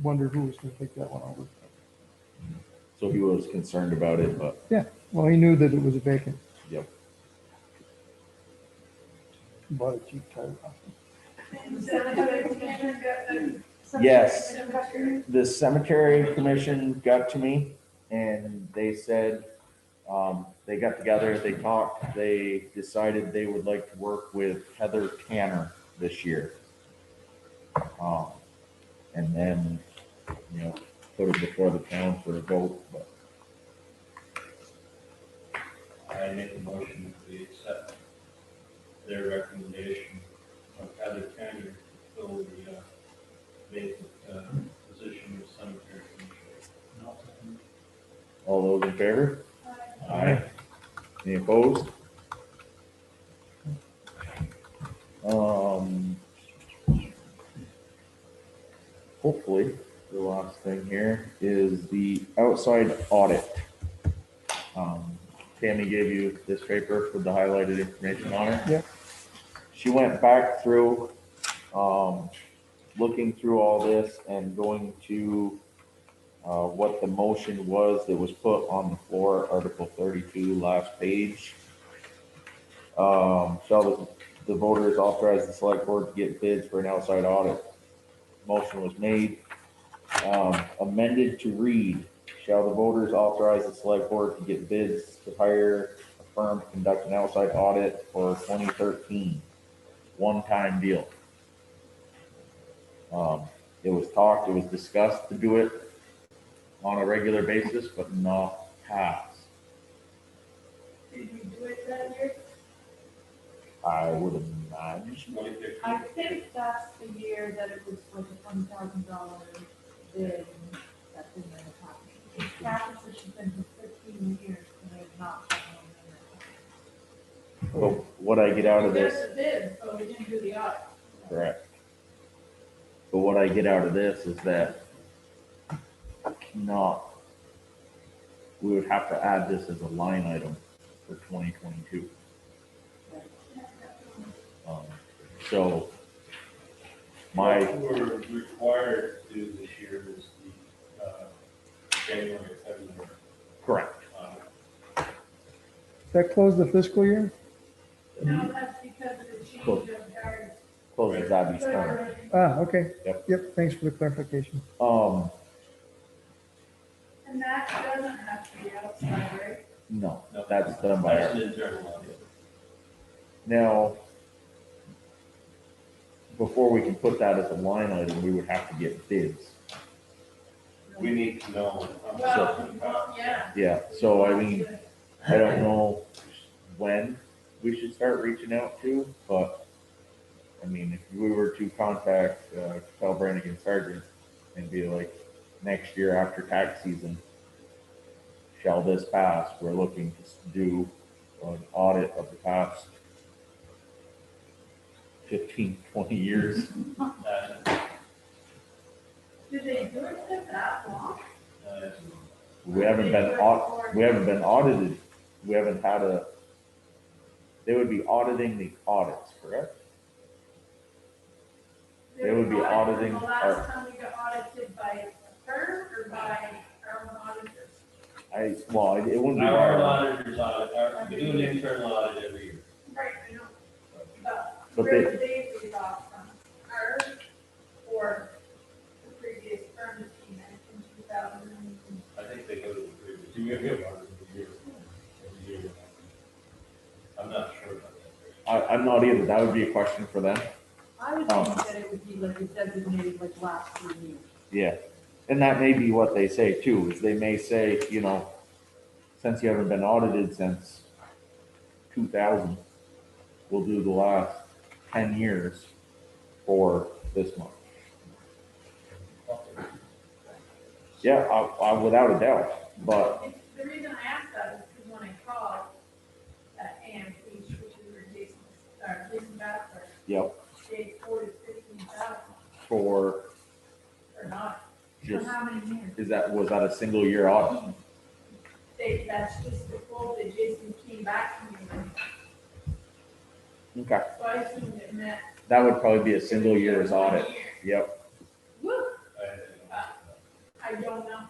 wonder who was gonna take that one over. So he was concerned about it, but Yeah, well, he knew that it was vacant. yep. He bought a Jeep tire. the cemetery commission got the. Yes. The cemetery commission got to me and they said, they got together, they talked, they decided they would like to work with Heather Tanner this year. And then, put it before the town for a vote, but I make a motion that we accept their recommendation of Heather Tanner to fill the vacant position of cemetery commissioner. all those in favor? Aye. Any opposed? Hopefully, the last thing here is the outside audit. Tammy gave you this paper with the highlighted information on it. Yep. She went back through, looking through all this and going to what the motion was that was put on the floor, Article 32, last page. Shall the voters authorize the select board to get bids for an outside audit? Motion was made, amended to read, shall the voters authorize the select board to get bids to hire a firm to conduct an outside audit for 2013? One-time deal. It was talked, it was discussed to do it on a regular basis, but not pass. Did we do it that year? I would imagine. I think that's the year that it was like a $1,000 bid that didn't end up happening. Catholic has been for 15 years and they've not had one. But what I get out of this, There's the bid, but we didn't do the audit. correct. But what I get out of this is that we would have to add this as a line item for 2022. So What we're required to do this year is the January, February. correct. That closed the fiscal year? No, that's because of the change Cool. of Gary's. Closes Abby's term. Ah, okay. Yep. Yep, thanks for the clarification. No, No, that's done by That's our, an internal audit. now, before we can put that as a line item, we would have to get bids. We need to know. Well, yeah. Yeah, so I mean, I don't know when we should start reaching out to, but I mean, if we were to contact, tell Brannigan Sargent and be like, next year after tax season, shall this pass, we're looking to do an audit of the past 15, 20 years. Did they do it for that long? We haven't been audited. We haven't had a, they would be auditing the audits, correct? They would be auditing The our, last time we got audited by a firm or by our own auditors? well, it wouldn't be Our our, auditors we do an internal audit every year. Right, I know. But But where they- did they leave off from? Ours or the previous firm that came in 2000? I think they go to the previous. Do we have audit every year? I'm not sure about that. I'm not either. That would be a question for them. I would think that it would be like a designated like last 3 years. Yeah. And that may be what they say too, is they may say, you know, since you haven't been audited since 2000, we'll do the last 10 years for this month. Yeah, I without a doubt, but The reason I asked that is because when I called that AMP, which is where Jason Bassler, yep, they quoted 15,000 for or not. For just, how many years? was that a single year audit? That's just the quote that Jason came back to me with. Okay. So I assumed it meant. That would probably be a single year's audit. Yep. Woo, I don't know.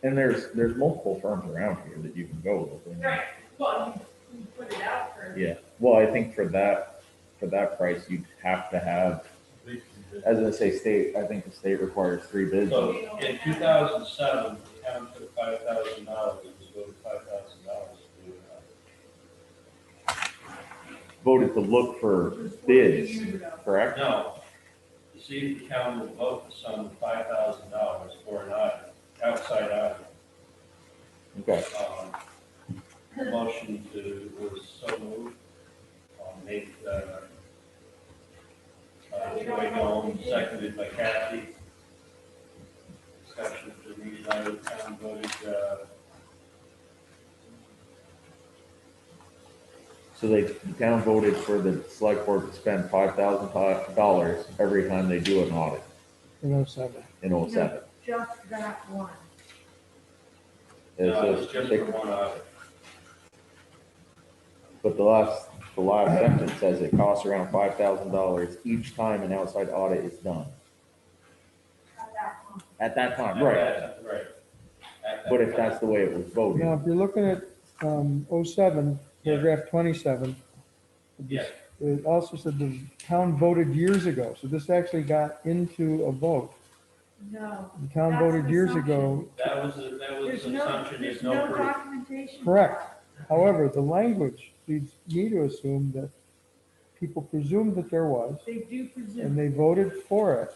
And there's multiple firms around here that you can go with. Right, well, you put it out for. Yeah, well, I think for that price, you'd have to have, as I say, I think the state requires 3 bids. So in 2007, the town took $5,000 and we voted $5,000 to do Voted to look for bids, correct? No, to see if the town would vote the sum of $5,000 for an audit, outside audit. Okay, Motion to, was so moved, made, Joy Gomes, seconded by Kathy. Discussion for the town voted, so the town voted for the select board to spend $5,000 every time they do an audit in 07. in 07. Just that one. And no, so it was just they- for one audit. But the last sentence says it costs around $5,000 each time an outside audit is done. At that one. At that time, right? Right. But if that's the way it was voted, Now, if you're looking at 07, paragraph 27, Yeah. it also said the town voted years ago, so this actually got into a vote. No. The town That's voted an years assumption. ago, That was an assumption, There's there's no no proof. documentation. correct. However, the language leads me to assume that people presumed that there was, They do and presume. they voted for it.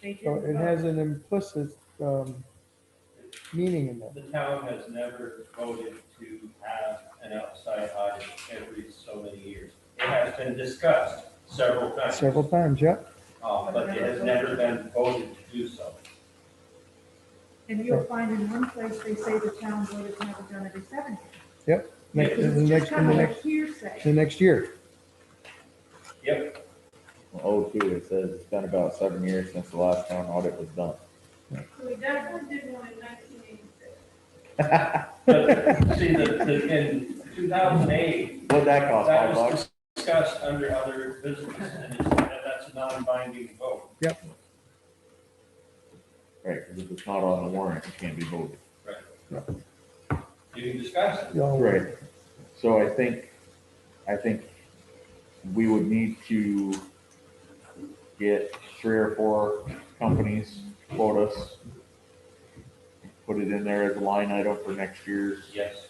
They So didn't it vote. has an implicit meaning in that. The town has never voted to have an outside audit every so many years. It has been discussed several times, Several times, yep. but it has never been voted to do so. And you'll find in one place, they say the town board has never done it every 7 years. Yep. Next, It's the just next, kind the of like next, hearsay. the next year. Yep. 02, it says it's been about 7 years since the last town audit was done. So we definitely did one in 1986. But see, in 2008, What'd that cost, that $5? was discussed under other business, and that's a non-binding vote. Yep. Right, because if it's not on the warrant, it can't be voted. You can discuss it. Y'all- Right. So I think we would need to get 3 or 4 companies to quote us. Put it in there as a line item for next year's Yes.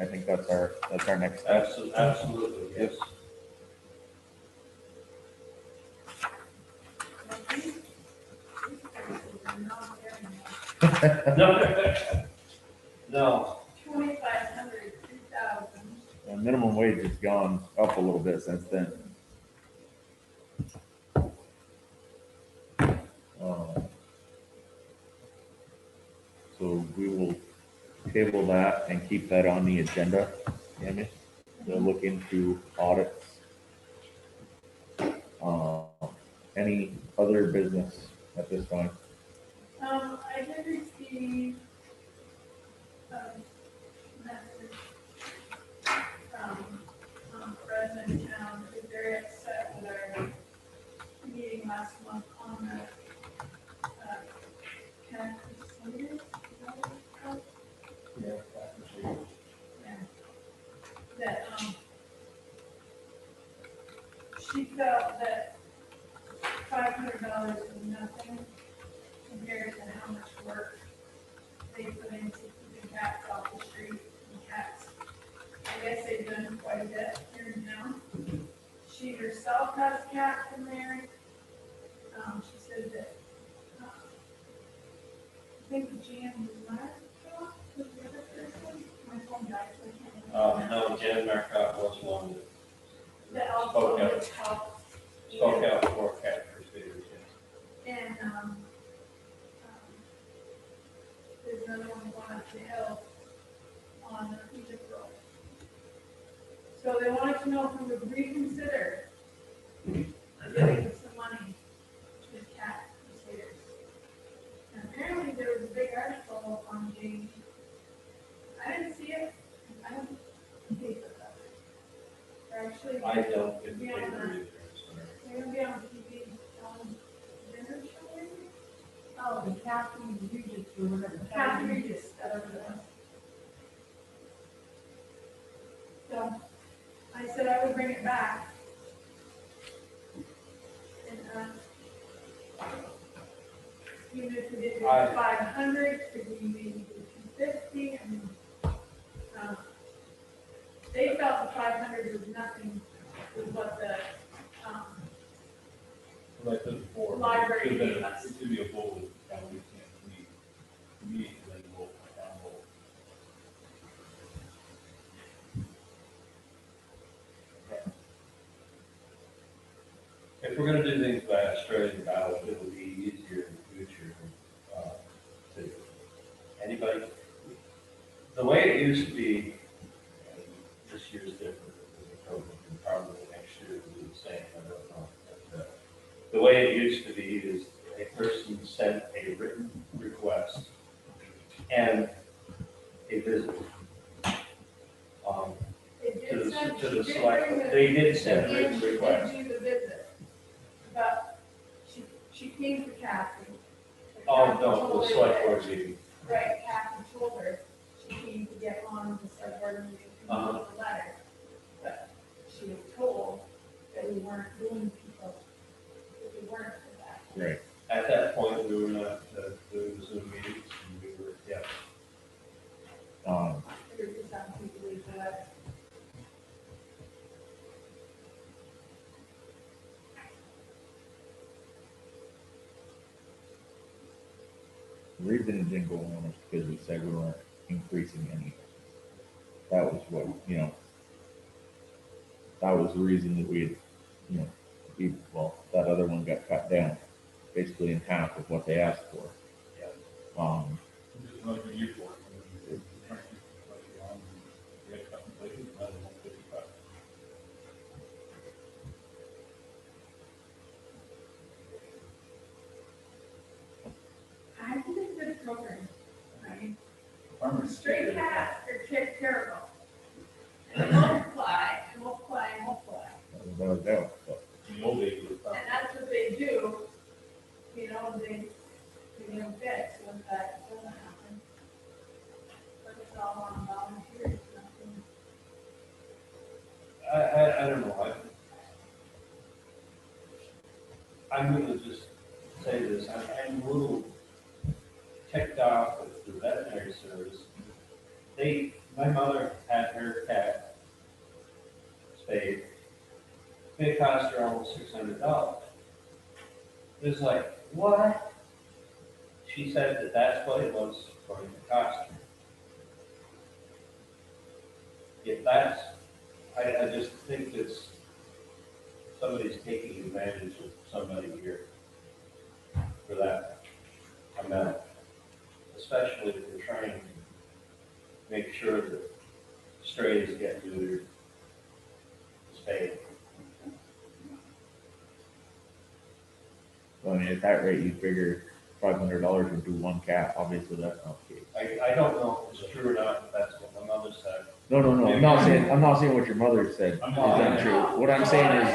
I think that's our next step. Absolutely, yes. No, 2,500, 3,000. Minimum wage has gone up a little bit since then. So we will table that and keep that on the agenda, Amy, to look into audits. Any other business at this time? I did receive message from President Town, who's very upset with our meeting last month on the cat crusaders. Is that what it's called? Yeah. That, she felt that $500 was nothing compared to how much work they put into keeping cats off the street. And cats, I guess they've done quite a bit here in town. She herself has a cat from there. She said that, I think Jan Marcotte was the other person. My phone died, so I can't remember. no, Jan Marcotte was one That that also spoke out, would help. spoke out for cat crusaders, yes. And, there's another one going up the hill on Egypt Road. So they wanted to know if we would reconsider giving some money to the cat crusaders. And apparently there was a big article on the, I didn't see it, I don't think about it. They're actually. I don't get the be on paper the- either. They're gonna be on TV, dinner show maybe? Oh, the Kathy Regis or whatever. Kathy Regis, whatever it was. So, I said I would bring it back. And, even if we did do 500, could we maybe do 250? I mean, they felt the 500 was nothing, was what the, Like I said before. Library It should have gave been- us. It should be a bold, and we can't meet, and then we'll, down low. If we're gonna do things by Australian ballot, it will be easier in the future. To anybody, the way it used to be, and this year's different, because of COVID, and probably next year will be the same, I don't know. But, the way it used to be is a person sent a written request and a visit. it To did the, send. to she the did select, bring the- they did send a And written she did request. do the visit, but she came to Kathy. Oh, Kathy no, told the her select that- board meeting. Right, Kathy told her she came to get on the select board meeting to Uh-huh. the letter. But she was told that we weren't doing people, that we weren't for that. Right. At that point, we were not doing the Zoom meetings, and we were, yeah. There were just some people leave the letter. The reason it didn't go on is because we said we weren't increasing any. That was what, that was the reason that we, that other one got cut down, basically in half of what they asked for. Just another year for it. We had a couple places, another 155. I think it's a good program, right? Farmers. Stray cats are terrible. And they multiply, and multiply, and multiply. No doubt, but The old days was And that's what they do, they don't fix when that doesn't happen. But it's all on volunteers, nothing. I don't know, I'm gonna just say this, I'm a little ticked off with the veterinary service. They My mother had her cat spayed. It cost her almost $600. It was like, what? She said that that's what it was going to cost her. If that's, I just think it's, somebody's taking advantage of somebody here for that amount. Especially if we're trying to make sure that strays get neutered, spayed. I mean, at that rate, you figure $500 would do one cat. Obviously, that's not the case. I don't know if it's true or not, but that's what my mother said. No. I'm not saying what your mother said is untrue. What I'm saying is,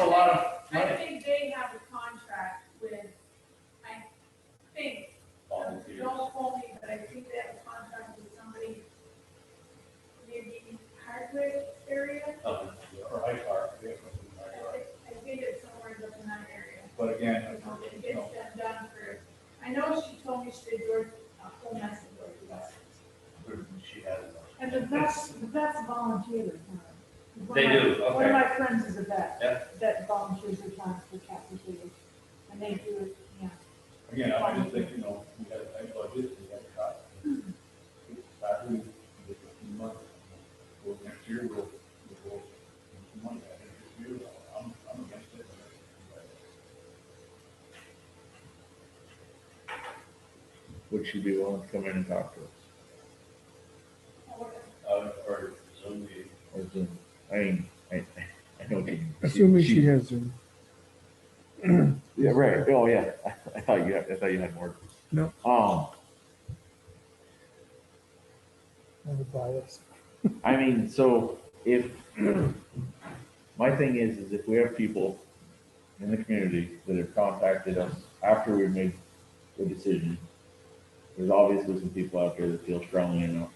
I think they have a contract with, I think, don't quote me, but I think they have a contract with somebody maybe Hardwick area. Or High Park. I think it's somewhere up in that area. But again, It gets them done for, I know she told me she did work a whole mess of work with us. She had it. And the vets volunteer. They do, One okay. of my friends is a vet. Yeah. That volunteers their time for cat receivers. And they do it, yeah. again, I just think, you know, we had a tight budget, we had a cost. After we get the money, well, next year, we'll some money. I think this year, I'm against it. would she be willing to come in and talk to us? Or Zoom meeting. Or Zoom? I mean, I know what you. Assuming she has Zoom. Yeah, right. Oh, yeah. I thought you had more. No. Um, I'm a bias. I mean, so if, my thing is if we have people in the community that have contacted us after we've made the decision, there's obviously some people out there that feel strongly enough.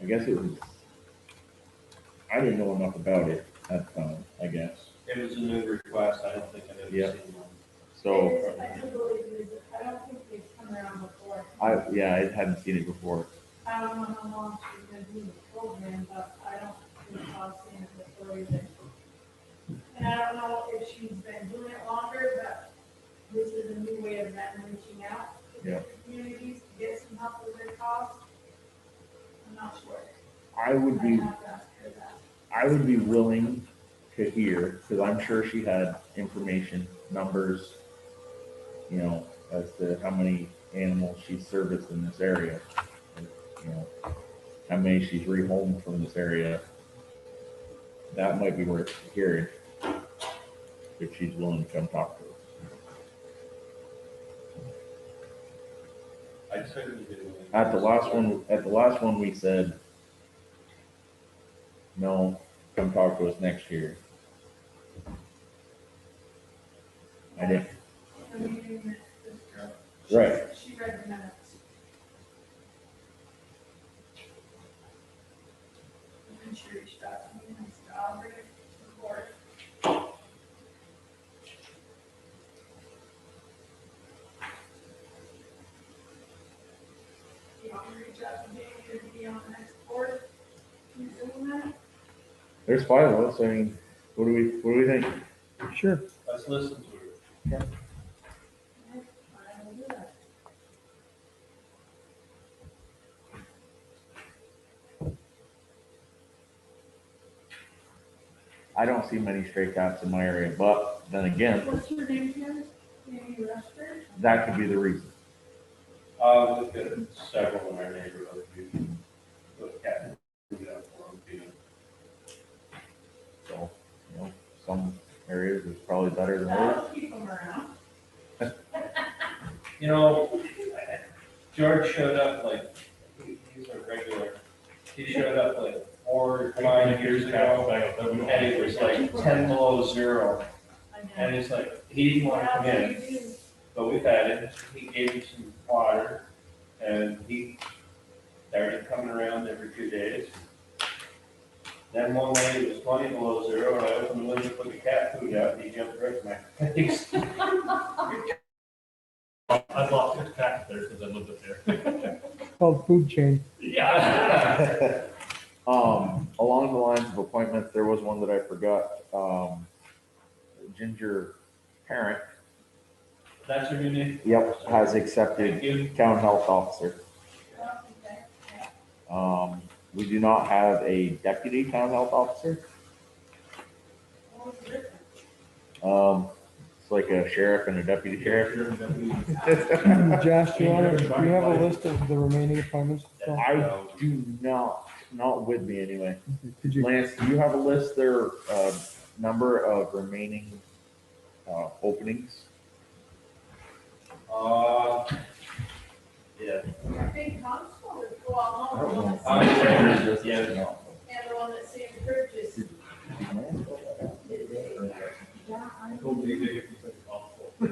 I guess it was, I didn't know enough about it at the time, I guess. It was a new request, I don't think I've ever Yeah. seen one. So, I do believe it is, I don't think they've come around before. I hadn't seen it before. I don't know how long she's been doing the program, but I don't think I've seen it before either. And I don't know if she's been doing it longer, but this is a new way of them reaching out to Yeah. the communities to get some help with their costs. I'm not sure. I would I be, have to ask her that. I would be willing to hear, because I'm sure she had information, numbers, you know, as to how many animals she's serviced in this area. You know, how many she's rehomed from this area. That might be worth hearing if she's willing to come talk to us. I'd certainly do. At the last one, we said, no, come talk to us next year. I didn't, I mean, right. She read the minutes. And she reached out to me and said, I'll bring it to the board. You want me to reach out to Jamie to be on the next board? You doing that? There's 5 of us. I mean, what do we think? Sure. Let's listen to her. I will do that. I don't see many stray cats in my area, but then again, What's your name again? Jamie Lester? that could be the reason. We've got several in our neighborhood who put cat food out for them, feed them. So, you know, some areas is probably better than That'll others. keep them around. You know, George showed up like, he's a regular. He showed up like 4 or 5 years ago, and it was like 10 below zero. And it's like, he didn't want to come in, but we fed him, he gave him some water, and he started coming around every 2 days. Then one day it was 20 below zero, and I opened the window, put the cat food out, and he jumped right in my face. I'd love tax there because I lived up there. Called food chain. Yeah. Along the lines of appointments, there was one that I forgot. Ginger Parent, That's your new name? yep, has Thank accepted you. town health officer. We do not have a deputy town health officer. It's like a sheriff and a deputy sheriff. Josh, do you have a list of the remaining appointments? I do not with me anyway. Could you, Lance, do you have a list there, number of remaining, openings? Yeah. I think Constable would go out home, the one that's, Yeah. and the one that Sam purchased. Yeah, I Told me they could take off. Make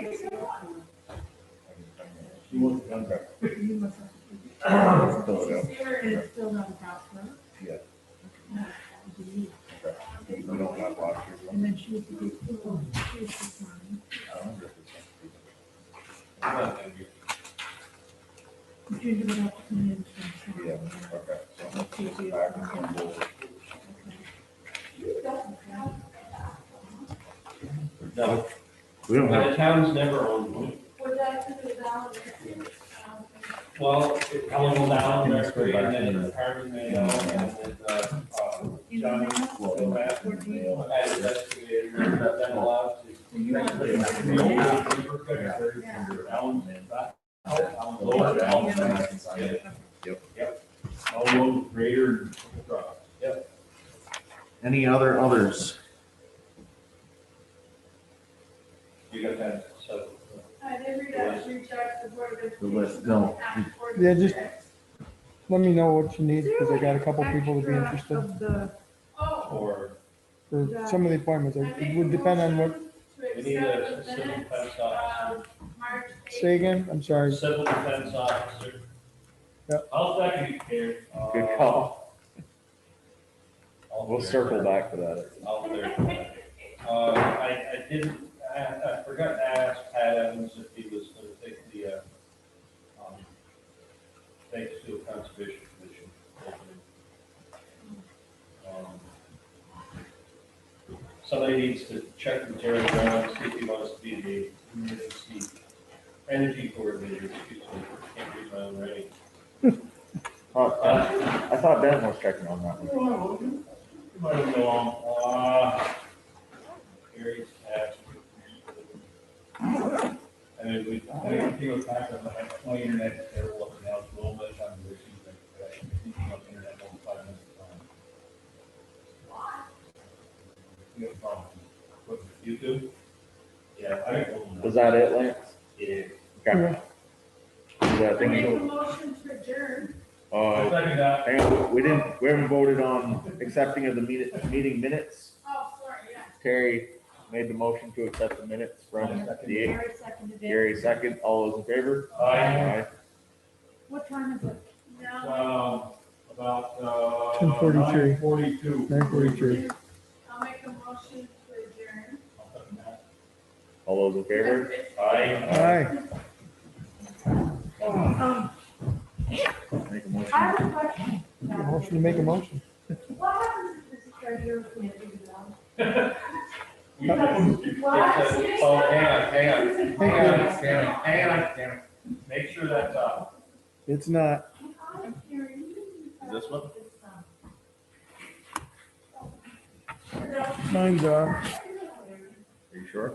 it so. She wants to come back. You must have. Philadelphia. It's still not Constable. Yeah. No, We don't have last year's and one. then she was the big fool. She was the sign. I don't know if it's- Ginger would have to come in. Yeah, okay. So let's just go back and come forward. No, We don't have. the town's never owned one. Would that put it down? Well, it comes down there, and then the carbon may, and then, Johnny, well, Matt, as excavator, that allowed to. Yep. All those greater trucks. Yep. Any others? You got that, so. I did reach out to the Board of The list, no. Yeah, just let me know what you need, because I got a couple people to be interested Of the, oh. Or for some of the appointments. It would depend on what, we need a civil defense officer. say again, I'm sorry. Civil defense officer. Yep. I'll second you, Karen. Good call. I'll We'll clear circle that. back to that. I'll clear that. I didn't, I forgot to ask Pat Evans if he was gonna take the, Bakersfield Conservation Commission opening. Somebody needs to check with Jerry Brown, see if he wants to be the emergency energy coordinator, excuse me, can't read my own writing. I thought Ben was checking on that one. Might have gone, Gary's asked. And then we, I think it was back on my internet, is terrible up now, it's a little bit on the issues like that. Thinking of internet all 5 minutes at a time. You have a problem with YouTube? Yeah, I told them. Was that it, Lance? Yeah. Okay. Is that I thing make a you motion to adjourn. I second that. hang on, we haven't voted on accepting of the meeting minutes. Oh, sorry, yeah. Terry made the motion to accept the minutes from the 8th. Gary seconded it. Gary second, all those in favor? Aye. What time is it? No. About, 10:43. 9:42. 9:43. I'll make a motion to adjourn. All those in favor? Aye. Aye. Make a motion. I have a question. Motion to make a motion. What happens if this treasurer can't figure it out? Oh, hang on. Make sure that's up. It's not. Is this one? Mine's are. Are you sure?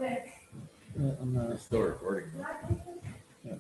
I'm not. It's still recording. though. Yeah.